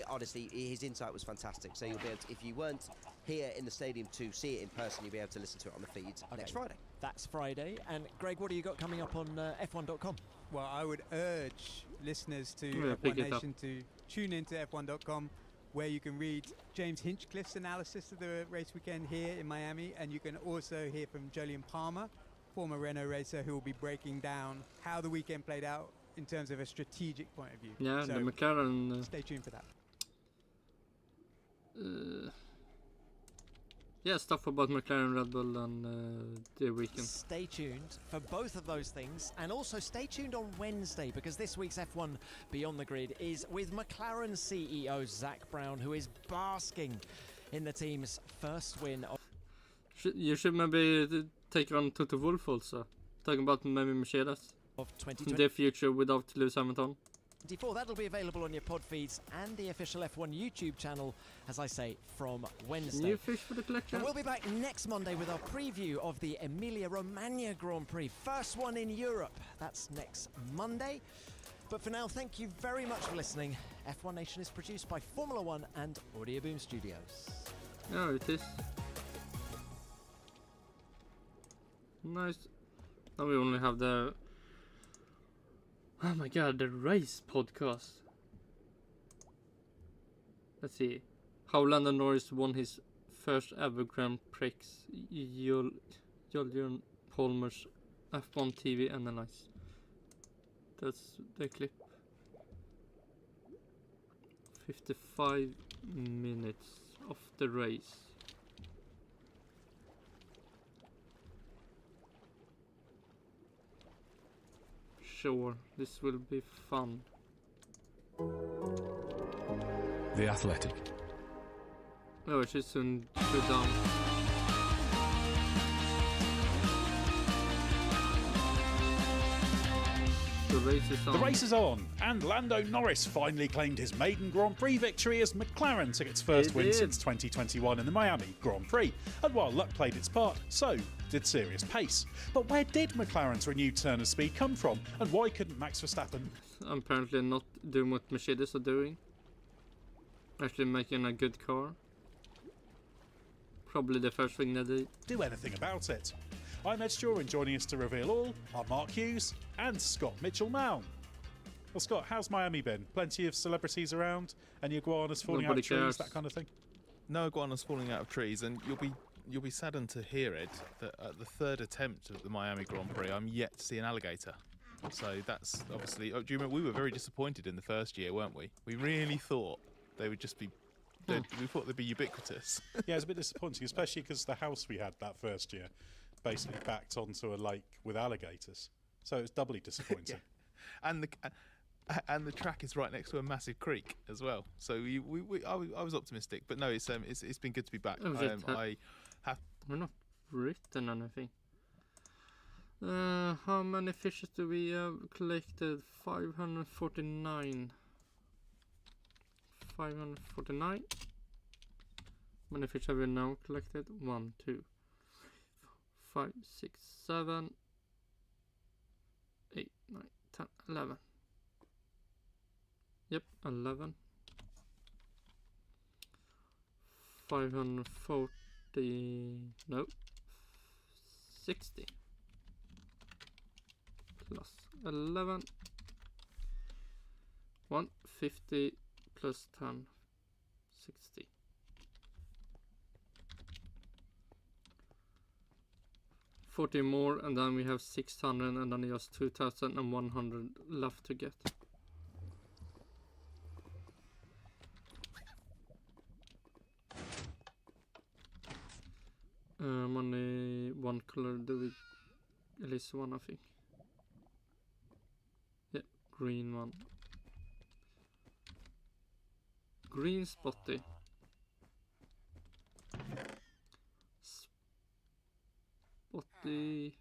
Speaker 12: honestly, his insight was fantastic. So you'll be able to, if you weren't here in the stadium to see it in person, you'll be able to listen to it on the feeds next Friday.
Speaker 9: That's Friday. And Greg, what do you got coming up on F1.com?
Speaker 10: Well, I would urge listeners to F1 Nation to tune into F1.com, where you can read James Hinchcliffe's analysis of the race weekend here in Miami, and you can also hear from Jolyon Palmer, former Renault racer, who will be breaking down how the weekend played out in terms of a strategic point of view.
Speaker 2: Yeah,
Speaker 10: so
Speaker 2: the McLaren.
Speaker 10: Stay tuned for that.
Speaker 2: Yeah, stuff about McLaren, Red Bull, and the weekend.
Speaker 9: Stay tuned for both of those things, and also stay tuned on Wednesday, because this week's F1 Beyond the Grid is with McLaren CEO Zach Brown, who is basking in the team's first win.
Speaker 2: You should maybe take on Toto Wolff also, talking about maybe Mercedes
Speaker 9: of 2020.
Speaker 2: In the future without Lewis Hamilton.
Speaker 9: That'll be available on your pod feeds and the official F1 YouTube channel, as I say, from Wednesday.
Speaker 2: New fish for the collection.
Speaker 9: And we'll be back next Monday with our preview of the Emilia-Romagna Grand Prix, first one in Europe. That's next Monday. But for now, thank you very much for listening. F1 Nation is produced by Formula One and Audio Boom Studios.
Speaker 2: Yeah, it is. Nice. Now we only have the Oh my god, the race podcast. Let's see. How Landon Norris won his first ever Grand Prix. Julian Palmer's F1 TV analyze. That's the clip. 55 minutes of the race. Sure, this will be fun.
Speaker 17: The Athletic.
Speaker 2: Oh, it should soon go down.
Speaker 18: The race is on, and Lando Norris finally claimed his maiden Grand Prix victory as McLaren took its first win since 2021 in the Miami Grand Prix. And while luck played its part, so did serious pace. But where did McLaren's renewed turn of speed come from, and why couldn't Max Verstappen?
Speaker 2: Apparently not doing what Mercedes are doing. Actually making a good car. Probably the first thing they did.
Speaker 18: Do anything about it. I'm Ed Straw, and joining us to reveal all are Mark Hughes and Scott Mitchell-Mown. Well, Scott, how's Miami been? Plenty of celebrities around? Any iguanas falling out of trees, that kind of thing?
Speaker 19: No iguanas falling out of trees, and you'll be saddened to hear, Ed, that at the third attempt of the Miami Grand Prix, I'm yet to see an alligator. So that's obviously... Oh, do you remember, we were very disappointed in the first year, weren't we? We really thought they would just be... We thought they'd be ubiquitous.
Speaker 18: Yeah, it's a bit disappointing, especially because the house we had that first year basically backed onto a lake with alligators. So it was doubly disappointing.
Speaker 19: Yeah. And the track is right next to a massive creek as well. So I was optimistic, but no, it's been good to be back.
Speaker 2: We're not written anything. How many fishes do we have collected? 549. 549. How many fish have we now collected? 1, 2, 5, 6, 7, 8, 9, 10, 11. Yep, 11. 540. No. 60. Plus 11. 150 plus 10. 60. 40 more, and then we have 600, and then just 2,100 left to get. Only one color do we, at least one, I think. Yeah, green one. Green spotty. Spotty.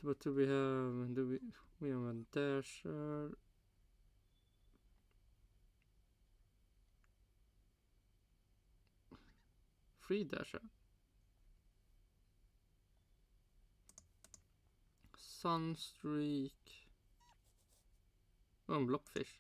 Speaker 2: What do we have? We have a dasher. Free dasher. Sunstreak. Oh, blockfish.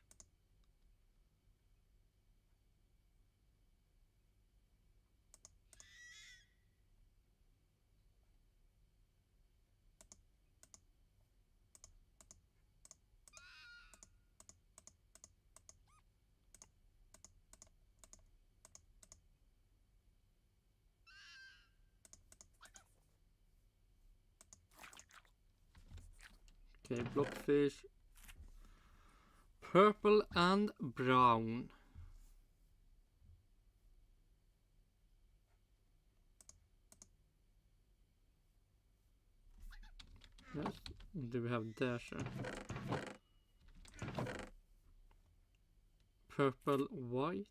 Speaker 2: Okay, blockfish. Purple and brown. Yes. Do we have dasher? Purple, white.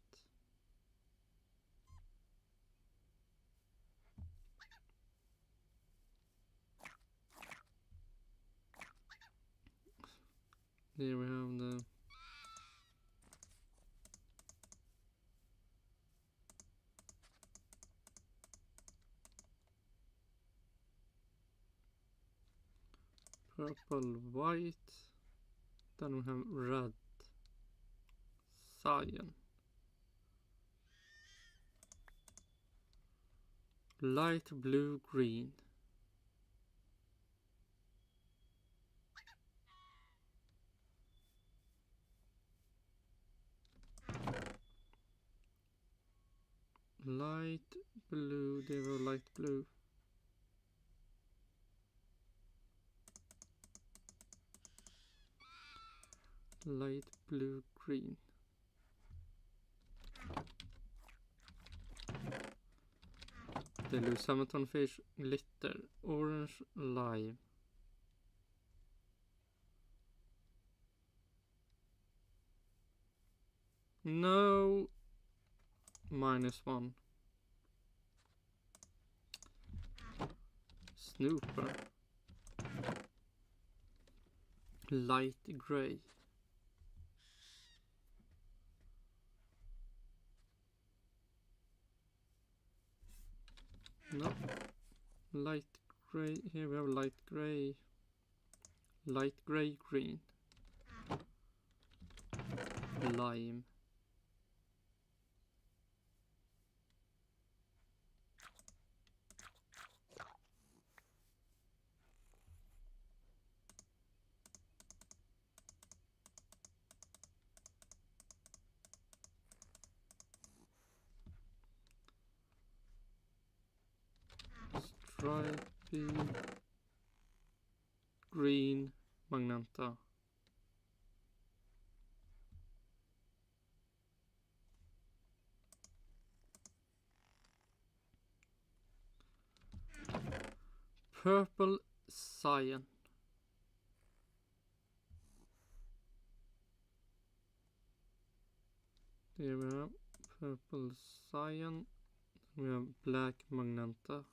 Speaker 2: There we have the purple, white. Then we have red, cyan. Light blue green. Light blue, they were light blue. Light blue green. The Lewis Hamilton fish, glitter, orange, lime. No. -1. Snooper. Light grey. No. Light grey. Here we have light grey. Light grey green. Lime. Stripy. Green. Magenta. Purple cyan. Here we have purple cyan. We have black magenta.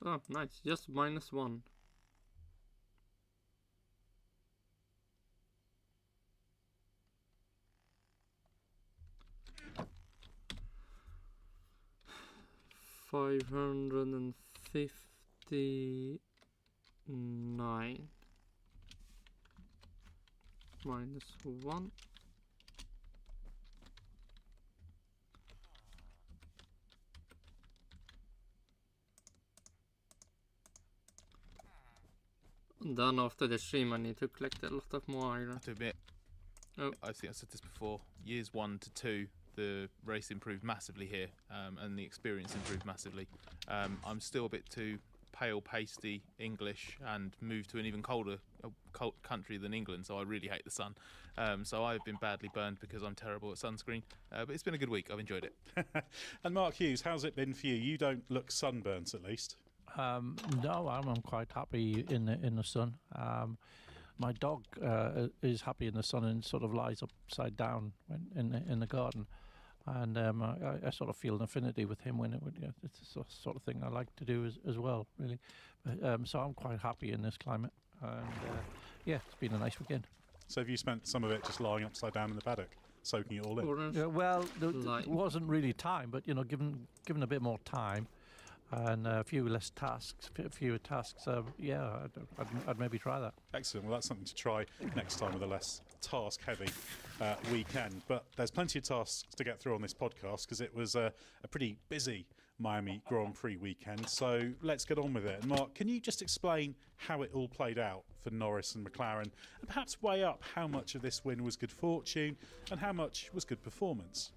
Speaker 2: Oh, nice. Just -1. $559. -1. Then after the stream I need to collect a lot of more iron.
Speaker 19: To admit,
Speaker 2: Oh.
Speaker 19: I think I said this before, years 1 to 2 the race improved massively here, and the experience improved massively. I'm still a bit too pale, pasty English, and moved to an even colder cold country than England, so I really hate the sun. So I've been badly burned because I'm terrible at sunscreen, but it's been a good week. I've enjoyed it.
Speaker 18: And Mark Hughes, how's it been for you? You don't look sunburnt, at least.
Speaker 20: No, I'm quite happy in the sun. My dog is happy in the sun and sort of lies upside down in the garden, and I sort of feel an affinity with him when it's the sort of thing I like to do as well, really. So I'm quite happy in this climate, and yeah, it's been a nice weekend.
Speaker 18: So have you spent some of it just lying upside down in the paddock, soaking it all in?
Speaker 20: Well, there wasn't really time, but given a bit more time and a few fewer tasks, yeah, I'd maybe try that.
Speaker 18: Excellent. Well, that's something to try next time with a less task-heavy weekend. But there's plenty of tasks to get through on this podcast because it was a pretty busy Miami Grand Prix weekend. So let's get on with it. And Mark, can you just explain how it all played out for Norris and McLaren, and perhaps weigh up how much of this win was good fortune and how much was good performance?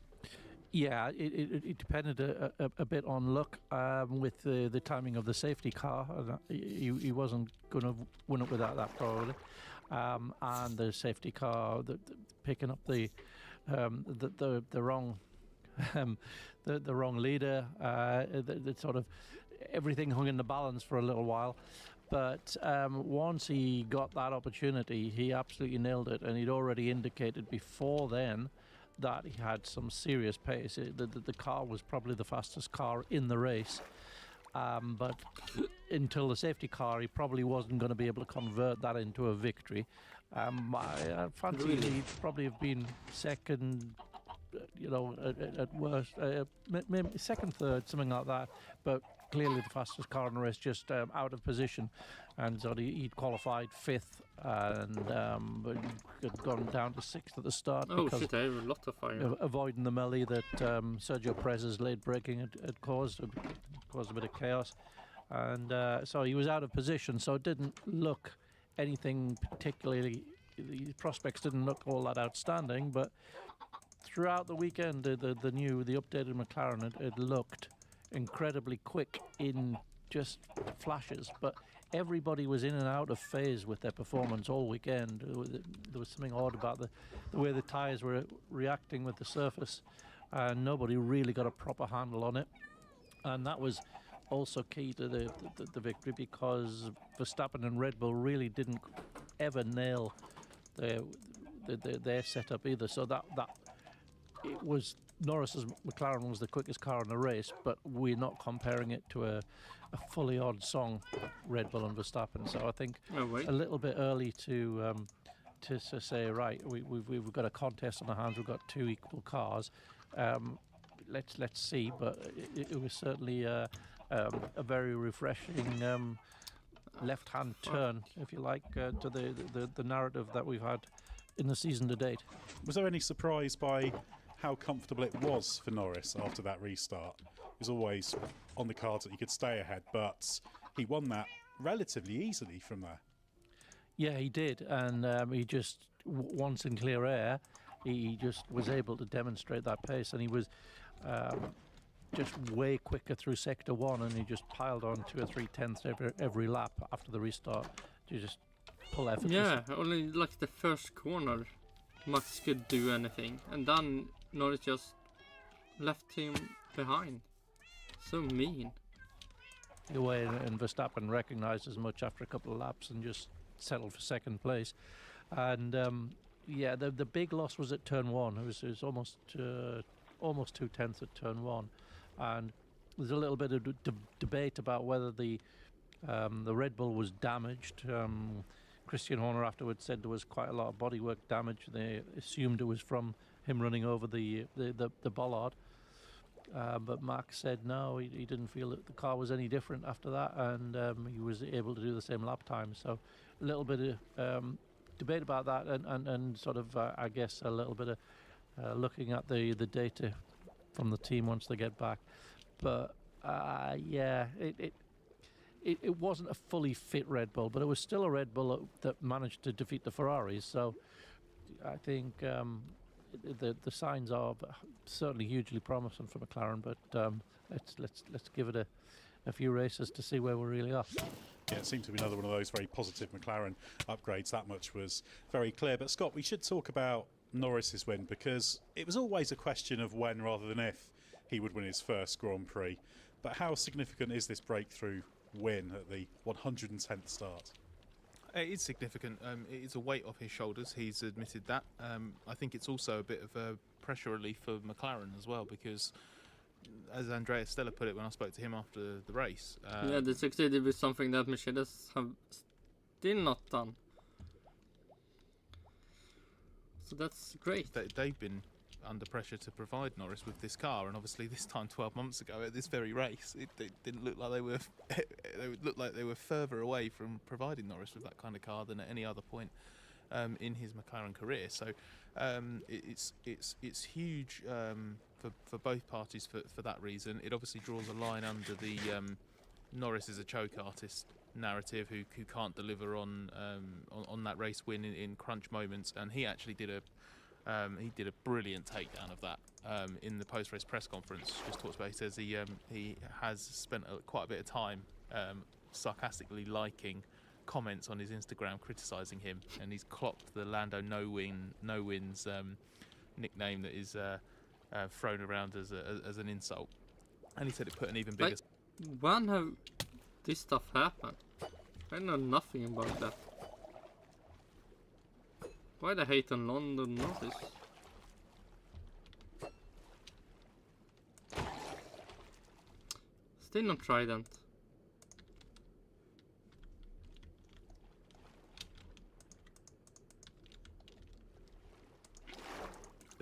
Speaker 20: Yeah, it depended a bit on luck with the timing of the safety car. He wasn't going to win it without that, probably. And the safety car picking up the wrong the wrong leader. The sort of everything hung in the balance for a little while. But once he got that opportunity, he absolutely nailed it, and he'd already indicated before then that he had some serious pace. The car was probably the fastest car in the race, but until the safety car, he probably wasn't going to be able to convert that into a victory. I fancy he'd probably have been second, at worst, maybe second, third, something like that. But clearly the fastest car in the race, just out of position, and so he'd qualified 5th, and but had gone down to 6th at the start.
Speaker 2: Oh
Speaker 20: because
Speaker 2: shit, I have a lot of fire.
Speaker 20: avoiding the melee that Sergio Perez's late braking had caused a bit of chaos, and so he was out of position, so it didn't look anything particularly, the prospects didn't look all that outstanding, but throughout the weekend the updated McLaren, it looked incredibly quick in just flashes, but everybody was in and out of phase with their performance all weekend. There was something odd about the way the tyres were reacting with the surface, and nobody really got a proper handle on it, and that was also key to the victory, because Verstappen and Red Bull really didn't ever nail their setup either. So that it was Norris's McLaren was the quickest car in the race, but we're not comparing it to a fully odd song Red Bull and Verstappen. So I think a little bit early to say, right, we've got a contest on our hands. We've got 2 equal cars. Let's see, but it was certainly a very refreshing left-hand turn, if you like, to the narrative that we've had in the season to date.
Speaker 18: Was there any surprise by how comfortable it was for Norris after that restart? It was always on the cards that he could stay ahead, but he won that relatively easily from there.
Speaker 20: Yeah, he did, and he just, once in clear air, he just was able to demonstrate that pace, and he was just way quicker through sector 1, and he just piled on 2 or 3 tenths every lap after the restart to just pull effortlessly.
Speaker 2: Yeah, only like the first corner Max could do anything, and then Norris just left him behind. So mean.
Speaker 20: The way, and Verstappen recognised as much after a couple of laps and just settled for second place. And yeah, the big loss was at turn 1. It was almost 2 tenths at turn 1, and there's a little bit of debate about whether the Red Bull was damaged. Christian Horner afterwards said there was quite a lot of bodywork damage. They assumed it was from him running over the bollard, but Max said no, he didn't feel that the car was any different after that, and he was able to do the same lap time. So a little bit of debate about that, and sort of I guess a little bit of looking at the data from the team once they get back. But yeah, it wasn't a fully fit Red Bull, but it was still a Red Bull that managed to defeat the Ferraris. So I think the signs are certainly hugely promising for McLaren. But let's give it a few races to see where we really are.
Speaker 18: Yeah, it seemed to be another one of those very positive McLaren upgrades. That much was very clear. But Scott, we should talk about Norris's win, because it was always a question of when rather than if he would win his first Grand Prix. But how significant is this breakthrough win at the 110th start?
Speaker 19: It is significant. It is a weight off his shoulders. He's admitted that. I think it's also a bit of a pressure relief for McLaren as well, because as Andrea Stella put it when I spoke to him after the race,
Speaker 2: yeah, they succeeded with something that Mercedes have still not done. So that's great.
Speaker 19: They've been under pressure to provide Norris with this car, and obviously this time 12 months ago at this very race, it didn't look like they were looked like they were further away from providing Norris with that kind of car than at any other point in his McLaren career. So it's huge for both parties for that reason. It obviously draws a line under the Norris is a choke artist narrative who can't deliver on that race win in crunch moments, and he actually did a brilliant takedown of that in the post-race press conference. Just talks about, he says he has spent quite a bit of time sarcastically liking comments on his Instagram criticising him, and he's clocked the Lando No Wins nickname that is thrown around as an insult, and he said it put an even bigger.
Speaker 2: When have this stuff happened? I know nothing about that. Why the hate on London Norris? Still not Trident.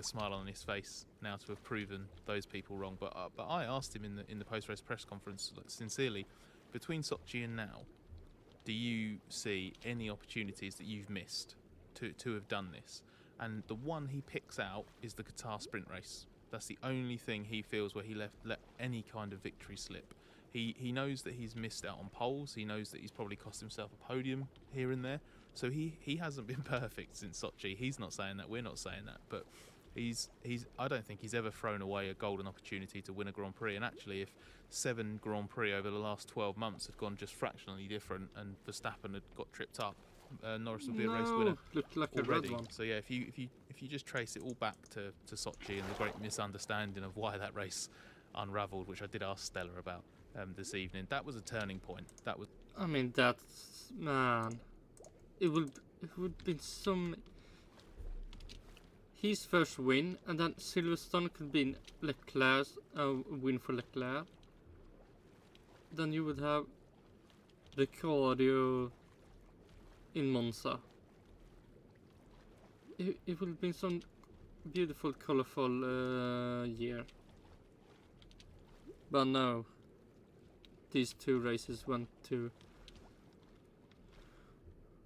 Speaker 19: a smile on his face now to have proven those people wrong. But I asked him in the post-race press conference, like, sincerely, between Sochi and now, do you see any opportunities that you've missed to have done this? And the one he picks out is the Qatar sprint race. That's the only thing he feels where he let any kind of victory slip. He knows that he's missed out on poles. He knows that he's probably cost himself a podium here and there. So he hasn't been perfect since Sochi. He's not saying that. We're not saying that. But I don't think he's ever thrown away a golden opportunity to win a Grand Prix. And actually, if 7 Grand Prix over the last 12 months had gone just fractionally different and Verstappen had got tripped up, Norris would be a race winner.
Speaker 2: Looked like
Speaker 19: already.
Speaker 2: a red one.
Speaker 19: So yeah, if you just trace it all back to Sochi and the great misunderstanding of why that race unravelled, which I did ask Stella about this evening, that was a turning point. That was.
Speaker 2: I mean, that's, man. It would be some. His first win, and then Silverstone could be Leclerc's win for Leclerc. Then you would have Ricciardo in Monza. It would be some beautiful, colorful year. But no, these 2 races went to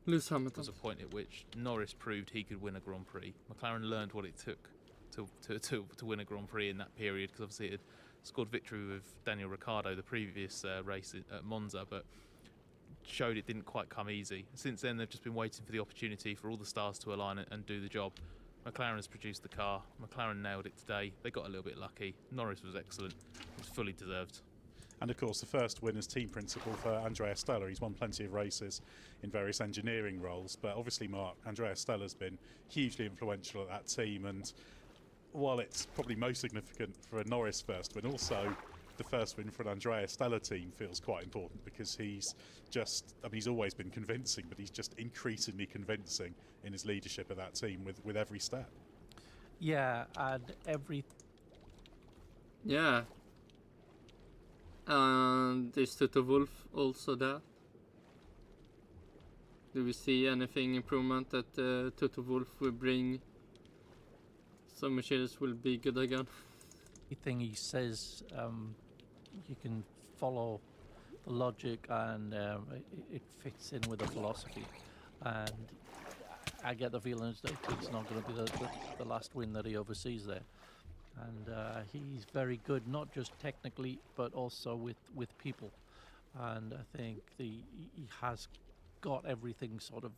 Speaker 2: Lewis Hamilton.
Speaker 19: There was a point at which Norris proved he could win a Grand Prix. McLaren learned what it took to win a Grand Prix in that period, because obviously it had scored victory with Daniel Ricciardo the previous race at Monza, but showed it didn't quite come easy. Since then, they've just been waiting for the opportunity for all the stars to align and do the job. McLaren has produced the car. McLaren nailed it today. They got a little bit lucky. Norris was excellent. It was fully deserved.
Speaker 18: And of course, the first win as team principal for Andrea Stella. He's won plenty of races in various engineering roles, but obviously, Mark, Andrea Stella's been hugely influential at that team. And while it's probably most significant for a Norris first win, also the first win for an Andrea Stella team feels quite important, because he's always been convincing, but he's just increasingly convincing in his leadership of that team with every step.
Speaker 20: Yeah, and
Speaker 2: Yeah. And is Toto Wolff also there? Do we see anything improvement that Toto Wolff will bring? So Mercedes will be good again.
Speaker 20: Everything he says, you can follow the logic, and it fits in with the philosophy. And I get the feeling that it's not going to be the last win that he oversees there. And he's very good, not just technically, but also with people. And I think he has got everything sort of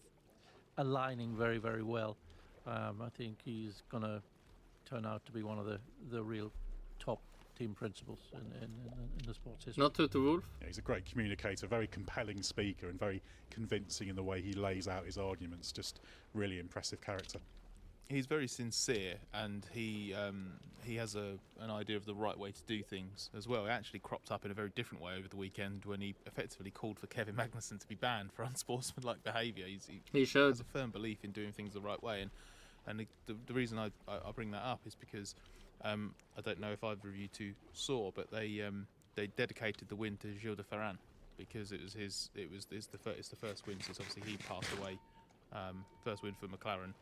Speaker 20: aligning very, very well. I think he's going to turn out to be one of the real top team principals in the sports history.
Speaker 2: Not Toto Wolff?
Speaker 18: Yeah, he's a great communicator, very compelling speaker, and very convincing in the way he lays out his arguments. Just really impressive character.
Speaker 19: He's very sincere, and he has an idea of the right way to do things as well. It actually cropped up in a very different way over the weekend when he effectively called for Kevin Magnussen to be banned for unsportsmanlike behaviour. He has a firm belief in doing things the right way, and the reason I bring that up is because I don't know if either of you two saw, but they dedicated the win to Gilles de Ferran, because it's the first win since obviously he passed away. First win for McLaren.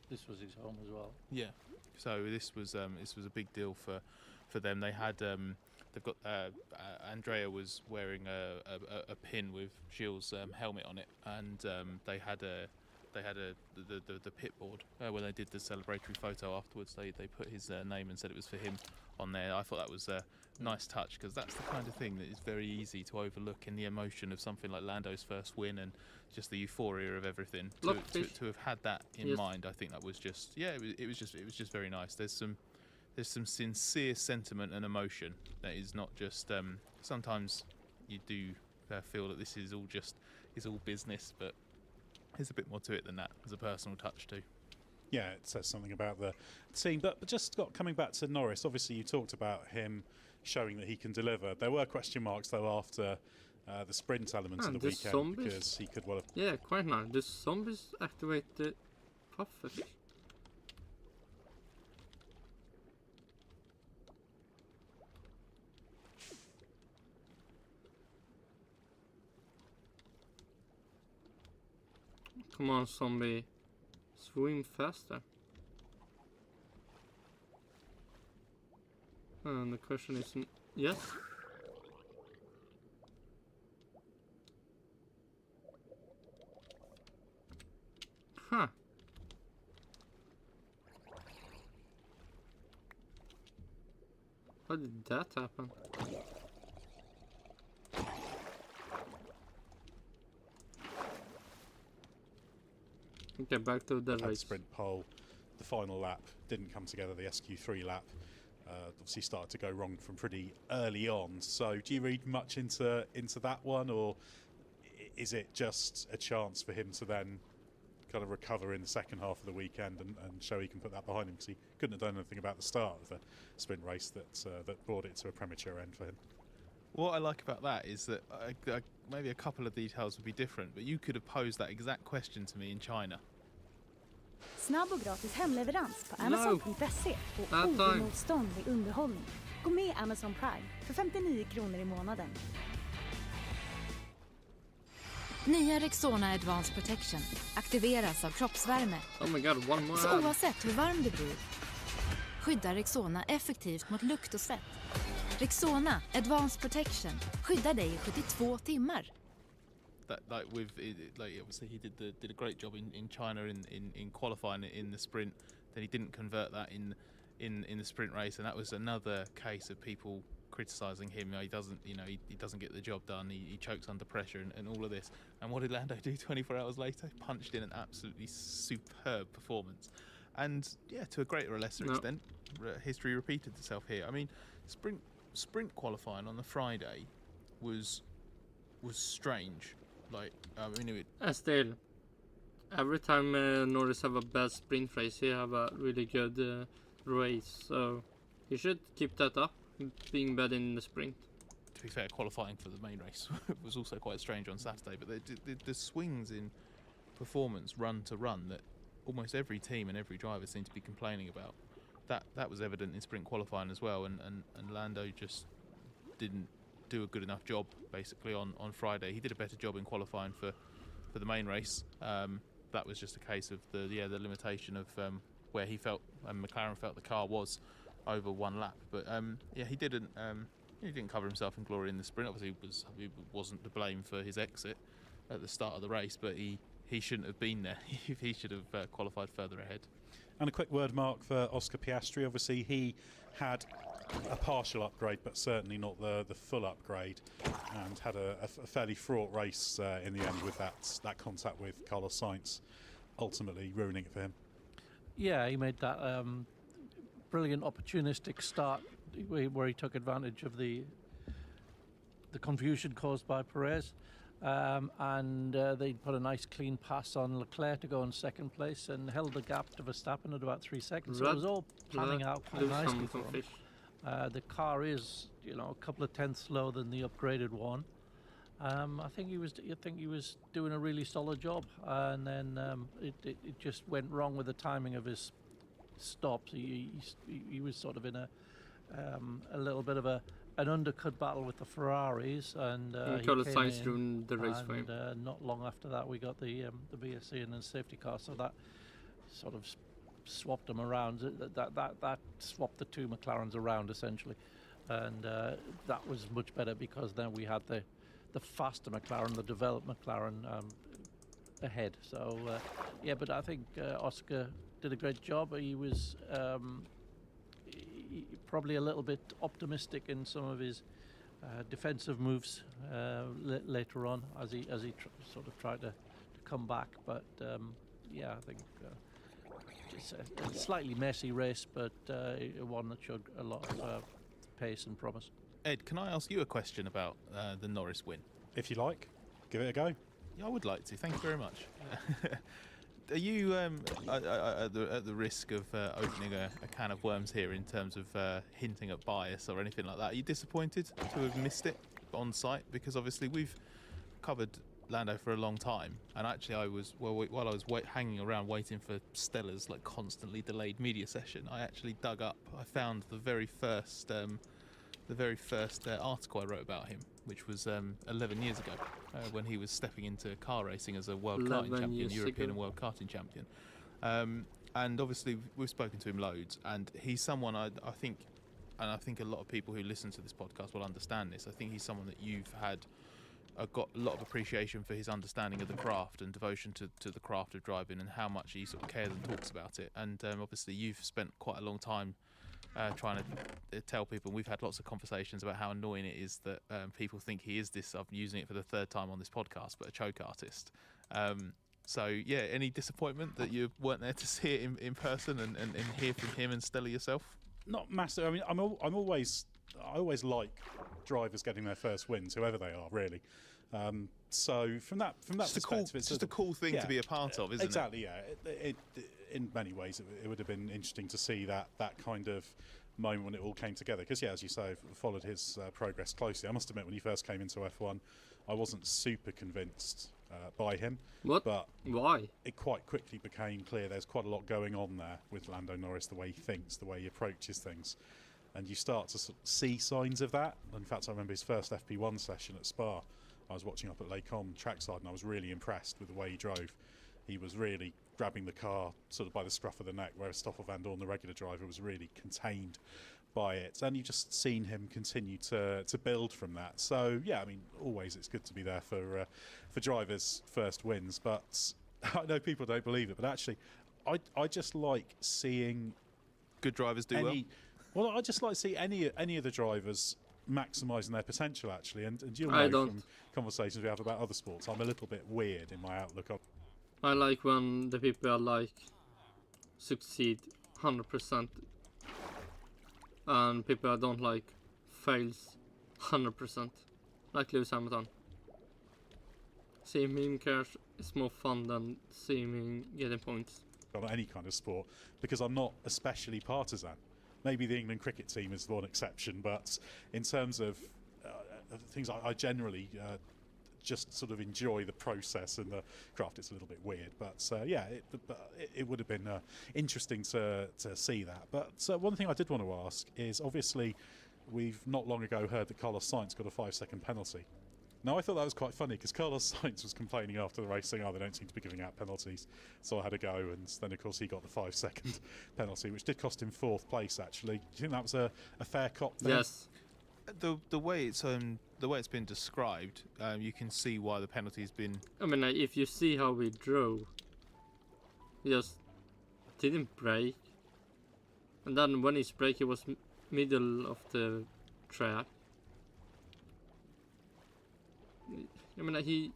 Speaker 20: This was his home as well.
Speaker 19: Yeah, so this was a big deal for them. They had they've got Andrea was wearing a pin with Gilles' helmet on it, and they had the pit board when they did the celebratory photo afterwards. They put his name and said it was for him on there. I thought that was a nice touch, because that's the kind of thing that is very easy to overlook in the emotion of something like Lando's first win and just the euphoria of everything. To have had that in mind, I think that was just it was just very nice. There's some sincere sentiment and emotion that is not just sometimes you do feel that this is all business, but there's a bit more to it than that. There's a personal touch too.
Speaker 18: Yeah, it says something about the team. But just coming back to Norris, obviously you talked about him showing that he can deliver. There were question marks though after the sprint elements of the weekend,
Speaker 2: zombies,
Speaker 18: because he could well have.
Speaker 2: Yeah, quite nice. The zombies activated perfect. Come on, zombie. Swim faster. And the question is yes. Huh. How did that happen? Okay, back to the race.
Speaker 18: Sprint pole. The final lap didn't come together. The SQ3 lap obviously started to go wrong from pretty early on. So do you read much into that one, or is it just a chance for him to then kind of recover in the second half of the weekend and show he can put that behind him, because he couldn't have done anything about the start of the sprint race that brought it to a premature end for him?
Speaker 19: What I like about that is that maybe a couple of details would be different, but you could have posed that exact question to me in China.
Speaker 21: Snabb och gratis hemleverans på Amazon.se och oemotståndlig underhållning. Gå med Amazon Prime för 59 kronor i månaden.
Speaker 22: Nya Rexona Advanced Protection aktiveras av kroppsvärme.
Speaker 2: Oh my god, one more.
Speaker 22: Så oavsett hur varm du blir skyddar Rexona effektivt mot lukt och svett. Rexona Advanced Protection skyddar dig i 72 timmar.
Speaker 19: Obviously he did a great job in China in qualifying in the sprint. Then he didn't convert that in the sprint race, and that was another case of people criticising him. He doesn't get the job done. He chokes under pressure and all of this. And what did Lando do 24 hours later? Punched in an absolutely superb performance. And yeah, to a greater or lesser extent, history repeated itself here. I mean, sprint qualifying on the Friday was strange.
Speaker 2: Still, every time Norris have a bad sprint race, he have a really good race. So he should keep that up, being bad in the sprint.
Speaker 19: To be fair, qualifying for the main race was also quite strange on Saturday. But the swings in performance, run to run, that almost every team and every driver seemed to be complaining about. That was evident in sprint qualifying as well. And Lando just didn't do a good enough job basically on Friday. He did a better job in qualifying for the main race. That was just a case of the limitation of where he felt and McLaren felt the car was over one lap. But he didn't cover himself in glory in the sprint. Obviously he wasn't to blame for his exit at the start of the race, but he shouldn't have been there. He should have qualified further ahead.
Speaker 18: And a quick word, Mark, for Oscar Piastri. Obviously he had a partial upgrade, but certainly not the full upgrade, and had a fairly fraught race in the end with that contact with Carlos Sainz, ultimately ruining it for him.
Speaker 20: Yeah, he made that brilliant opportunistic start where he took advantage of the confusion caused by Perez, and they put a nice clean pass on Leclerc to go in second place and held the gap to Verstappen at about 3 seconds. So it was all planning out quite nicely for him. The car is, a couple of tenths slower than the upgraded one. I think he was doing a really solid job, and then it just went wrong with the timing of his stops. He was sort of in a little bit of an undercut battle with the Ferraris, and
Speaker 2: Carlos Sainz ruined the race for him.
Speaker 20: Not long after that, we got the BSC and the safety car, so that sort of swapped them around. That swapped the two McLarens around essentially, and that was much better because then we had the faster McLaren, the developed McLaren ahead. So but I think Oscar did a great job. He was probably a little bit optimistic in some of his defensive moves later on as he sort of tried to come back. But I think just a slightly messy race, but one that showed a lot of pace and promise.
Speaker 19: Ed, can I ask you a question about the Norris win?
Speaker 18: If you like, give it a go.
Speaker 19: Yeah, I would like to. Thank you very much. Are you, at the risk of opening a can of worms here in terms of hinting at bias or anything like that, are you disappointed to have missed it on site? Because obviously we've covered Lando for a long time, and actually while I was hanging around waiting for Stella's constantly delayed media session, I actually dug up. I found the very first article I wrote about him, which was 11 years ago, when he was stepping into car racing as a world karting champion, European and world karting champion. And obviously we've spoken to him loads, and he's someone I think and I think a lot of people who listen to this podcast will understand this. I think he's someone that you've got a lot of appreciation for his understanding of the craft and devotion to the craft of driving and how much he sort of cares and talks about it. And obviously you've spent quite a long time trying to tell people, and we've had lots of conversations about how annoying it is that people think he is this, I'm using it for the third time on this podcast, but a choke artist. So yeah, any disappointment that you weren't there to see it in person and hear from him and Stella yourself?
Speaker 18: Not massive. I mean, I always like drivers getting their first wins, whoever they are, really. So from that perspective, it's
Speaker 19: just a cool thing to be a part of, isn't it?
Speaker 18: Exactly. Yeah. It in many ways, it would have been interesting to see that kind of moment when it all came together. Because as you say, I've followed his progress closely. I must admit, when he first came into F1, I wasn't super convinced by him.
Speaker 2: What?
Speaker 18: But
Speaker 2: why?
Speaker 18: It quite quickly became clear there's quite a lot going on there with Lando Norris, the way he thinks, the way he approaches things. And you start to see signs of that. In fact, I remember his first FP1 session at Spa. I was watching up at Les Combes trackside, and I was really impressed with the way he drove. He was really grabbing the car sort of by the scruff of the neck, whereas Stoffel van Dorn, the regular driver, was really contained by it. And you've just seen him continue to build from that. So, yeah, I mean, always it's good to be there for drivers' first wins. But I know people don't believe it, but actually, I just like seeing
Speaker 19: good drivers do well.
Speaker 18: Well, I just like to see any of the drivers maximising their potential, actually. And you'll know from conversations we have about other sports, I'm a little bit weird in my outlook on.
Speaker 2: I like when the people I like succeed 100%, and people I don't like fails 100%, like Lewis Hamilton. Seeing him crash is more fun than seeing him getting points.
Speaker 18: On any kind of sport, because I'm not especially partisan. Maybe the England cricket team is the one exception, but in terms of things, I generally just sort of enjoy the process and the craft. It's a little bit weird, but yeah, it would have been interesting to see that. But one thing I did want to ask is, obviously, we've not long ago heard that Carlos Sainz got a 5-second penalty. Now, I thought that was quite funny because Carlos Sainz was complaining after the race, saying, they don't seem to be giving out penalties. So I had a go, and then, of course, he got the 5-second penalty, which did cost him 4th place, actually. Do you think that was a fair cop there?
Speaker 2: Yes.
Speaker 19: The way it's been described, you can see why the penalty's been.
Speaker 2: I mean, if you see how we drove, he just didn't brake, and then when he's braking, it was middle of the track. I mean, he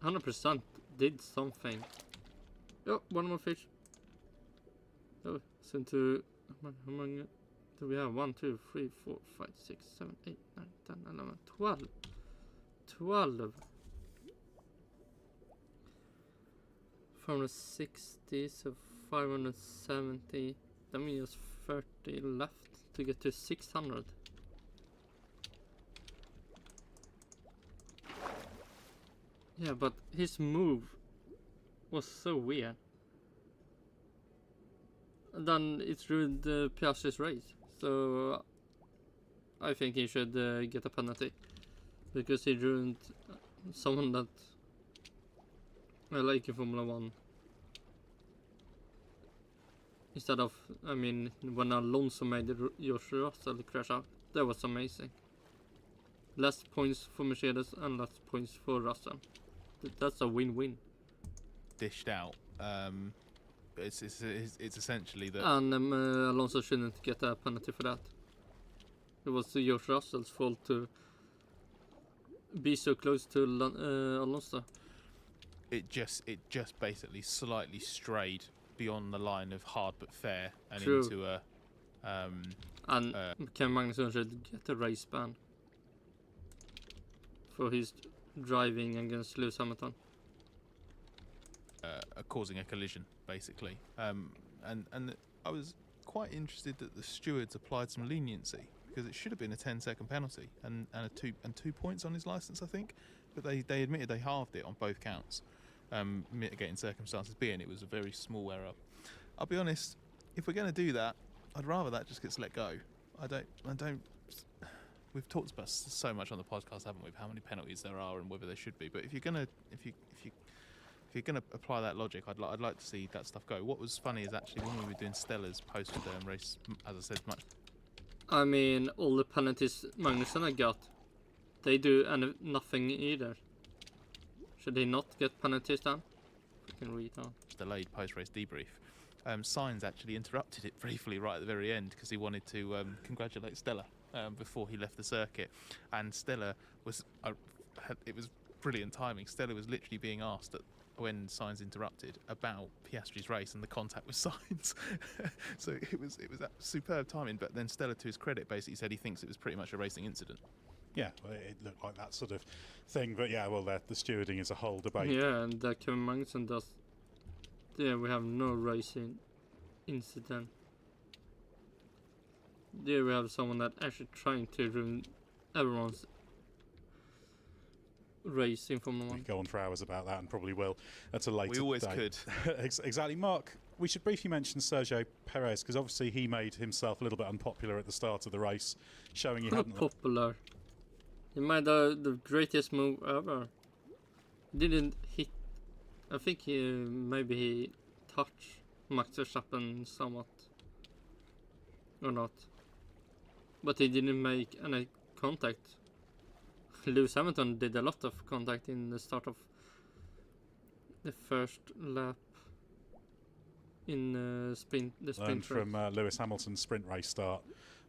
Speaker 2: 100% did something. Oh, one more fish. Oh, soon to how many do we have? 1, 2, 3, 4, 5, 6, 7, 8, 9, 10, 11, 12. 12. 460, so 570. That means 30 left to get to 600. Yeah, but his move was so weird. And then it ruined Piastri's race. So I think he should get a penalty, because he ruined someone that I like in Formula 1. Instead of, I mean, when Alonso made George Russell crash out, that was amazing. Less points for Mercedes and less points for Russell. That's a win-win.
Speaker 19: Dished out. It's essentially that.
Speaker 2: And Alonso shouldn't get a penalty for that. It was George Russell's fault to be so close to Alonso.
Speaker 19: It just basically slightly strayed beyond the line of hard but fair and
Speaker 2: True.
Speaker 19: Into a.
Speaker 2: And Kym Magnussen should get a race ban for his driving against Lewis Hamilton.
Speaker 19: Causing a collision, basically. And I was quite interested that the stewards applied some leniency, because it should have been a 10-second penalty and 2 points on his licence, I think. But they admitted they halved it on both counts, mitigating circumstances being it was a very small error. I'll be honest, if we're going to do that, I'd rather that just gets let go. I don't. We've talked about so much on the podcast, haven't we? How many penalties there are and whether there should be. But if you're gonna apply that logic, I'd like to see that stuff go. What was funny is actually when we were doing Stella's post race, as I said,
Speaker 2: I mean, all the penalties Magnussen I got, they do nothing either. Should they not get penalties then? Fucking retard.
Speaker 19: Delayed post-race debrief. Sainz actually interrupted it briefly right at the very end because he wanted to congratulate Stella before he left the circuit, and Stella was it was brilliant timing. Stella was literally being asked when Sainz interrupted about Piastri's race and the contact with Sainz. So it was superb timing, but then Stella, to his credit, basically said he thinks it was pretty much a racing incident.
Speaker 18: Yeah, well, it looked like that sort of thing, but yeah, well, the stewarding is a whole debate.
Speaker 2: Yeah, and Kevin Magnussen does. Yeah, we have no racing incident. There we have someone that actually trying to ruin everyone's race in Formula 1.
Speaker 18: We go on for hours about that and probably will at a later date.
Speaker 19: We always could.
Speaker 18: Exactly. Mark, we should briefly mention Sergio Perez, because obviously he made himself a little bit unpopular at the start of the race, showing he hadn't...
Speaker 2: Popular. He made the greatest move ever. Didn't hit... I think maybe he touched Max Verstappen somewhat. Or not. But he didn't make any contact. Lewis Hamilton did a lot of contact in the start of the first lap in the sprint
Speaker 18: Learned
Speaker 2: race.
Speaker 18: from Lewis Hamilton's sprint race start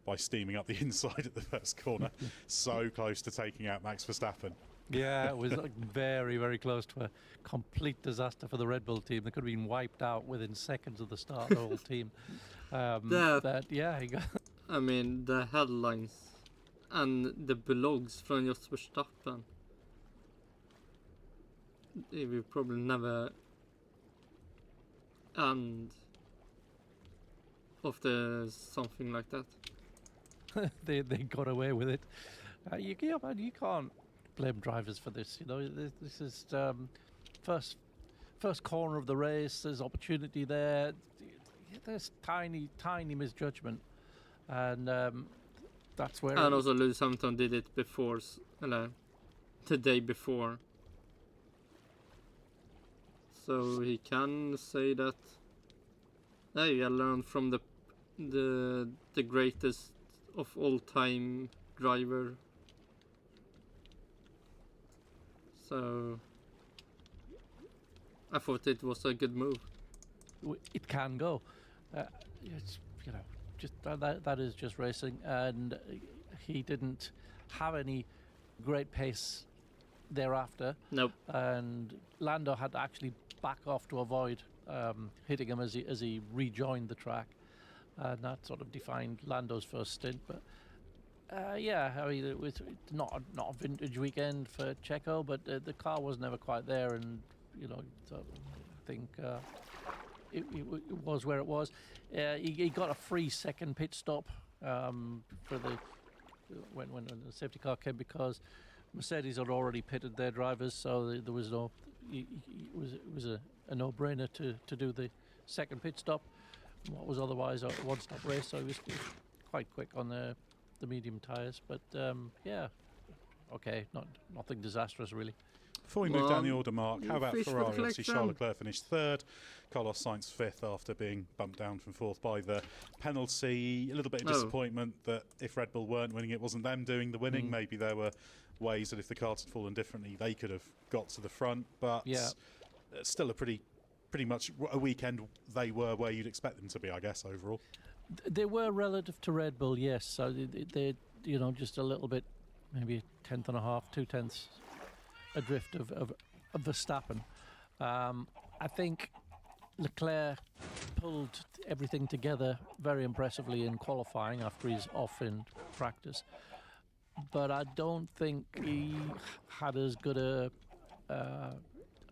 Speaker 18: by steaming up the inside at the first corner. So close to taking out Max Verstappen.
Speaker 20: Yeah, it was like very, very close to a complete disaster for the Red Bull team. They could have been wiped out within seconds of the start, the whole team. But yeah, he got...
Speaker 2: I mean, the headlines and the blogs from just Verstappen, they will probably never end after something like that.
Speaker 20: they got away with it. You can't blame drivers for this. You know, this is first corner of the race. There's opportunity there. There's tiny misjudgment, and that's where.
Speaker 2: And also, Lewis Hamilton did it before, the day before. So he can say that. Hey, I learned from the greatest of all time driver. So I thought it was a good move.
Speaker 20: It can go. It's, you know, just that is just racing, and he didn't have any great pace thereafter.
Speaker 2: Nope.
Speaker 20: And Lando had to actually back off to avoid hitting him as he rejoined the track, and that sort of defined Lando's first stint. But yeah, I mean, it was not a vintage weekend for Checo, but the car was never quite there, and you know, so I think it was where it was. He got a free second pit stop for when the safety car came, because Mercedes had already pitted their drivers, so there was no. It was a no-brainer to do the second pit stop. What was otherwise a one-stop race, so he was quite quick on the medium tyres. But yeah, okay, nothing disastrous really.
Speaker 18: Before we move down the order, Mark, how about Ferrari? Obviously, Charles Leclerc finished third, Carlos Sainz fifth after being bumped down from fourth by the penalty. A little bit of disappointment that if Red Bull weren't winning, it wasn't them doing the winning. Maybe there were ways that if the cards had fallen differently, they could have got to the front. But still a pretty much a weekend they were where you'd expect them to be, I guess, overall.
Speaker 20: They were relative to Red Bull, yes. So they you know, just a little bit, maybe a tenth and a half, 2/10 adrift of Verstappen. I think Leclerc pulled everything together very impressively in qualifying after he's off in practice, but I don't think he had as good a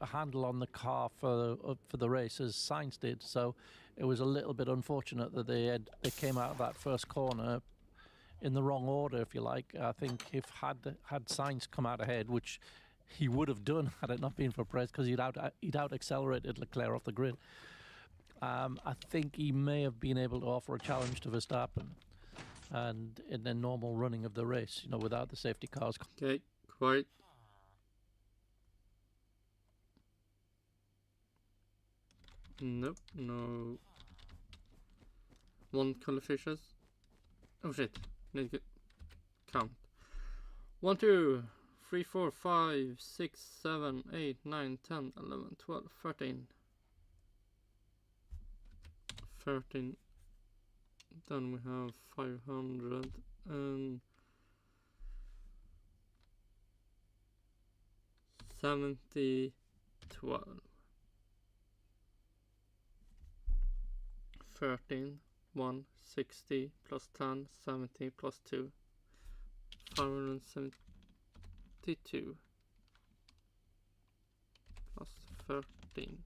Speaker 20: handle on the car for the race as Sainz did. So it was a little bit unfortunate that they came out of that first corner in the wrong order, if you like. I think if had Sainz come out ahead, which he would have done had it not been for Perez, because he'd out accelerated Leclerc off the grid. I think he may have been able to offer a challenge to Verstappen, and in the normal running of the race, you know, without the safety cars.
Speaker 2: Okay, quiet. Nope, no. One qualifications. Oh shit! Need to count. 1, 2, 3, 4, 5, 6, 7, 8, 9, 10, 11, 12, 13. 13. Then we have 500 and 70, 12. 13, 1, 60 plus 10, 70 plus 2. 572 plus 13.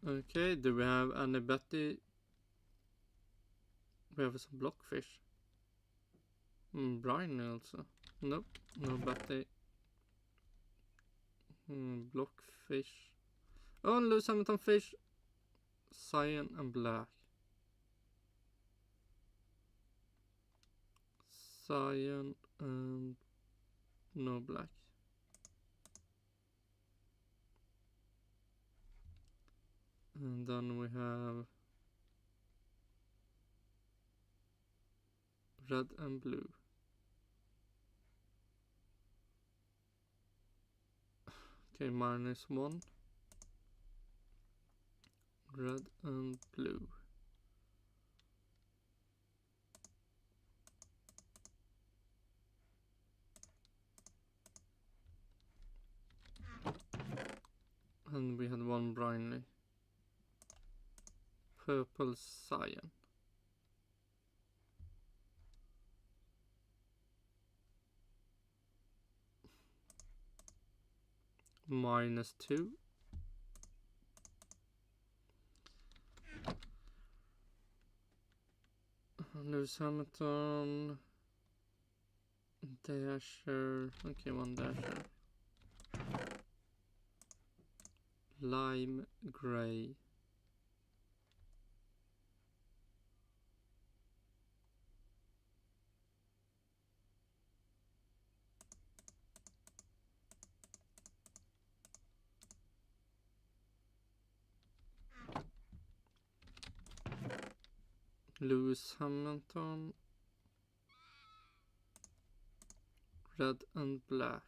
Speaker 2: Okay, do we have any Betty? We have some blockfish. Brine also. Nope, no Betty. Blockfish. Oh, Lewis Hamilton fish. Cyan and black. Cyan and no black. And then we have red and blue. Okay, -1. Red and blue. And we had one briny. Purple cyan. -2. Lewis Hamilton. Dasher. Okay, one dasher. Lime gray. Lewis Hamilton. Red and black.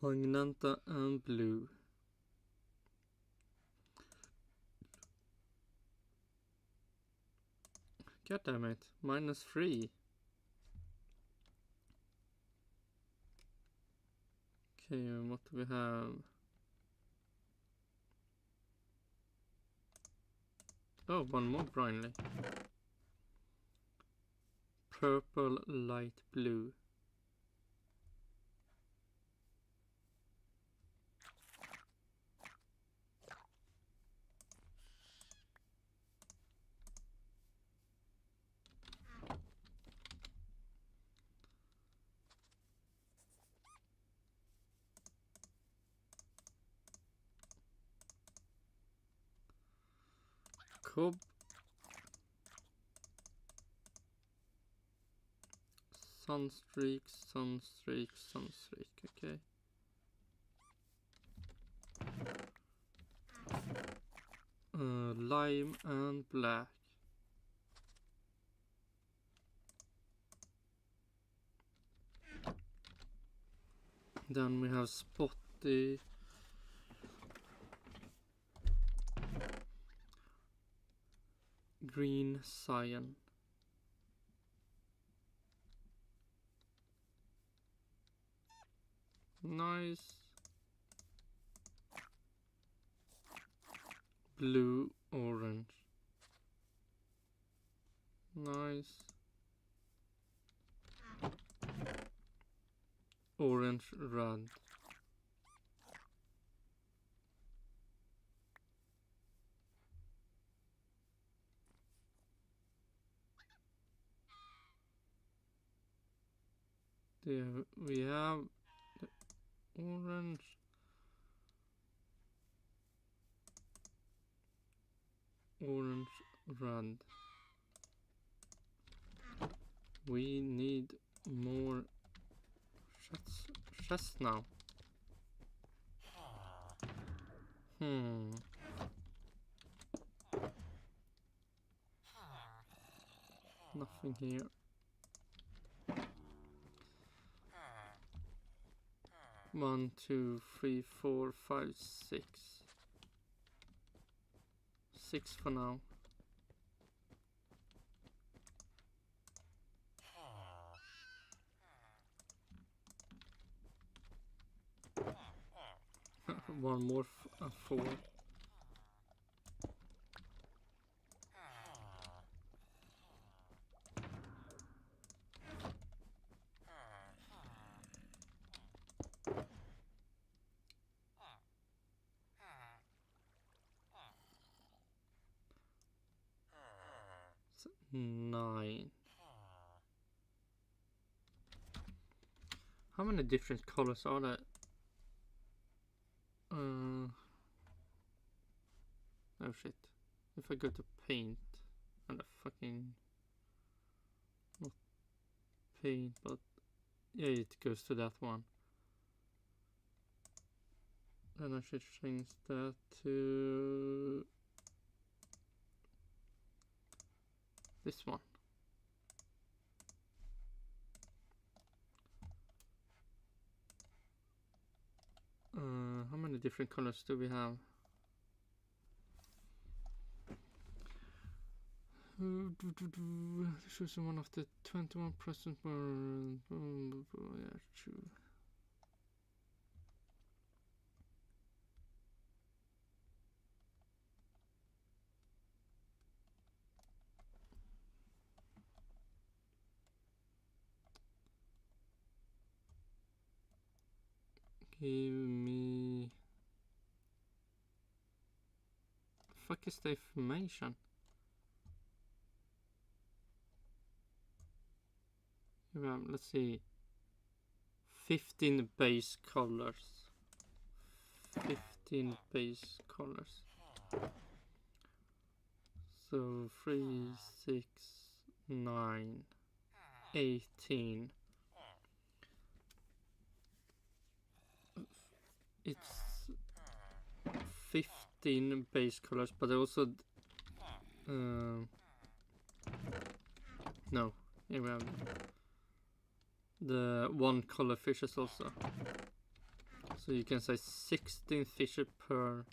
Speaker 2: Magenta and blue. God damn it. -3. Okay, what do we have? Oh, one more brightly. Purple light blue. Cob. Sunstreak, sunstreak, sunstreak, okay. Lime and black. Then we have spotty. Green cyan. Nice. Blue orange. Nice. Orange red. There we have the orange. Orange, red. We need more shots now. Nothing here. One, two, three, four, five, six. 6 for now. One more 4. So 9. How many different colors are there? Oh shit. If I go to paint and I fucking not paint, but yeah, it goes to that one. Then I should change that to this one. How many different colors do we have? Choosing one of the 21 present. Yeah, true. Give me. The fuck is the information? Let's see. 15 base colors. 15 base colors. So 3, 6, 9, 18. It's 15 base colors, but also no, here we have the one color fishes also. So you can say 16 fishes per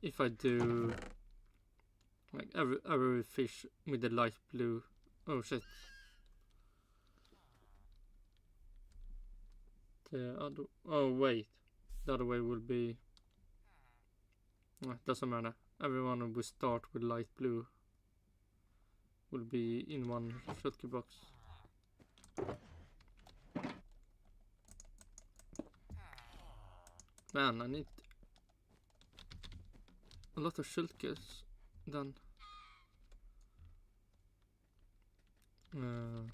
Speaker 2: if I do like every fish with the light blue. Oh shit. The other, oh wait, the other way will be, doesn't matter. Everyone we start with light blue will be in one shotgun box. Man, I need a lot of shulkers done. And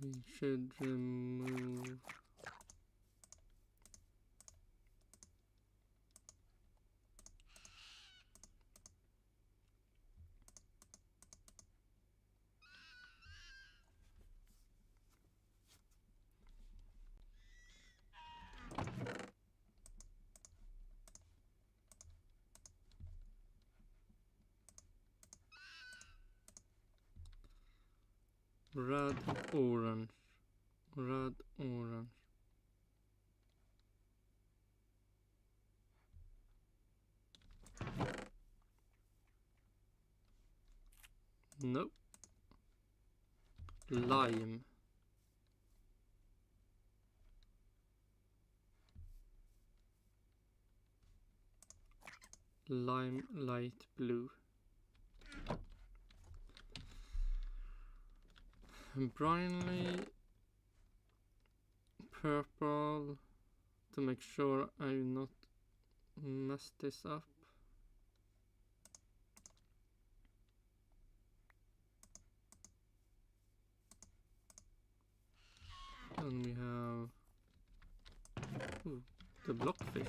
Speaker 2: we should remove red, orange, red, orange. Nope. Lime. lime light blue. And brightly purple to make sure I not mess this up. And we have the blockfish.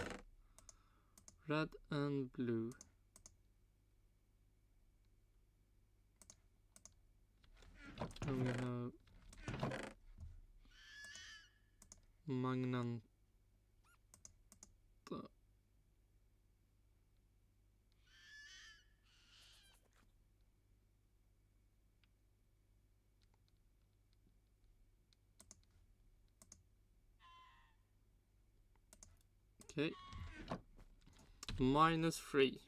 Speaker 2: Red and blue. And we have Magnanta. Okay. -3.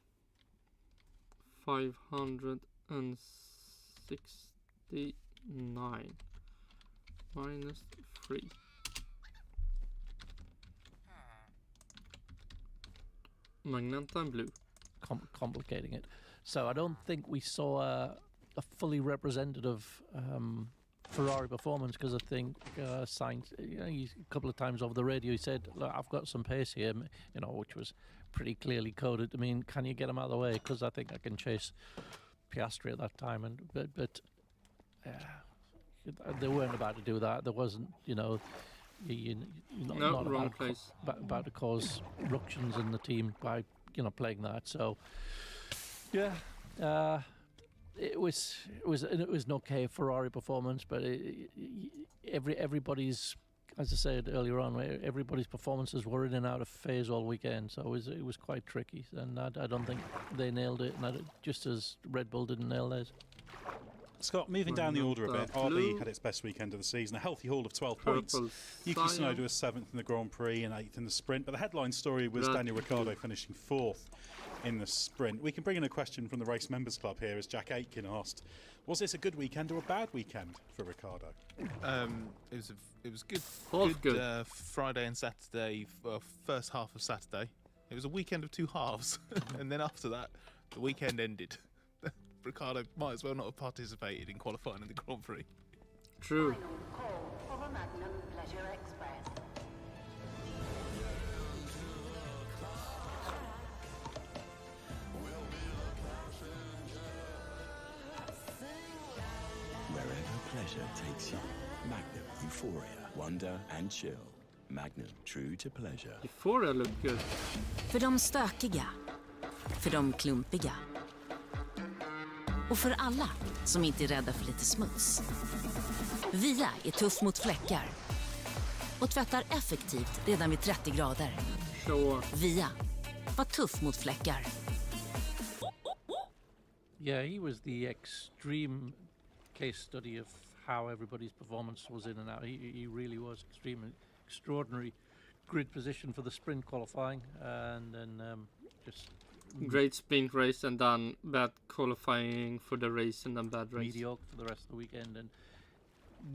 Speaker 2: 569. -3. Magnanta and blue.
Speaker 20: Complicating it. So I don't think we saw a fully representative Ferrari performance, because I think Sainz, a couple of times over the radio, he said, "Look, I've got some pace here," which was pretty clearly coded. I mean, can you get him out of the way? Because I think I can chase Piastri at that time, but they weren't about to do that. There wasn't, not
Speaker 2: wrong place.
Speaker 20: About to cause ructions in the team by playing that. So yeah. It was an okay Ferrari performance, but everybody's, as I said earlier on, everybody's performances were in and out of phase all weekend, so it was quite tricky, and I don't think they nailed it, just as Red Bull didn't nail theirs.
Speaker 18: Scott, moving down the order a bit, RB had its best weekend of the season, a healthy haul of 12 points. Yuki Tsunoda was 7th in the Grand Prix and 8th in the sprint, but the headline story was Daniel Ricciardo finishing 4th in the sprint. We can bring in a question from the Race Members Club here, as Jack Aitken asked, was this a good weekend or a bad weekend for Ricciardo?
Speaker 19: It was good. Friday and Saturday, first half of Saturday. It was a weekend of two halves, and then after that, the weekend ended. Ricciardo might as well not have participated in qualifying in the Grand Prix.
Speaker 2: True.
Speaker 3: Wherever pleasure takes you. Magnum, euphoria, wonder and chill. Magnum, true to pleasure.
Speaker 2: Euphoria looked good.
Speaker 4: För de stökiga. För de klumpiga. Och för alla som inte är rädda för lite smuts. Via är tuff mot fläckar. Och tvättar effektivt redan vid 30 grader. Via. Var tuff mot fläckar.
Speaker 20: Yeah, he was the extreme case study of how everybody's performance was in and out. He really was extraordinary grid position for the sprint qualifying, and then just
Speaker 2: great sprint race, and then bad qualifying for the race, and then bad race.
Speaker 20: Mediocre for the rest of the weekend, and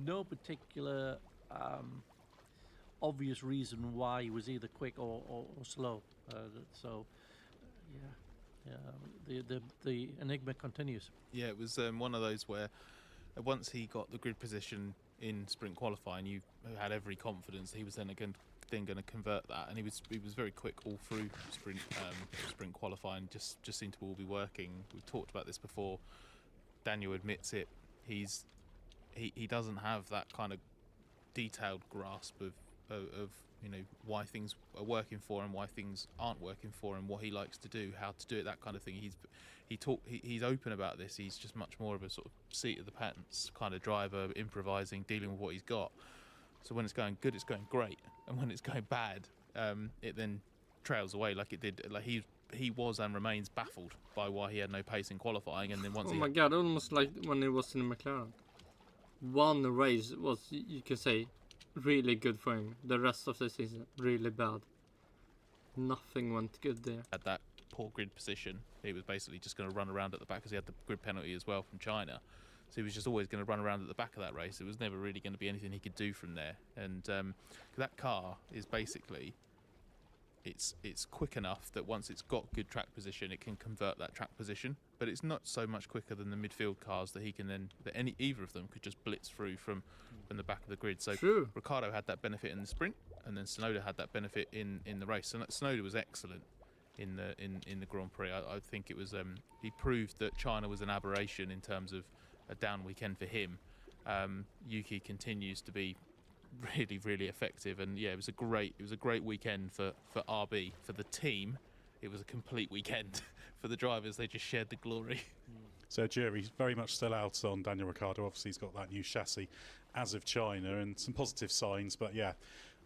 Speaker 20: no particular obvious reason why he was either quick or slow. The enigma continues.
Speaker 19: Yeah, it was one of those where once he got the grid position in sprint qualifying, you had every confidence he was then going to convert that, and he was very quick all through sprint qualifying. Just seemed to all be working. We've talked about this before. Daniel admits it. He doesn't have that kind of detailed grasp of why things are working for him, why things aren't working for him, what he likes to do, how to do it, that kind of thing. He's open about this. He's just much more of a sort of seat of the pants kind of driver, improvising, dealing with what he's got. So when it's going good, it's going great, and when it's going bad, it then trails away like it did. Like he was and remains baffled by why he had no pace in qualifying, and then once
Speaker 2: God, almost like when he was in McLaren. One race was, you can say, really good for him. The rest of the season, really bad. Nothing went good there.
Speaker 19: At that poor grid position, he was basically just going to run around at the back, because he had the grid penalty as well from China. So he was just always going to run around at the back of that race. It was never really going to be anything he could do from there. And that car is basically it's quick enough that once it's got good track position, it can convert that track position. But it's not so much quicker than the midfield cars that he can then either of them could just blitz through from the back of the grid. So
Speaker 2: True.
Speaker 19: Ricciardo had that benefit in the sprint, and then Tsunoda had that benefit in the race. And Tsunoda was excellent in the Grand Prix. I think it was he proved that China was an aberration in terms of a down weekend for him. Yuki continues to be really, really effective, and yeah, it was a great weekend for RB. For the team, it was a complete weekend. For the drivers, they just shared the glory.
Speaker 18: So jury's very much still out on Daniel Ricciardo. Obviously, he's got that new chassis as of China, and some positive signs, but yeah,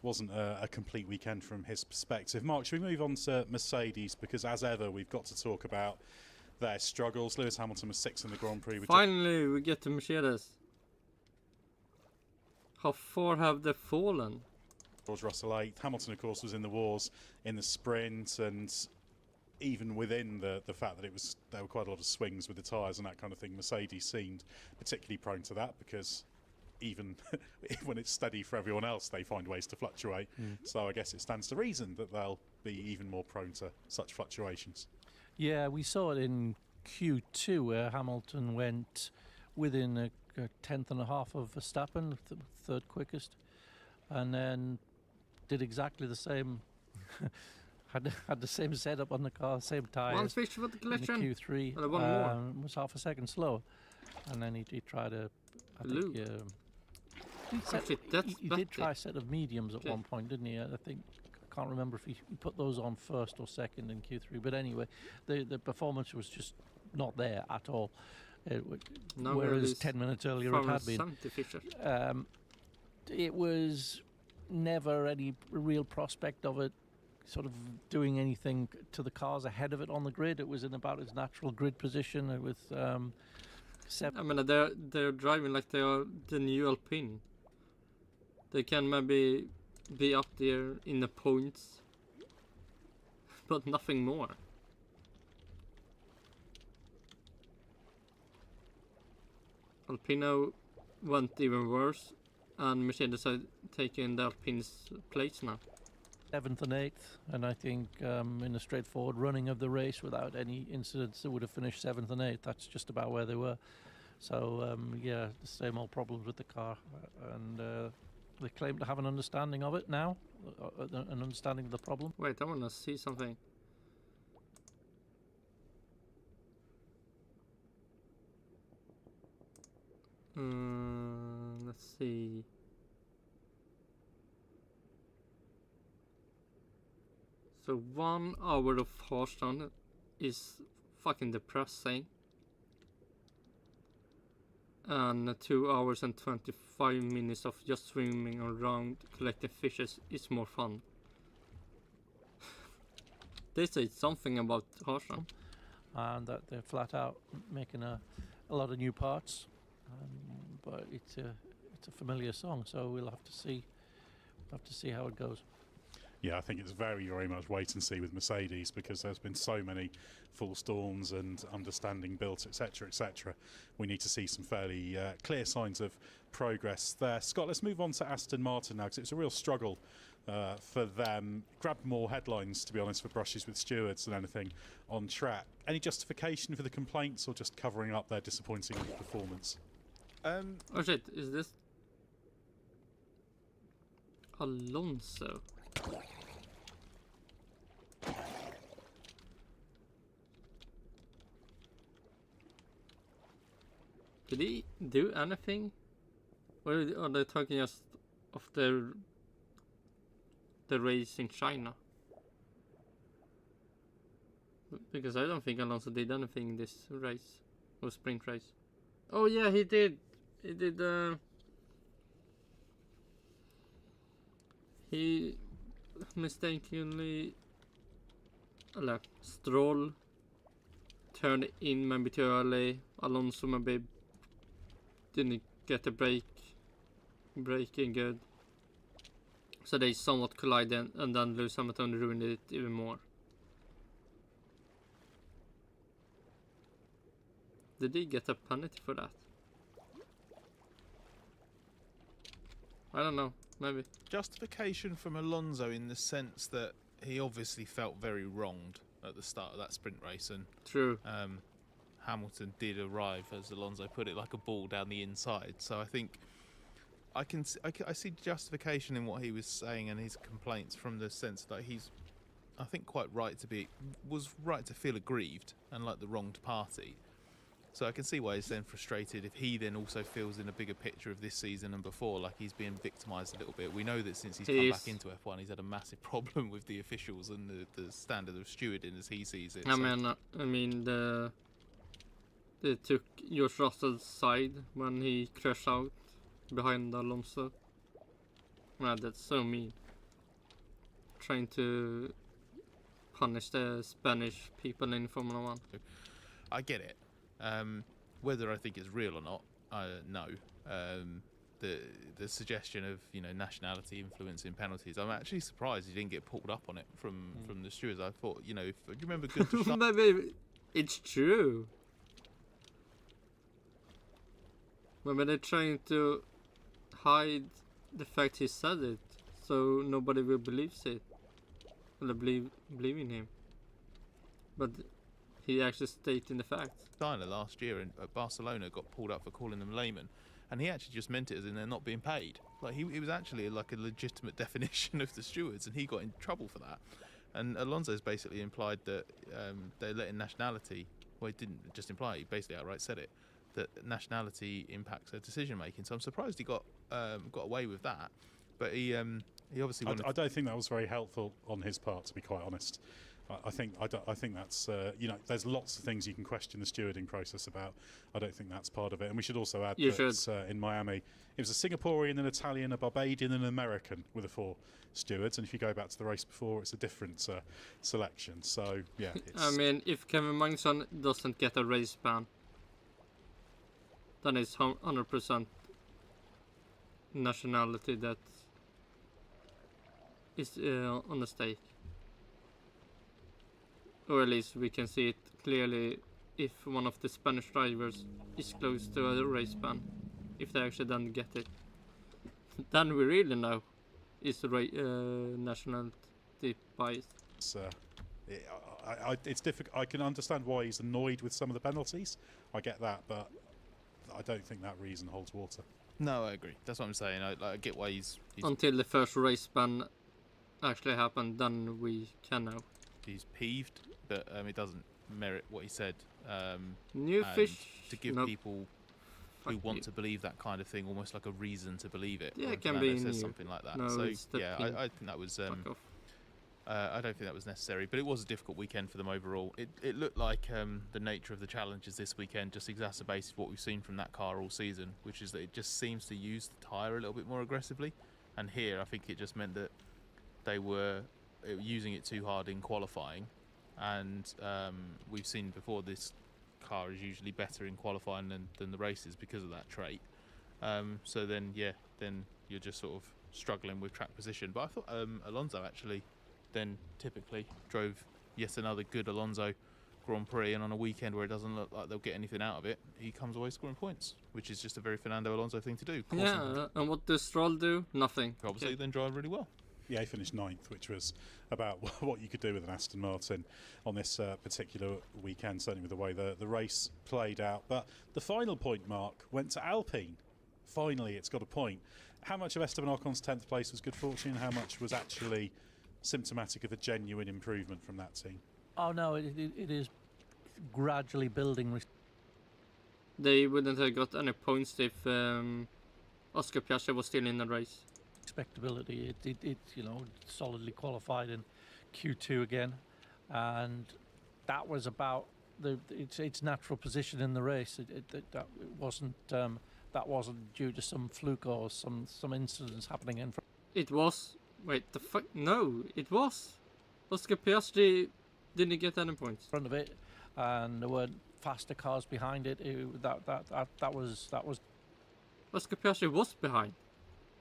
Speaker 18: wasn't a complete weekend from his perspective. Mark, should we move on to Mercedes, because as ever we've got to talk about their struggles. Lewis Hamilton was 6th in the Grand Prix.
Speaker 2: Finally we get to Mercedes. How far have they fallen?
Speaker 18: George Russell 8th. Hamilton, of course, was in the wars in the sprint, and even within the fact that there were quite a lot of swings with the tyres and that kind of thing, Mercedes seemed particularly prone to that, because even when it's steady for everyone else, they find ways to fluctuate. So I guess it stands to reason that they'll be even more prone to such fluctuations.
Speaker 20: Yeah, we saw it in Q2 where Hamilton went within a tenth and a half of Verstappen, third quickest, and then did exactly the same. had the same setup on the car, same tyres.
Speaker 2: One switch for the collision.
Speaker 20: Q3
Speaker 2: one more.
Speaker 20: Was half a second slow, and then he tried to. I think he did try a set of mediums at one point, didn't he? I think. I can't remember if he put those on first or second in Q3, but anyway, the performance was just not there at all. Whereas 10 minutes earlier it had been. It was never any real prospect of it sort of doing anything to the cars ahead of it on the grid. It was in about its natural grid position with
Speaker 2: I mean, they're driving like they are the new Alpine. They can maybe be up there in the points, but nothing more. Alpino went even worse, and Mercedes are taking the Alpine's place now.
Speaker 20: 7th and 8th, and I think in a straightforward running of the race without any incidents, they would have finished 7th and 8th. That's just about where they were. So yeah, the same old problems with the car, and they claim to have an understanding of it now, an understanding of the problem.
Speaker 2: Wait, I want to see something. Let's see. So 1 hour of horse run is fucking depressing. And 2 hours and 25 minutes of just swimming around collecting fishes is more fun. They say something about horse run.
Speaker 20: And that they're flat out making a lot of new parts. But it's a familiar song, so we'll have to see how it goes.
Speaker 18: Yeah, I think it's very, very much wait and see with Mercedes, because there's been so many full storms and understanding built, etc., etc. We need to see some fairly clear signs of progress there. Scott, let's move on to Aston Martin now, because it's a real struggle for them. Grabbed more headlines, to be honest, for brushes with stewards than anything on track. Any justification for the complaints, or just covering up their disappointing performance?
Speaker 2: Oh shit, is this Alonso? Did he do anything? Or are they talking just of the race in China? Because I don't think Alonso did anything in this race, or sprint race. Oh yeah, he did. He mistakenly Stroll turned in maybe too early. Alonso maybe didn't get the braking good, so they somewhat collided, and then Lewis Hamilton ruined it even more. Did he get a penalty for that? I don't know, maybe.
Speaker 19: Justification from Alonso in the sense that he obviously felt very wronged at the start of that sprint race, and
Speaker 2: true.
Speaker 19: Hamilton did arrive, as Alonso put it, like a ball down the inside. So I think I see justification in what he was saying and his complaints, from the sense that he's, I think, was right to feel aggrieved and like the wronged party. So I can see why he's then frustrated if he then also feels in a bigger picture of this season and before like he's being victimised a little bit. We know that since he's come back into F1, he's had a massive problem with the officials and the standard of stewarding as he sees it.
Speaker 2: I mean, they took George Russell's side when he crashed out behind Alonso. Man, that's so mean. Trying to punish the Spanish people in Formula 1.
Speaker 19: I get it. Whether I think it's real or not, no. The suggestion of nationality influencing penalties, I'm actually surprised he didn't get pulled up on it from the stewards. I thought, do you remember
Speaker 2: Maybe it's true. Maybe they're trying to hide the fact he said it, so nobody will believe it, or believe in him. But he actually stated the fact.
Speaker 19: Steiner last year at Barcelona got pulled up for calling them laymen, and he actually just meant it as in they're not being paid. Like he was actually like a legitimate definition of the stewards, and he got in trouble for that. And Alonso's basically implied that they're letting nationality. Well, he didn't just imply it; he basically outright said it, that nationality impacts their decision making. So I'm surprised he got away with that. But he obviously.
Speaker 18: I don't think that was very helpful on his part, to be quite honest. I think that's there's lots of things you can question the stewarding process about. I don't think that's part of it. And we should also add that in Miami, it was a Singaporean, an Italian, a Barbadian, and an American with the 4 stewards. And if you go back to the race before, it's a different selection. So yeah.
Speaker 2: I mean, if Kevin Magnussen doesn't get a race ban, then it's 100% nationality that is on the stake. Or at least we can see it clearly if one of the Spanish drivers is close to a race ban. If they actually don't get it, then we really know it's nationality bias.
Speaker 18: It's difficult. I can understand why he's annoyed with some of the penalties. I get that, but I don't think that reason holds water.
Speaker 19: No, I agree. That's what I'm saying. I get why he's
Speaker 2: until the first race ban actually happened, then we can know.
Speaker 19: He's peeved, but it doesn't merit what he said.
Speaker 2: New fish
Speaker 19: to give people who want to believe that kind of thing almost like a reason to believe it.
Speaker 2: Yeah, it can be
Speaker 19: says something like that.
Speaker 2: No,
Speaker 19: so yeah, I think that was. I don't think that was necessary, but it was a difficult weekend for them overall. It looked like the nature of the challenges this weekend just exacerbated what we've seen from that car all season, which is that it just seems to use the tyre a little bit more aggressively. And here, I think it just meant that they were using it too hard in qualifying, and we've seen before this car is usually better in qualifying than the races because of that trait. So then you're just sort of struggling with track position. But I thought Alonso actually then typically drove yet another good Alonso Grand Prix, and on a weekend where it doesn't look like they'll get anything out of it, he comes away scoring points, which is just a very Fernando Alonso thing to do.
Speaker 2: Yeah, and what does Stroll do? Nothing.
Speaker 19: Obviously, then drive really well.
Speaker 18: Yeah, he finished 9th, which was about what you could do with an Aston Martin on this particular weekend, certainly with the way the race played out. But the final point, Mark, went to Alpine. Finally, it's got a point. How much of Esteban Ocon's 10th place was good fortune? How much was actually symptomatic of a genuine improvement from that team?
Speaker 20: Oh, no, it is gradually building.
Speaker 2: They wouldn't have got any points if Oscar Piastri was still in the race.
Speaker 20: Expectability. It solidly qualified in Q2 again, and that was about its natural position in the race. That wasn't due to some fluke or some incidents happening in front.
Speaker 2: It was. Wait, the fuck? No, it was. Oscar Piastri didn't get any points.
Speaker 20: In front of it, and there were faster cars behind it. That was.
Speaker 2: Oscar Piastri was behind.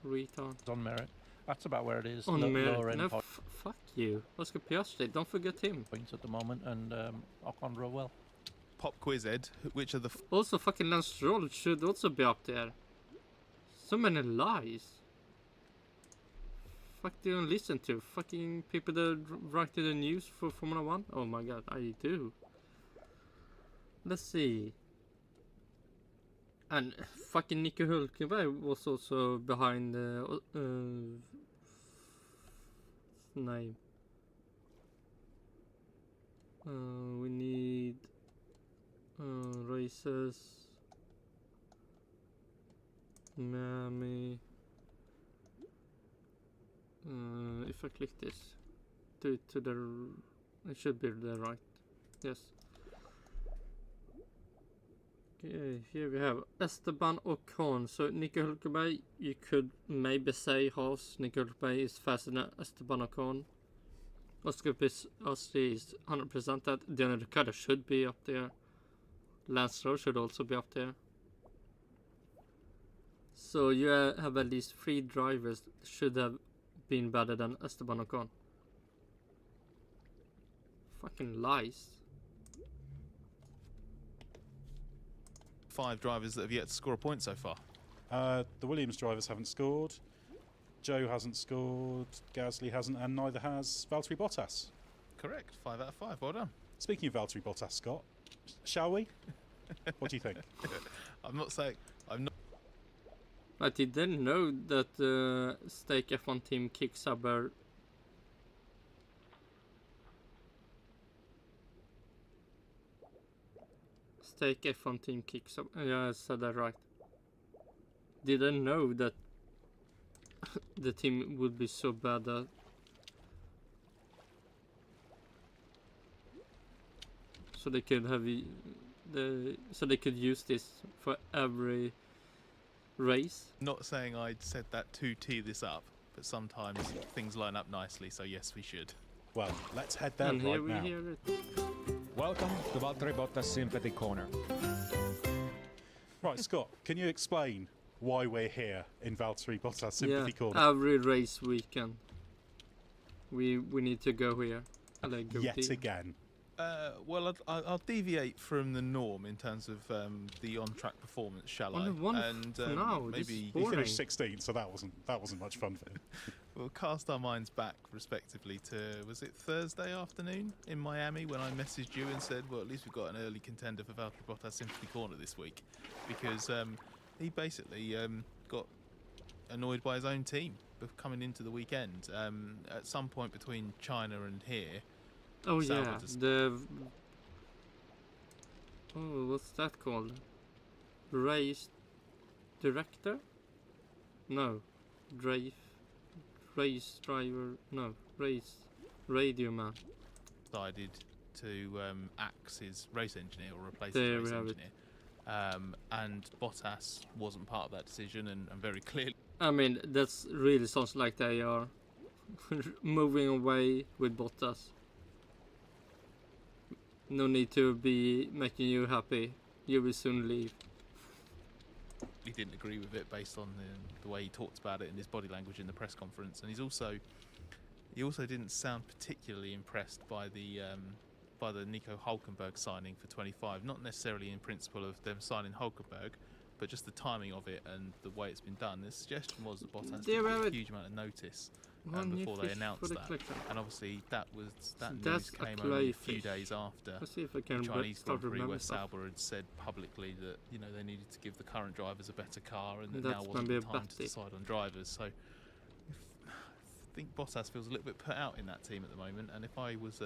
Speaker 2: Retard.
Speaker 20: On merit. That's about where it is.
Speaker 2: On merit. No, fuck you. Oscar Piastri, don't forget him.
Speaker 20: Points at the moment, and Ocon drove well.
Speaker 19: Pop quiz, Ed. Which are the...
Speaker 2: Also, fucking Lance Stroll should also be up there. So many lies. fuck do you listen to? Fucking people that write the news for Formula 1? Oh my god, I do. Let's see. And fucking Nico Hülkenberg was also behind the name. We need races. Miami. If I click this, do it to the. It should be the right. Yes. Okay, here we have Esteban Ocon. So Nico Hülkenberg, you could maybe say Haas. Nico Hülkenberg is faster than Esteban Ocon. Oscar Piastri is 100% that. Daniel Ricciardo should be up there. Lance Stroll should also be up there. So you have at least 3 drivers that should have been better than Esteban Ocon. Fucking lies.
Speaker 19: 5 drivers that have yet to score a point so far.
Speaker 18: The Williams drivers haven't scored. Joe hasn't scored. Gasly hasn't, and neither has Valtteri Bottas.
Speaker 19: Correct. 5 out of 5. Well done.
Speaker 18: Speaking of Valtteri Bottas, Scott, shall we? What do you think?
Speaker 19: I'm not saying. I'm not.
Speaker 2: I didn't know that the Stake F1 team Kicksubber Stake F1 team Kicksubber. Yeah, I said that right. Didn't know that the team would be so bad that so they could have so they could use this for every race.
Speaker 19: Not saying I said that to tee this up, but sometimes things line up nicely, so yes, we should.
Speaker 18: Well, let's head there
Speaker 2: And
Speaker 18: right
Speaker 2: here we
Speaker 18: now.
Speaker 2: hear it.
Speaker 7: Welcome to Valtteri Bottas Sympathy Corner.
Speaker 18: Right, Scott, can you explain why we're here in Valtteri Bottas Sympathy Corner?
Speaker 2: Every race weekend we need to go here.
Speaker 18: Yet again.
Speaker 19: Well, I'll deviate from the norm in terms of the on-track performance, shall I? And maybe
Speaker 18: he finished 16th, so that wasn't much fun for him.
Speaker 19: We'll cast our minds back, respectively, to was it Thursday afternoon in Miami when I messaged you and said, well, at least we've got an early contender for Valtteri Bottas Sympathy Corner this week, because he basically got annoyed by his own team coming into the weekend. At some point between China and here.
Speaker 2: Oh yeah, what's that called? Race director? No, race driver? No, race radio man.
Speaker 19: Decided to axe his race engineer or replace his race engineer. And Bottas wasn't part of that decision, and very clearly.
Speaker 2: I mean, that's really sounds like they are moving away with Bottas. No need to be making you happy. You will soon leave.
Speaker 19: He didn't agree with it based on the way he talked about it in his body language in the press conference, and he also didn't sound particularly impressed by the Nico Hülkenberg signing for 25. Not necessarily in principle of them signing Hülkenberg, but just the timing of it and the way it's been done. The suggestion was that Bottas did a huge amount of notice before they announced that, and obviously that news came only a few days after the Chinese Grand Prix, where Sauber had said publicly that they needed to give the current drivers a better car, and that now wasn't the time to decide on drivers. So I think Bottas feels a little bit put out in that team at the moment, and if I was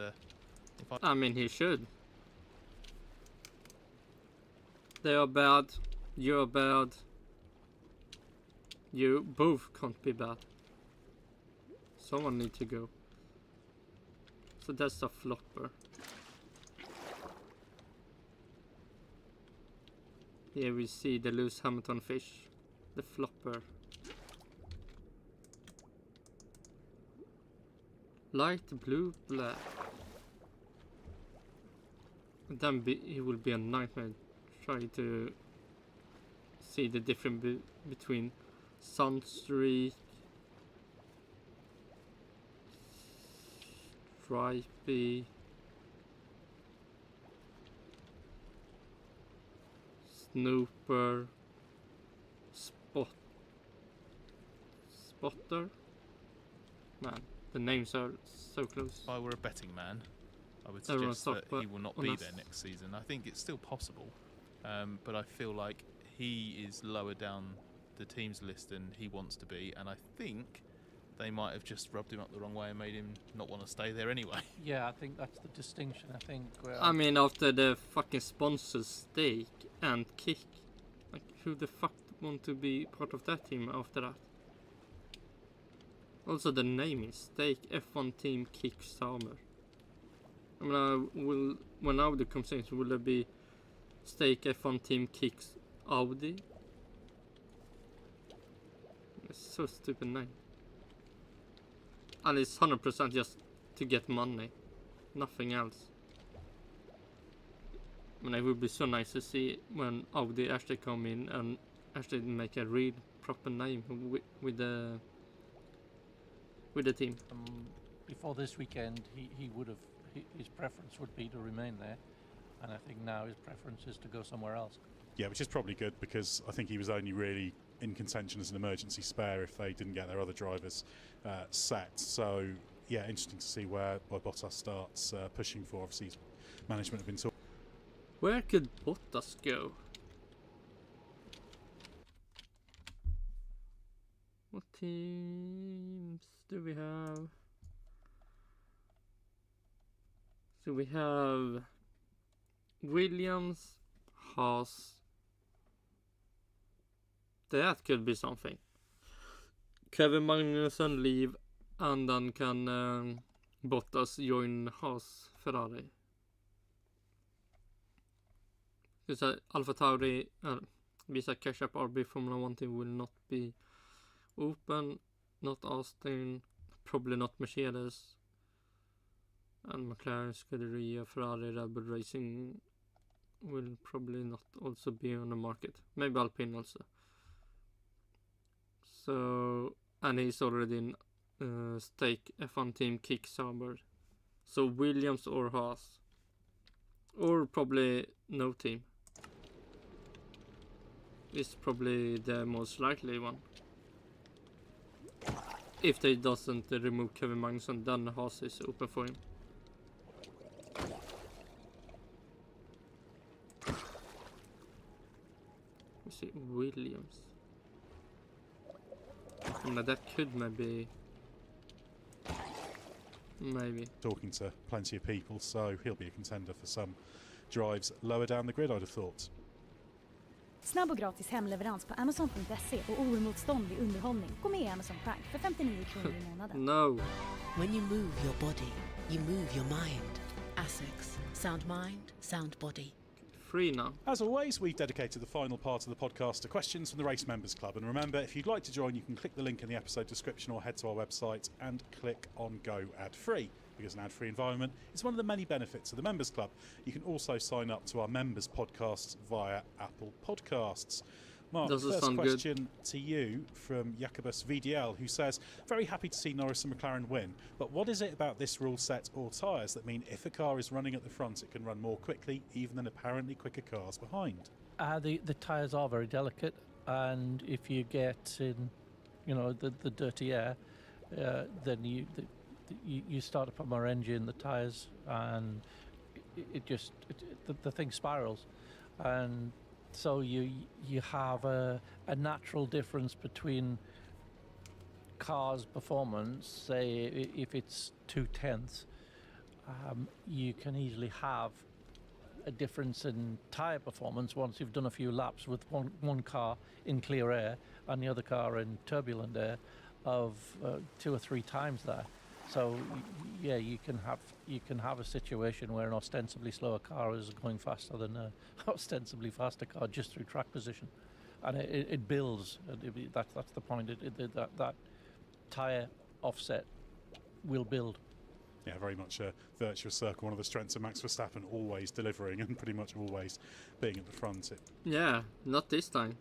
Speaker 2: I mean, he should. They are bad. You're bad. You both can't be bad. Someone need to go. So that's a flopper. Here we see the Lewis Hamilton fish. The flopper. Light blue, black. Then it will be a nightmare trying to see the difference between Sunstreak, Stripey, Snooper, Spotter. man, the names are so close.
Speaker 19: If I were a betting man, I would
Speaker 2: Everyone
Speaker 19: suggest that
Speaker 2: stop,
Speaker 19: he will not
Speaker 2: but
Speaker 19: be
Speaker 2: unless-
Speaker 19: there next season. I think it's still possible, but I feel like he is lower down the team's list than he wants to be, and I think they might have just rubbed him up the wrong way and made him not want to stay there anyway.
Speaker 20: Yeah, I think that's the distinction. I think.
Speaker 2: I mean, after the fucking sponsors Stake and Kick, like who the fuck want to be part of that team after that? Also, the name is Stake F1 Team Kick Sauber. I mean, when Audi comes in, will it be Stake F1 Team Kicks Audi? It's so stupid name. And it's 100% just to get money, nothing else. I mean, it would be so nice to see when Audi actually come in and actually make a real proper name with the team.
Speaker 20: Before this weekend, he would have his preference would be to remain there, and I think now his preference is to go somewhere else.
Speaker 18: Yeah, which is probably good because I think he was only really in contention as an emergency spare if they didn't get their other drivers set. So yeah, interesting to see where Bottas starts pushing for. Obviously, his management have been talking.
Speaker 2: Where could Bottas go? What teams do we have? So we have Williams, Haas. That could be something. Kevin Magnussen leave, and then can Bottas join Haas Ferrari. Because Alpha Tauri, Visa Cash App RB Formula 1 team will not be open. Not Austin, probably not Mercedes. And McLaren, Scuderia, Ferrari, Red Bull Racing will probably not also be on the market. Maybe Alpine also. So, and he's already in Stake F1 team Kick Sauber. So Williams or Haas. Or probably no team. Is probably the most likely one. If they doesn't remove Kevin Magnussen, then Haas is open for him. We see Williams. No, that could maybe.
Speaker 18: Talking to plenty of people, so he'll be a contender for some drives lower down the grid, I'd have thought.
Speaker 21: Snabb och gratis hemleverans på Amazon.se och oemotståndlig underhållning. Gå med i Amazon Prime för 59 kronor i månaden.
Speaker 2: No.
Speaker 13: When you move your body, you move your mind. Asics. Sound mind, sound body.
Speaker 2: Free now.
Speaker 18: As always, we've dedicated the final part of the podcast to questions from the Race Members Club. And remember, if you'd like to join, you can click the link in the episode description or head to our website and click on Go Ad Free. Because an ad-free environment is one of the many benefits of the Members Club. You can also sign up to our members podcasts via Apple Podcasts. Mark, first question to you from Jacobus VDL, who says, very happy to see Norris and McLaren win, but what is it about this rule set or tyres that mean if a car is running at the front, it can run more quickly, even than apparently quicker cars behind?
Speaker 20: The tyres are very delicate, and if you get in, the dirty air, then you start up on our engine, the tyres, and the thing spirals, and so you have a natural difference between cars' performance. Say if it's 0.2, you can easily have a difference in tyre performance once you've done a few laps with one car in clear air and the other car in turbulent air of 2 or 3 times that. So yeah, you can have a situation where an ostensibly slower car is going faster than an ostensibly faster car just through track position, and it builds. That's the point. That tyre offset will build.
Speaker 18: Yeah, very much a virtuous circle. One of the strengths of Max Verstappen, always delivering and pretty much always being at the front.
Speaker 2: Yeah, not this time.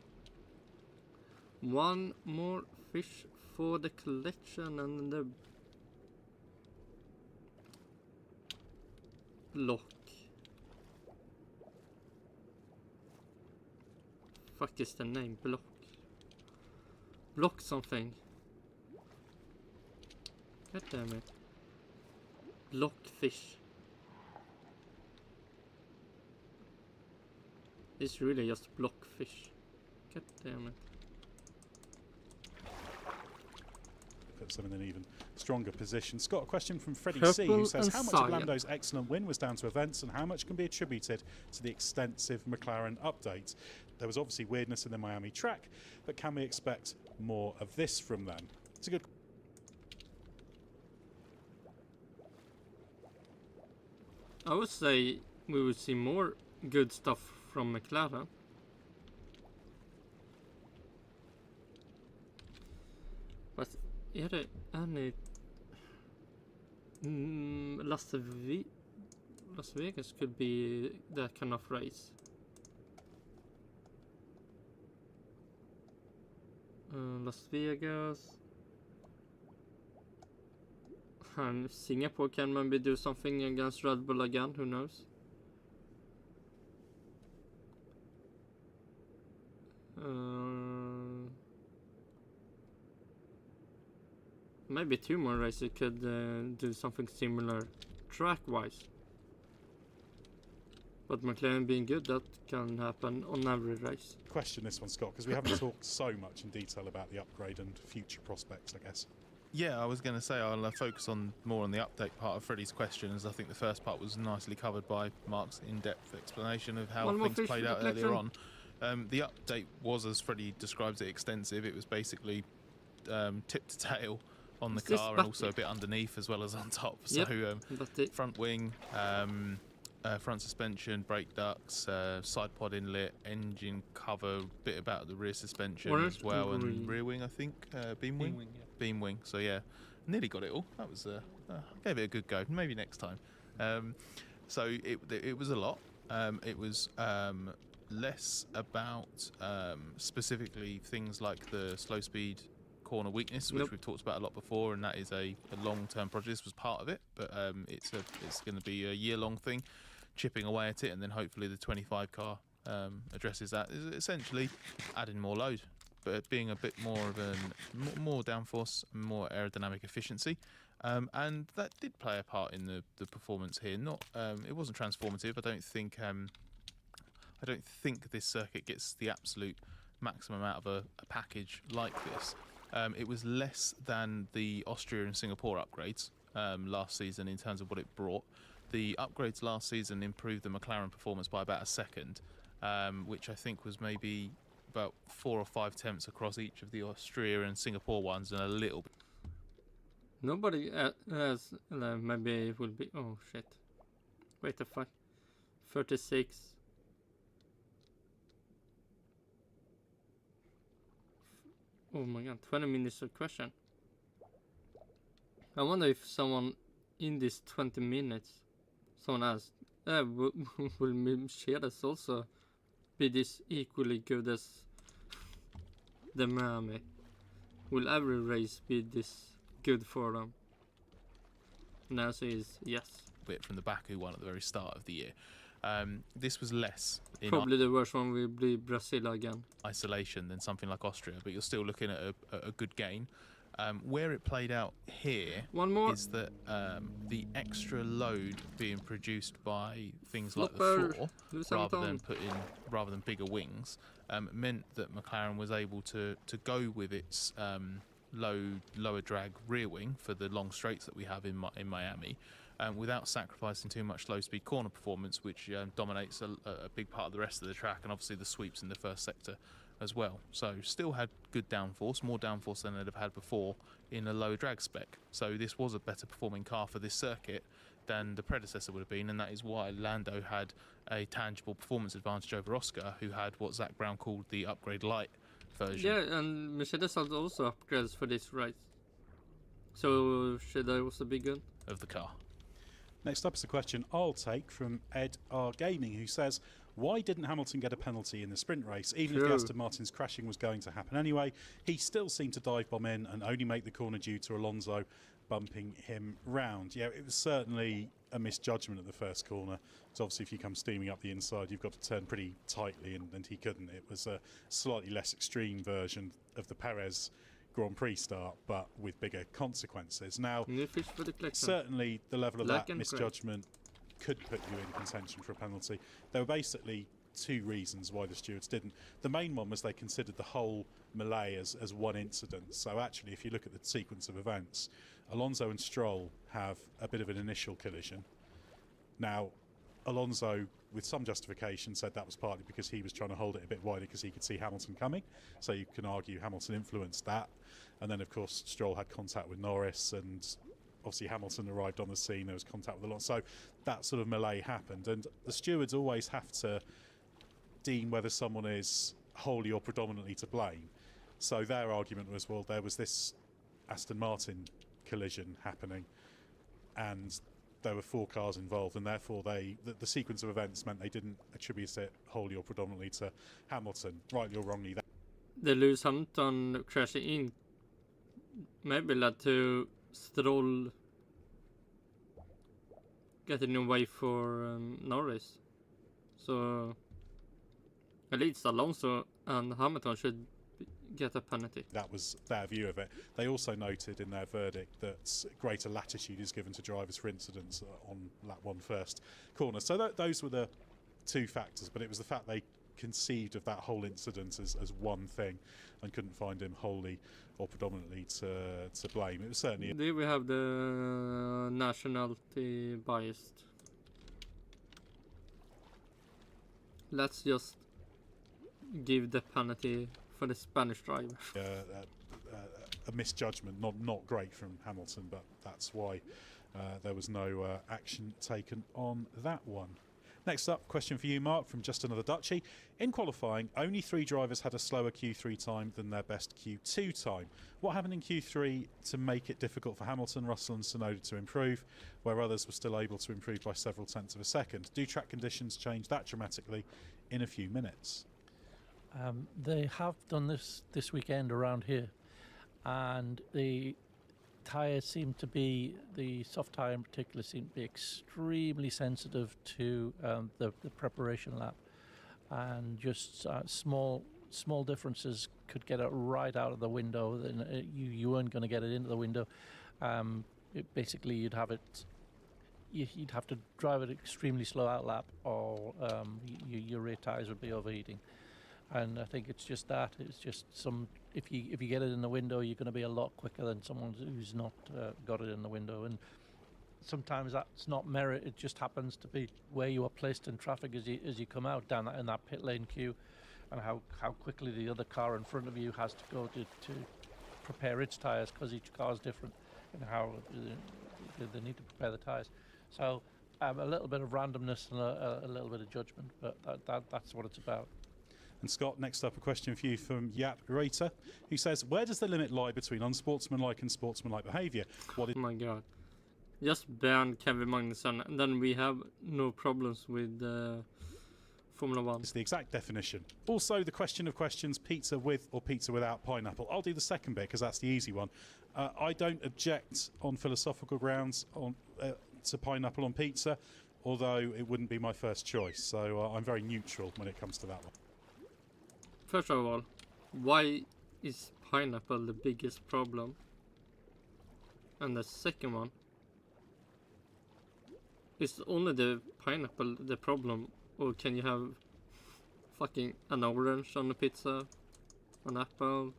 Speaker 2: One more fish for the collection and the block. Fuck is the name? Block something. God damn it. Blockfish. It's really just blockfish. God damn it.
Speaker 18: Puts them in an even stronger position. Scott, a question from Freddie
Speaker 2: Purple
Speaker 18: C, who says,
Speaker 2: and
Speaker 18: how much
Speaker 2: cyan.
Speaker 18: of Lando's excellent win was down to events and how much can be attributed to the extensive McLaren updates? There was obviously weirdness in the Miami track, but can we expect more of this from them? It's a good...
Speaker 2: I would say we would see more good stuff from McLaren. But är det any Las Vegas could be that kind of race. Las Vegas. And Singapore can maybe do something against Red Bull again, who knows? Maybe 2 more races could do something similar track-wise. But McLaren being good, that can happen on every race.
Speaker 18: Question this one, Scott, because we haven't talked so much in detail about the upgrade and future prospects, I guess.
Speaker 19: Yeah, I was going to say I'll focus more on the update part of Freddie's question, as I think the first part was nicely covered by Mark's in-depth explanation of how things played out earlier on. The update was, as Freddie describes it, extensive. It was basically tip to tail on the car and also a bit underneath as well as on top.
Speaker 2: Yep,
Speaker 19: So front wing, front suspension, brake ducts, side pod inlet, engine cover, bit about the rear suspension as well, and rear wing, I think, beam wing. Beam wing. So yeah, nearly got it all. That was gave it a good go. Maybe next time. So it was a lot. It was less about specifically things like the slow speed corner weakness, which we've talked about a lot before, and that is a long-term project. This was part of it, but it's going to be a year-long thing, chipping away at it, and then hopefully the 25 car addresses that. Is essentially adding more load, but being a bit more of more downforce, more aerodynamic efficiency, and that did play a part in the performance here. Not it wasn't transformative. I don't think this circuit gets the absolute maximum out of a package like this. It was less than the Austria and Singapore upgrades last season in terms of what it brought. The upgrades last season improved the McLaren performance by about a second, which I think was maybe about 4 or 5 tenths across each of the Austria and Singapore ones, and a little bit.
Speaker 2: Nobody has, maybe it will be, oh shit. Wait the fuck. 36. Oh my god, 20 minutes of question. I wonder if someone in this 20 minutes, someone asked, will Mercedes also be this equally good as the Miami? Will every race be this good for them? And the answer is yes.
Speaker 19: Bit from the Baku one at the very start of the year. This was less in
Speaker 2: probably the worst one will be Brazil again.
Speaker 19: Isolation than something like Austria, but you're still looking at a good gain. Where it played out here is that the extra load being produced by things like the floor, rather than bigger wings, meant that McLaren was able to go with its lower drag rear wing for the long straights that we have in Miami, without sacrificing too much low speed corner performance, which dominates a big part of the rest of the track, and obviously the sweeps in the first sector as well. So still had good downforce, more downforce than they'd have had before in a lower drag spec. So this was a better performing car for this circuit than the predecessor would have been, and that is why Lando had a tangible performance advantage over Oscar, who had what Zach Brown called the upgrade light version.
Speaker 2: Yeah, and Mercedes had also upgrades for this race. So should I also be good?
Speaker 19: Of the car.
Speaker 18: Next up is a question I'll take from Ed R Gaming, who says, why didn't Hamilton get a penalty in the sprint race? Even if the Aston Martin's crashing was going to happen anyway, he still seemed to dive bomb in and only make the corner due to Alonso bumping him round. Yeah, it was certainly a misjudgment at the first corner. So obviously if you come steaming up the inside, you've got to turn pretty tightly, and he couldn't. It was a slightly less extreme version of the Perez Grand Prix start, but with bigger consequences. Now,
Speaker 2: New fish for the collection.
Speaker 18: certainly the level of
Speaker 2: Black
Speaker 18: that
Speaker 2: and
Speaker 18: misjudgment could put you in contention for a penalty. There were basically two reasons why the stewards didn't. The main one was they considered the whole melee as one incident. So actually, if you look at the sequence of events, Alonso and Stroll have a bit of an initial collision. Now, Alonso, with some justification, said that was partly because he was trying to hold it a bit wider because he could see Hamilton coming. So you can argue Hamilton influenced that. And then, of course, Stroll had contact with Norris, and obviously Hamilton arrived on the scene. There was contact with Alonso. So that sort of melee happened. And the stewards always have to deem whether someone is wholly or predominantly to blame. So their argument was, well, there was this Aston Martin collision happening, and there were 4 cars involved, and therefore the sequence of events meant they didn't attribute it wholly or predominantly to Hamilton, rightly or wrongly.
Speaker 2: The Lewis Hamilton crashing in maybe led to Stroll getting away for Norris. So at least Alonso and Hamilton should get a penalty.
Speaker 18: That was their view of it. They also noted in their verdict that greater latitude is given to drivers for incidents on lap 1 first corner. So those were the 2 factors, but it was the fact they conceived of that whole incident as one thing and couldn't find him wholly or predominantly to blame. It was certainly...
Speaker 2: There we have the nationality biased. Let's just give the penalty for the Spanish driver.
Speaker 18: A misjudgment, not great from Hamilton, but that's why there was no action taken on that one. Next up, question for you, Mark, from Just Another Dutchie. In qualifying, only 3 drivers had a slower Q3 time than their best Q2 time. What happened in Q3 to make it difficult for Hamilton, Russell and Tsunoda to improve, where others were still able to improve by several tenths of a second? Do track conditions change that dramatically in a few minutes?
Speaker 20: They have done this weekend around here, and the tyres seem to be, the soft tyre in particular, seem to be extremely sensitive to the preparation lap, and just small differences could get it right out of the window. Then you weren't going to get it into the window. Basically, you'd have to drive it extremely slow out lap, or your rear tyres would be overheating. And I think it's just that. It's just if you get it in the window, you're going to be a lot quicker than someone who's not got it in the window. And sometimes that's not merit. It just happens to be where you are placed in traffic as you come out down in that pit lane queue, and how quickly the other car in front of you has to go to prepare its tyres, because each car is different and how they need to prepare the tyres. So a little bit of randomness and a little bit of judgment, but that's what it's about.
Speaker 18: And Scott, next up a question for you from Yap Rater, who says, where does the limit lie between unsportsmanlike and sportsmanlike behaviour?
Speaker 2: Oh my god. Just ban Kevin Magnussen, and then we have no problems with Formula 1.
Speaker 18: It's the exact definition. Also, the question of questions, pizza with or pizza without pineapple. I'll do the second bit because that's the easy one. I don't object on philosophical grounds to pineapple on pizza, although it wouldn't be my first choice. So I'm very neutral when it comes to that one.
Speaker 2: First of all, why is pineapple the biggest problem? And the second one, is only the pineapple the problem, or can you have fucking an orange on the pizza, an apple?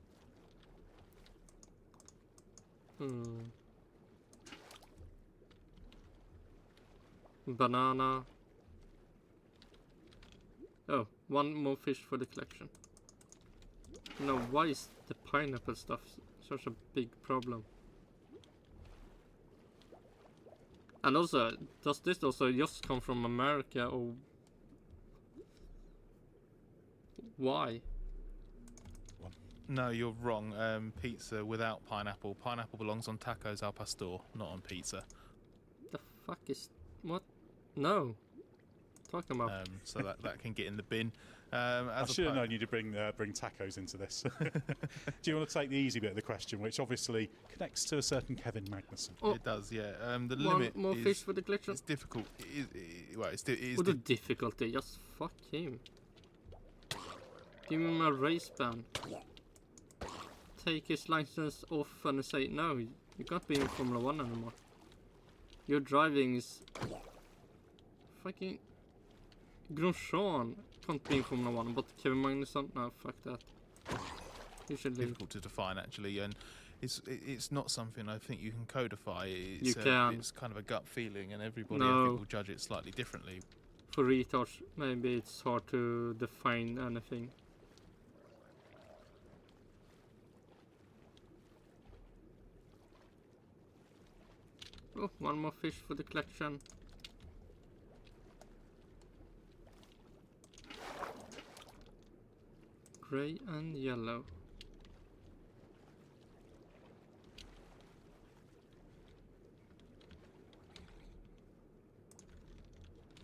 Speaker 2: Banana. Oh, one more fish for the collection. No, why is the pineapple stuff such a big problem? And also, does this also just come from America, or why?
Speaker 19: No, you're wrong. Pizza without pineapple. Pineapple belongs on tacos al pastor, not on pizza.
Speaker 2: The fuck is... what? No. Talking about...
Speaker 19: so that can get in the bin.
Speaker 18: I should have known you to bring tacos into this. Do you want to take the easy bit of the question, which obviously connects to a certain Kevin Magnussen?
Speaker 19: Oh, it does, yeah. The
Speaker 2: one
Speaker 19: limit
Speaker 2: more
Speaker 19: is,
Speaker 2: fish for the collection.
Speaker 19: It's difficult. It's
Speaker 2: the difficulty? Just fuck him. Give him a race ban. take his license off and say, no, you can't be in Formula 1 anymore. Your driving is fucking... Grosjean can't be in Formula 1, but Kevin Magnussen, no, fuck that. You should leave.
Speaker 19: Difficult to define, actually, and it's not something I think you can codify.
Speaker 2: You can.
Speaker 19: It's kind of a gut feeling, and everybody I think will judge it slightly differently.
Speaker 2: For retards, maybe it's hard to define anything. Oh, one more fish for the collection. Grey and yellow.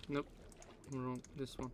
Speaker 2: Nope, wrong. This one.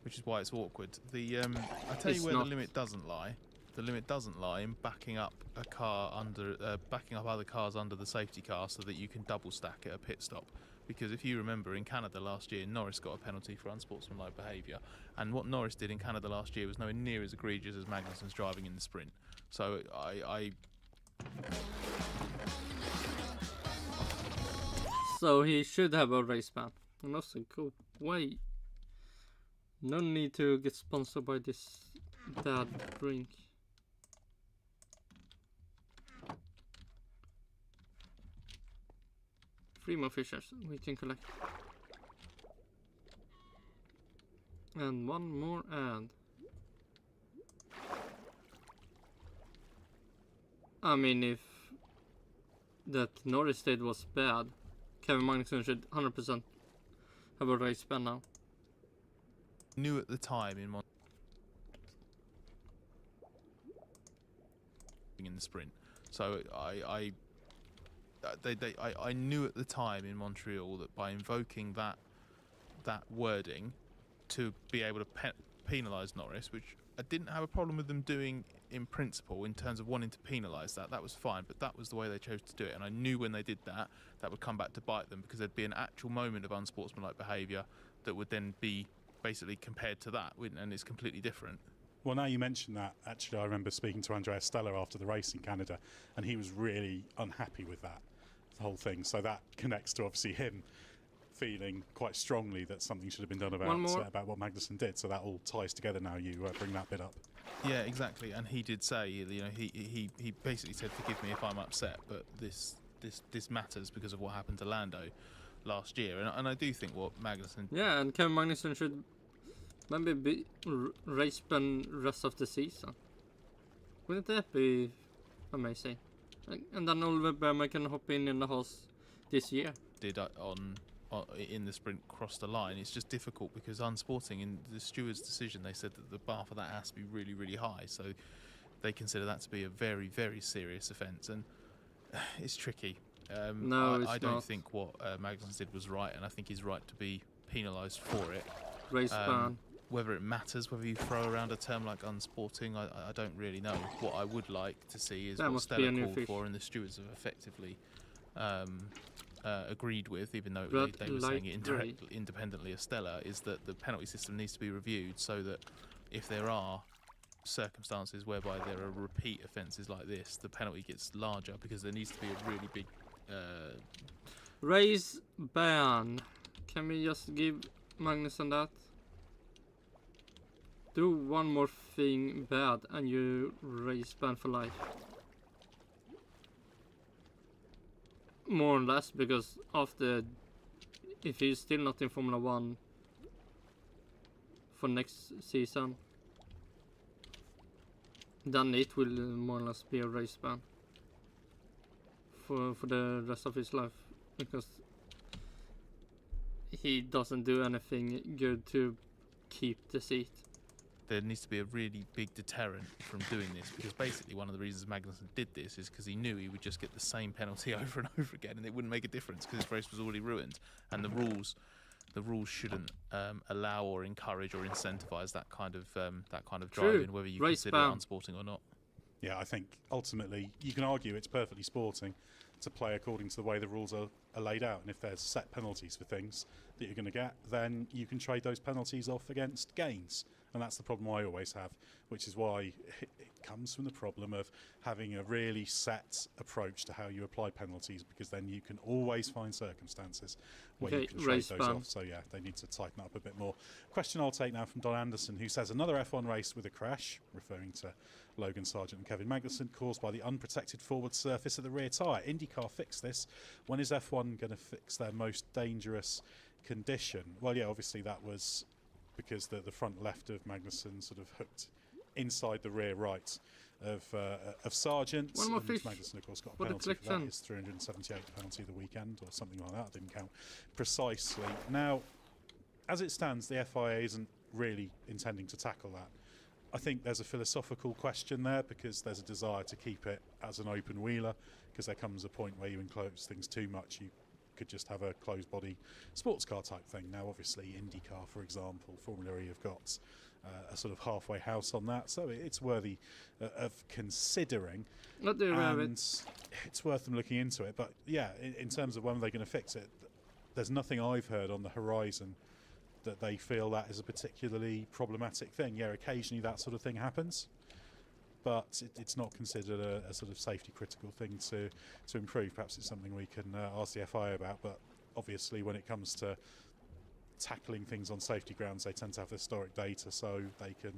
Speaker 19: Which is why it's awkward. The I tell you where the limit doesn't lie. The limit doesn't lie in backing up a car under, backing up other cars under the safety car so that you can double stack at a pit stop. Because if you remember, in Canada last year, Norris got a penalty for unsportsmanlike behaviour, and what Norris did in Canada last year was nowhere near as egregious as Magnussen's driving in the sprint. So
Speaker 2: So he should have a race ban. And also, go away. No need to get sponsored by this bad drink. Three more fishers we can collect. And one more ad. I mean, if that Norris did was bad, Kevin Magnussen should 100% have a race ban now.
Speaker 19: Knew at the time in the sprint, so I knew at the time in Montreal that by invoking that wording to be able to penalise Norris, which I didn't have a problem with them doing in principle in terms of wanting to penalise that was fine, but that was the way they chose to do it, and I knew when they did that would come back to bite them, because there'd be an actual moment of unsportsmanlike behaviour that would then be basically compared to that, and it's completely different.
Speaker 18: Well, now you mention that, actually I remember speaking to Andrea Stella after the race in Canada, and he was really unhappy with that, the whole thing. So that connects to obviously him feeling quite strongly that something should have been done about what Magnussen did. So that all ties together now. You bring that bit up. Yeah, exactly. And he did say, you know, he basically said, "Forgive me if I'm upset, but this matters because of what happened to Lando last year." And I do think what Magnussen...
Speaker 2: Yeah, and Kevin Magnussen should maybe be race ban rest of the season. Wouldn't that be amazing? And then Oliver Berman can hop in the Haas this year.
Speaker 19: Did in the sprint cross the line. It's just difficult because unsporting, in the steward's decision, they said that the bar for that has to be really, really high. So they consider that to be a very, very serious offence. And it's tricky.
Speaker 2: No,
Speaker 19: I don't think what Magnussen did was right, and I think he's right to be penalised for it.
Speaker 2: Race ban.
Speaker 19: Whether it matters, whether you throw around a term like unsporting, I don't really know. What I would like to see is what Stella called for, and the stewards have effectively agreed with, even though they were saying it independently of Stella, is that the penalty system needs to be reviewed so that if there are circumstances whereby there are repeat offences like this, the penalty gets larger, because there needs to be a really big
Speaker 2: race ban. Can we just give Magnussen that? Do one more thing bad and you race ban for life. More or less, because after, if he's still not in Formula 1 for next season, then it will more or less be a race ban for the rest of his life, because he doesn't do anything good to keep the seat.
Speaker 19: There needs to be a really big deterrent from doing this, because basically one of the reasons Magnussen did this is because he knew he would just get the same penalty over and over again, and it wouldn't make a difference because his race was already ruined. And the rules the rules shouldn't allow or encourage or incentivize that kind of
Speaker 2: True.
Speaker 19: driving, whether you
Speaker 2: Race
Speaker 19: consider
Speaker 2: ban.
Speaker 19: it unsporting or not.
Speaker 18: Yeah, I think ultimately you can argue it's perfectly sporting to play according to the way the rules are laid out, and if there's set penalties for things that you're going to get, then you can trade those penalties off against gains, and that's the problem I always have, which is why it comes from the problem of having a really set approach to how you apply penalties, because then you can always find circumstances where you can trade those off. So yeah, they need to tighten up a bit more. Question I'll take now from Don Anderson, who says another F1 race with a crash, referring to Logan Sargent and Kevin Magnussen, caused by the unprotected forward surface of the rear tyre. IndyCar fixed this. When is F1 going to fix their most dangerous condition? Well, yeah, obviously that was because the front left of Magnussen sort of hooked inside the rear right of Sargent. And Magnussen, of course, got a penalty for that. His 378 penalty of the weekend, or something like that. I didn't count precisely. Now, as it stands, the FIA isn't really intending to tackle that. I think there's a philosophical question there, because there's a desire to keep it as an open wheeler, because there comes a point where you enclose things too much. You could just have a closed body sports car type thing. Now obviously IndyCar, for example, Formula E have got a sort of halfway house on that, so it's worthy of considering, and it's worth them looking into it. But yeah, in terms of when they're going to fix it, there's nothing I've heard on the horizon that they feel that is a particularly problematic thing. Yeah, occasionally that sort of thing happens, but it's not considered a sort of safety critical thing to improve. Perhaps it's something we can ask the FIA about, but obviously when it comes to tackling things on safety grounds, they tend to have historic data, so they can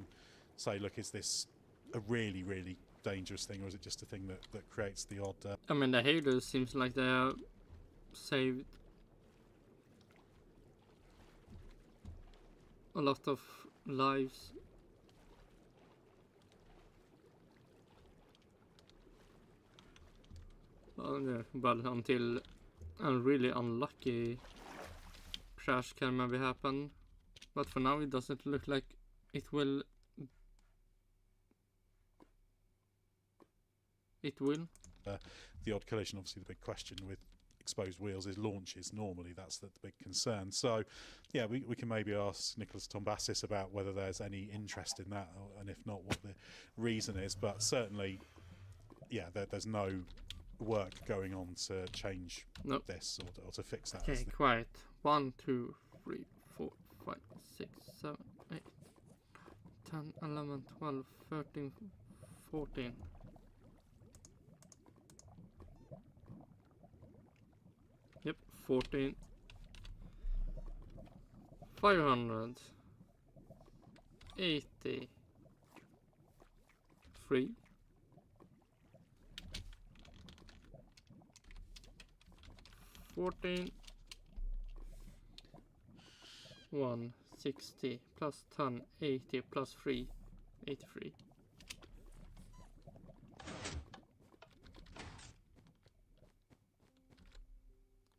Speaker 18: say, look, is this a really, really dangerous thing, or is it just a thing that creates the odd...
Speaker 2: I mean, the Halos seems like they have saved a lot of lives. But until a really unlucky crash can maybe happen. But for now it doesn't look like it will.
Speaker 18: The odd collision, obviously the big question with exposed wheels is launches. Normally that's the big concern. So yeah, we can maybe ask Nicholas Tombassis about whether there's any interest in that, and if not, what the reason is. But certainly, yeah, there's no work going on to change this or to fix that.
Speaker 2: Okay, quiet. 1, 2, 3, 4, 5, 6, 7, 8, 10, 11, 12, 13, 14. Yep, 14. 583. 14. 160 plus 10, 80 plus 3, 83.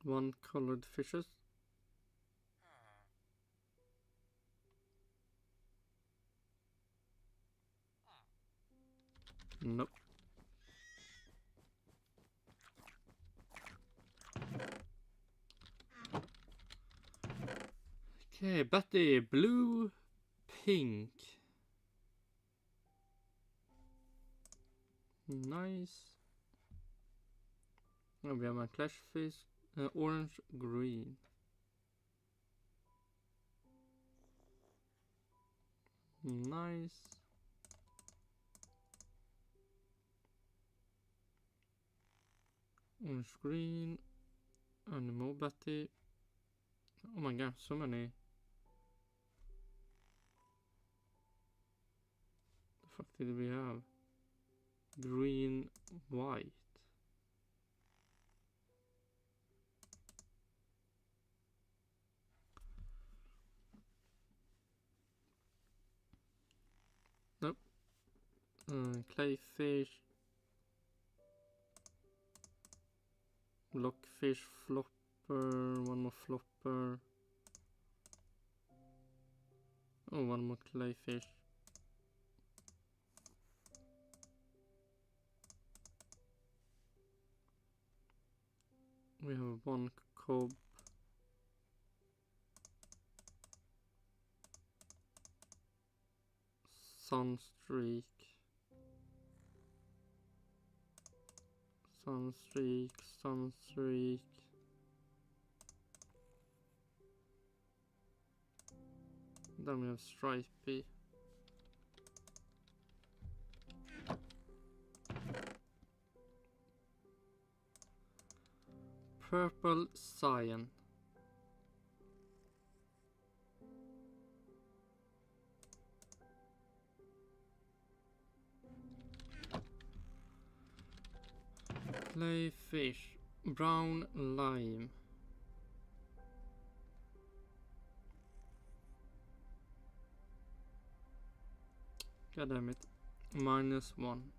Speaker 2: One colored fishes. Nope. Okay, Betty, blue, pink. Nice. And we have my clash face, orange, green. Nice. Orange, green, and more Betty. Oh my god, so many. The fuck did we have? Green, white. Nope. Clayfish. Blockfish, flopper, one more flopper. Oh, one more clayfish. We have one cob. Sunstreak. Sunstreak, Sunstreak. Then we have Stripey. Purple Cyan. Clayfish, brown lime. God damn it. -1.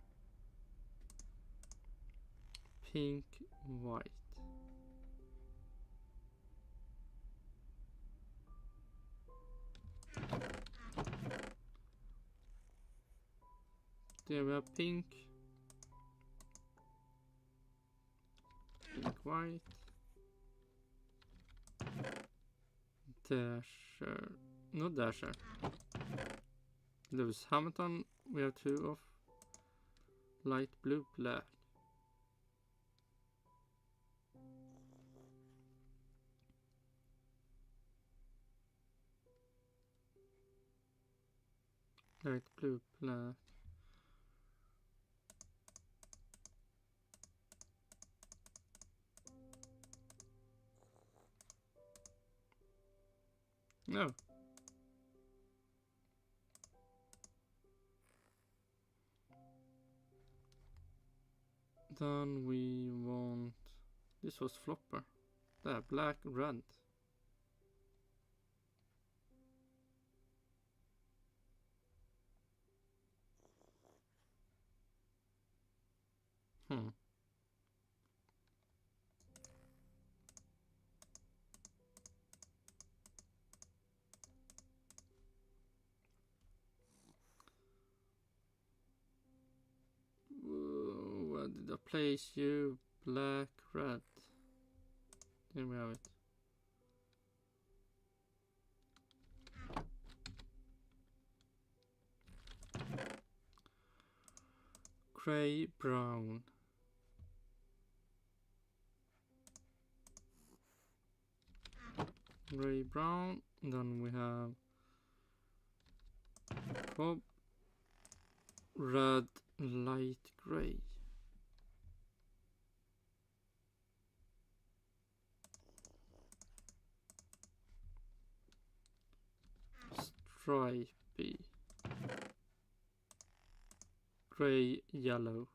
Speaker 2: Pink, white. There we have pink. Pink, white. Dasher. No Dasher. Lewis Hamilton. We have 2 of light blue, black. Light blue, black. No. Then we want... This was flopper. There, black, red. Where did I place you? Black, red. There we have it. Gray, brown. Gray, brown. Then we have Bob, red, light gray. Stripey. Gray, yellow.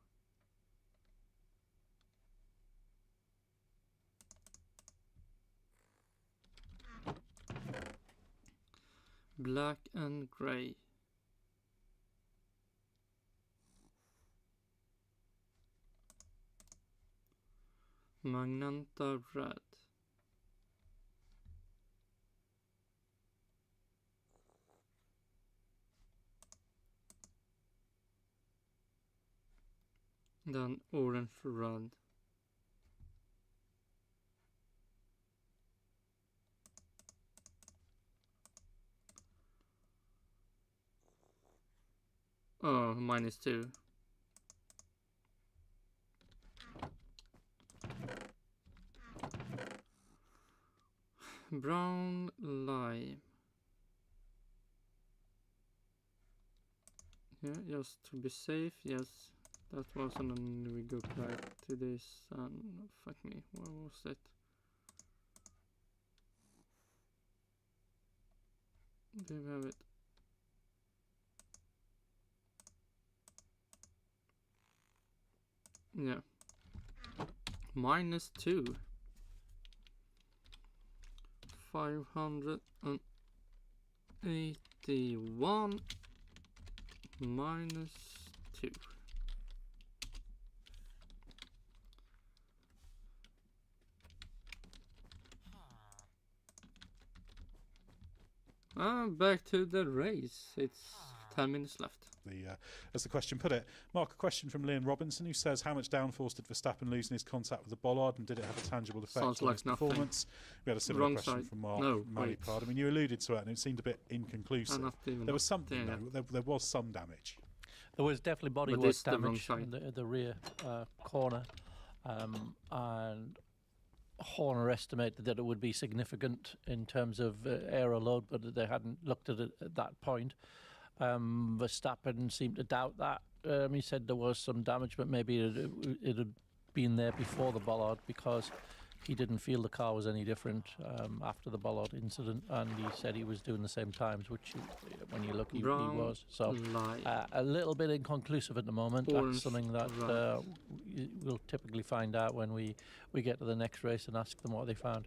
Speaker 2: Black and gray. Magenta, red. Then orange, red. Oh, -2. Brown, lime. Yeah, just to be safe, yes. That was, and then we go back to this, and fuck me, what was it? There we have it. Yeah. -2. 581 -2. Back to the race. It's 10 minutes left.
Speaker 18: as the question put it. Mark, a question from Liam Robinson, who says, how much downforce did Verstappen lose in his contact with the bollard, and did it have a tangible effect on his performance? We had a similar question from Mark Malipard. I mean, you alluded to it, and it seemed a bit inconclusive. There was something, though. There was some damage.
Speaker 20: There was definitely bodywork damage in the rear corner, and Horner estimated that it would be significant in terms of aero load, but they hadn't looked at it at that point. Verstappen seemed to doubt that. He said there was some damage, but maybe it had been there before the bollard, because he didn't feel the car was any different after the bollard incident, and he said he was doing the same times, which when you look, he was. So a little bit inconclusive at the moment. That's something that we'll typically find out when we get to the next race and ask them what they found.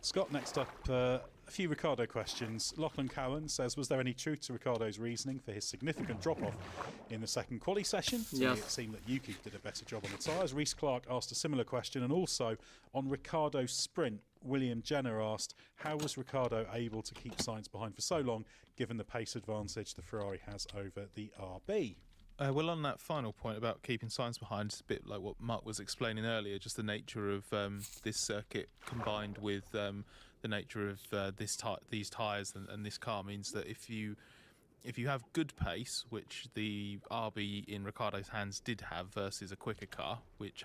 Speaker 18: Scott, next up, a few Ricciardo questions. Lachlan Cowan says, was there any truth to Ricciardo's reasoning for his significant drop-off in the second quali session?
Speaker 2: Yes.
Speaker 18: It seemed that Yuki did a better job on the tyres. Reece Clark asked a similar question, and also on Ricciardo's sprint, William Jenner asked, how was Ricciardo able to keep Sainz behind for so long, given the pace advantage the Ferrari has over the RB?
Speaker 19: Well, on that final point about keeping Sainz behind, it's a bit like what Mark was explaining earlier, just the nature of this circuit combined with the nature of these tyres and this car means that if you have good pace, which the RB in Ricciardo's hands did have versus a quicker car, which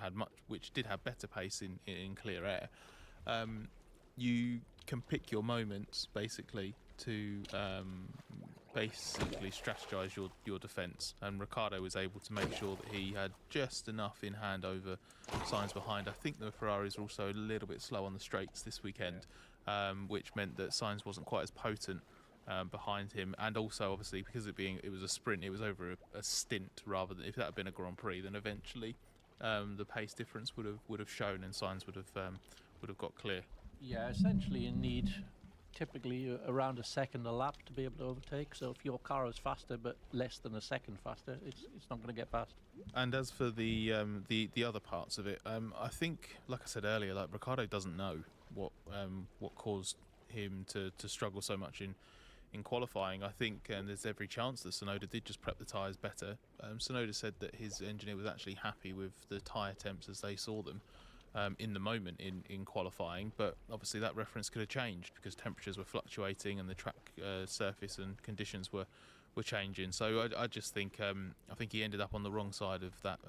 Speaker 19: did have better pace in clear air, you can pick your moments basically to basically strategise your defence, and Ricciardo was able to make sure that he had just enough in hand over Sainz behind. I think the Ferraris were also a little bit slow on the straights this weekend, which meant that Sainz wasn't quite as potent behind him, and also obviously because it was a sprint, it was over a stint rather than if that had been a Grand Prix, then eventually the pace difference would have shown and Sainz would have got clear.
Speaker 20: Yeah, essentially you need typically around a second a lap to be able to overtake. So if your car is faster but less than a second faster, it's not going to get past.
Speaker 19: And as for the other parts of it, I think, like I said earlier, like Ricciardo doesn't know what caused him to struggle so much in qualifying. I think there's every chance that Tsunoda did just prep the tyres better. Tsunoda said that his engineer was actually happy with the tyre temps as they saw them in the moment in qualifying, but obviously that reference could have changed because temperatures were fluctuating and the track surface and conditions were changing. So I just think I think he ended up on the wrong side of that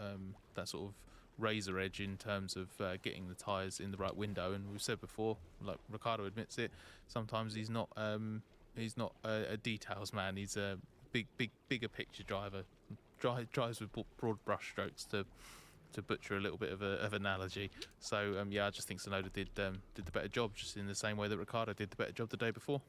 Speaker 19: sort of razor edge in terms of getting the tyres in the right window. And we've said before, like Ricciardo admits it, sometimes he's not a details man. He's a bigger picture driver. Drives with broad brush strokes to butcher a little bit of analogy. So I just think Tsunoda did the better job, just in the same way that Ricciardo did the better job the day before.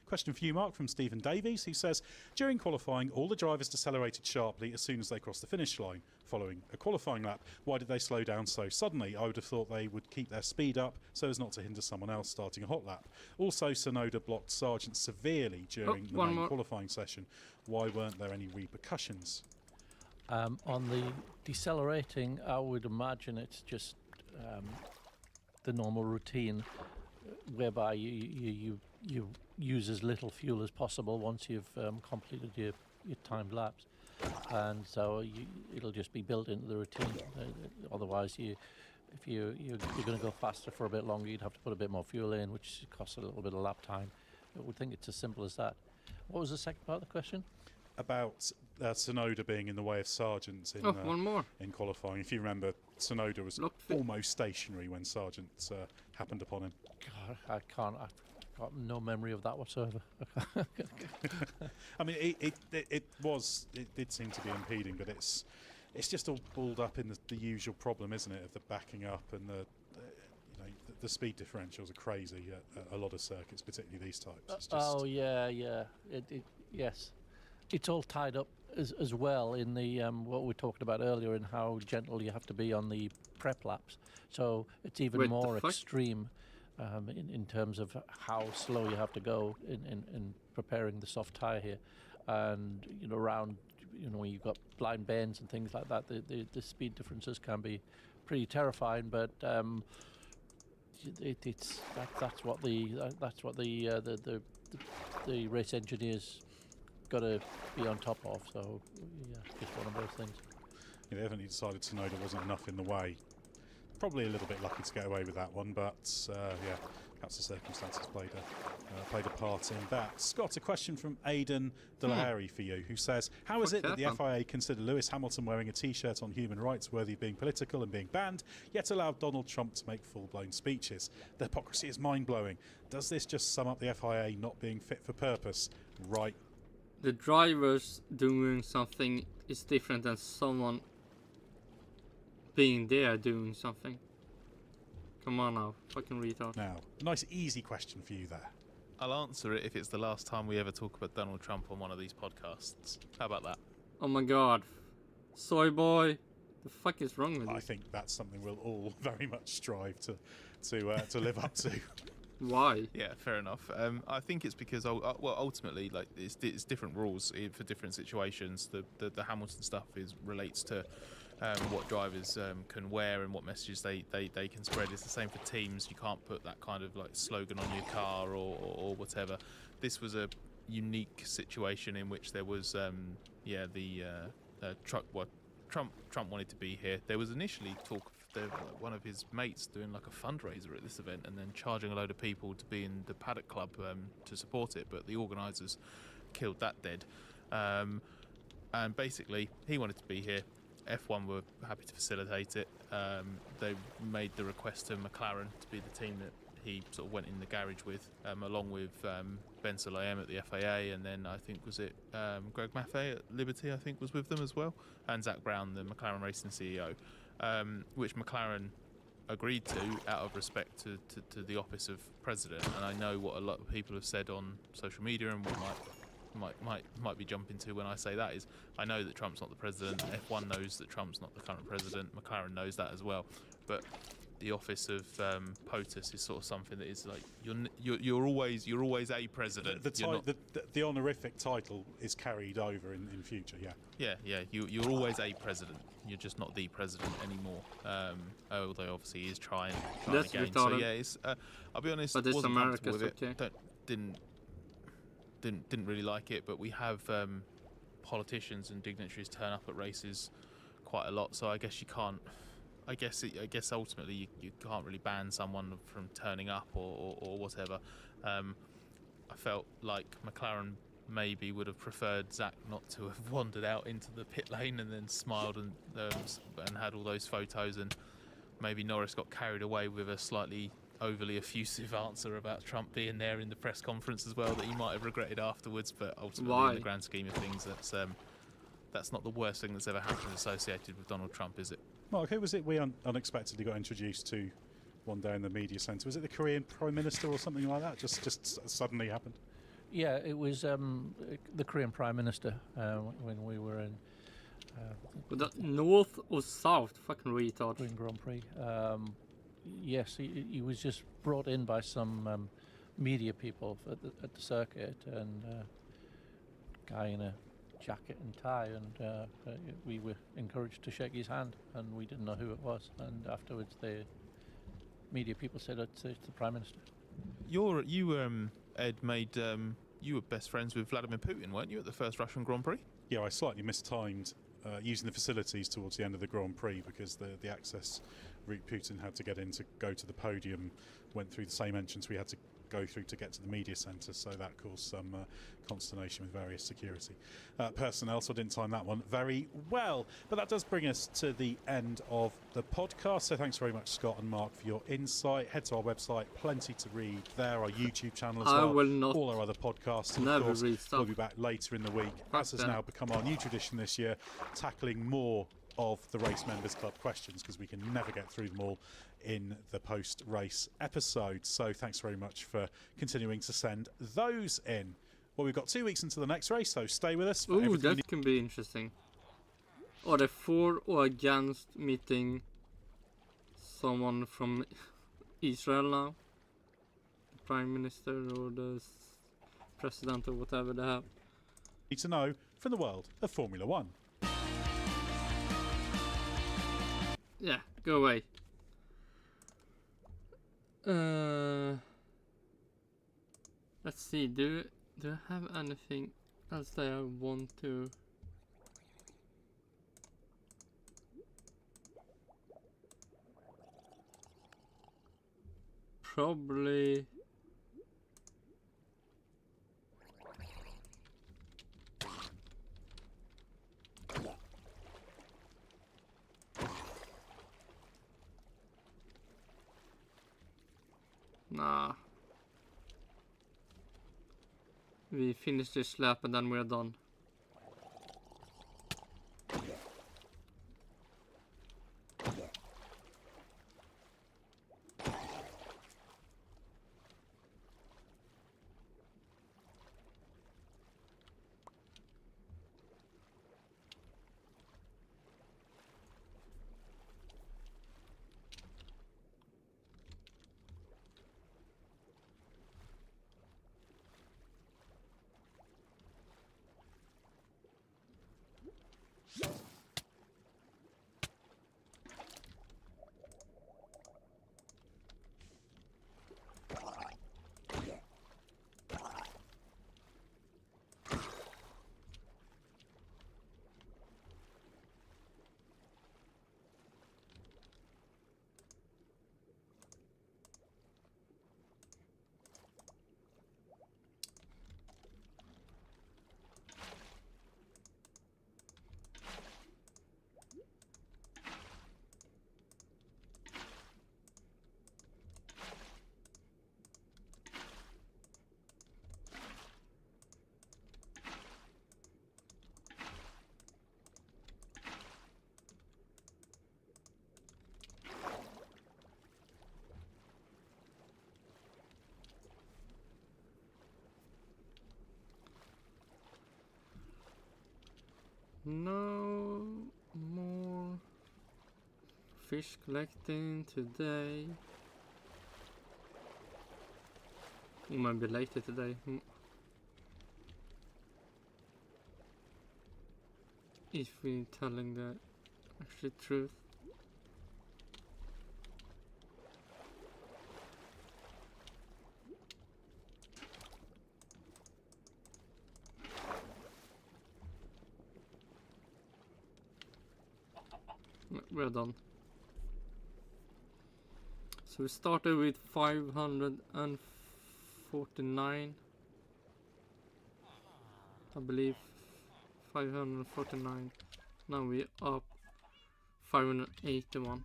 Speaker 18: Question for you, Mark, from Stephen Davies, who says, during qualifying, all the drivers decelerated sharply as soon as they crossed the finish line following a qualifying lap. Why did they slow down so suddenly? I would have thought they would keep their speed up so as not to hinder someone else starting a hot lap. Also, Tsunoda blocked Sargent severely during the main qualifying session. Why weren't there any repercussions?
Speaker 20: On the decelerating, I would imagine it's just the normal routine whereby you use as little fuel as possible once you've completed your timed laps, and so it'll just be built into the routine. Otherwise, if you're going to go faster for a bit longer, you'd have to put a bit more fuel in, which costs a little bit of lap time. I would think it's as simple as that. What was the second part of the question?
Speaker 18: About Tsunoda being in the way of Sargent in qualifying. If you remember, Tsunoda was almost stationary when Sargent happened upon him.
Speaker 20: God, I've got no memory of that whatsoever.
Speaker 18: I mean, it did seem to be impeding, but it's just all balled up in the usual problem, isn't it, of the backing up and the speed differentials are crazy at a lot of circuits, particularly these types.
Speaker 20: Yes. It's all tied up as well in the what we talked about earlier, in how gentle you have to be on the prep laps. So it's even more extreme in terms of how slow you have to go in preparing the soft tyre here. And when you've got blind bends and things like that, the speed differences can be pretty terrifying. But that's what the race engineers got to be on top of. So yeah, just one of those things.
Speaker 18: Yeah, they evidently decided Tsunoda wasn't enough in the way. Probably a little bit lucky to get away with that one, but yeah, perhaps the circumstances played a part in that. Scott, a question from Aidan Millward for you, who says, how is it that the FIA consider Lewis Hamilton wearing a T-shirt on human rights worthy of being political and being banned, yet allowed Donald Trump to make full-blown speeches? The hypocrisy is mind-blowing. Does this just sum up the FIA not being fit for purpose? Right.
Speaker 2: The drivers doing something is different than someone being there doing something. Come on now, fucking retard.
Speaker 18: Now, nice easy question for you there.
Speaker 19: I'll answer it if it's the last time we ever talk about Donald Trump on one of these podcasts. How about that?
Speaker 2: Oh my god. Soy boy. The fuck is wrong with you?
Speaker 18: I think that's something we'll all very much strive to live up to.
Speaker 2: Why?
Speaker 19: Yeah, fair enough. I think it's because, ultimately, like it's different rules for different situations. The Hamilton stuff relates to what drivers can wear and what messages they can spread. It's the same for teams. You can't put that kind of like slogan on your car or whatever. This was a unique situation in which there was Trump wanted to be here. There was initially talk of one of his mates doing like a fundraiser at this event and then charging a load of people to be in the paddock club to support it, but the organisers killed that dead. And basically he wanted to be here. F1 were happy to facilitate it. They made the request to McLaren to be the team that he sort of went in the garage with, along with Ben Sulayem at the FAA, and then I think was it Greg Maffei at Liberty, I think was with them as well, and Zach Brown, the McLaren Racing CEO, which McLaren agreed to out of respect to the office of president. And I know what a lot of people have said on social media and what might be jumping to when I say that is, I know that Trump's not the president. F1 knows that Trump's not the current president. McLaren knows that as well. But the office of POTUS is sort of something that is like you're always a president.
Speaker 18: The honorific title is carried over in future. Yeah.
Speaker 19: You're always a president. You're just not the president anymore. Although obviously he is trying
Speaker 2: That's
Speaker 19: again.
Speaker 2: Retarded.
Speaker 19: So yeah, it's I'll be honest.
Speaker 2: But it's
Speaker 19: wasn't comfortable
Speaker 2: America's
Speaker 19: with it.
Speaker 2: okay.
Speaker 19: Didn't really like it, but we have politicians and dignitaries turn up at races quite a lot, so I guess you can't. I guess ultimately you can't really ban someone from turning up or whatever. I felt like McLaren maybe would have preferred Zach not to have wandered out into the pit lane and then smiled and had all those photos, and maybe Norris got carried away with a slightly overly effusive answer about Trump being there in the press conference as well that he might have regretted afterwards. But ultimately, in the grand scheme of things, that's not the worst thing that's ever happened associated with Donald Trump, is it?
Speaker 18: Mark, who was it we unexpectedly got introduced to one day in the media centre? Was it the Korean Prime Minister or something like that? Just suddenly happened?
Speaker 20: Yeah, it was the Korean Prime Minister when we were in...
Speaker 2: Was that north or south? Fucking retard.
Speaker 20: Korean Grand Prix. Yes, he was just brought in by some media people at the circuit, and guy in a jacket and tie, and we were encouraged to shake his hand, and we didn't know who it was. And afterwards, the media people said it's the Prime Minister.
Speaker 19: Ed, you were best friends with Vladimir Putin, weren't you, at the first Russian Grand Prix?
Speaker 18: Yeah, I slightly mistimed using the facilities towards the end of the Grand Prix, because the access route Putin had to get in to go to the podium went through the same entrance we had to go through to get to the media centre, so that caused some consternation with various security personnel, so I didn't time that one very well. But that does bring us to the end of the podcast, so thanks very much, Scott and Mark, for your insight. Head to our website, plenty to read there, our YouTube channel as well,
Speaker 2: will not
Speaker 18: all our other podcasts, and of course we'll be back later in the week, as has now become our new tradition this year, tackling more of the Race Members Club questions, because we can never get through them all in the post-race episode. So thanks very much for continuing to send those in. Well, we've got 2 weeks until the next race, so stay with us.
Speaker 2: Ooh, that can be interesting. Are they for or against meeting someone from Israel now? The Prime Minister or the President or whatever they have?
Speaker 18: Need to know from the world of Formula One.
Speaker 2: Yeah, go away. Let's see. Do I have anything I'll say I want to. Probably. Nah. We finish this lap and then we're done. No more fish collecting today. We might be later today. If we're telling the actual truth. We're done. So we started with 549, I believe. 549. Now we're up 581.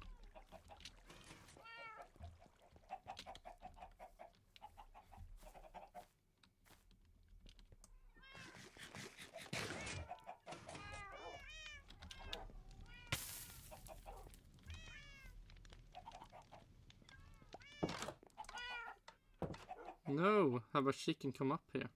Speaker 2: No, how about she can come up here?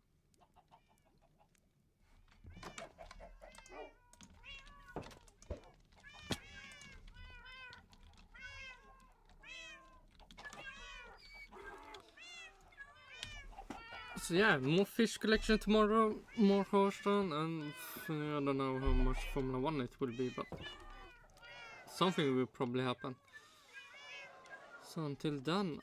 Speaker 2: So yeah, more fish collection tomorrow, more horse run, and I don't know how much Formula 1 it will be, but something will probably happen. So until then,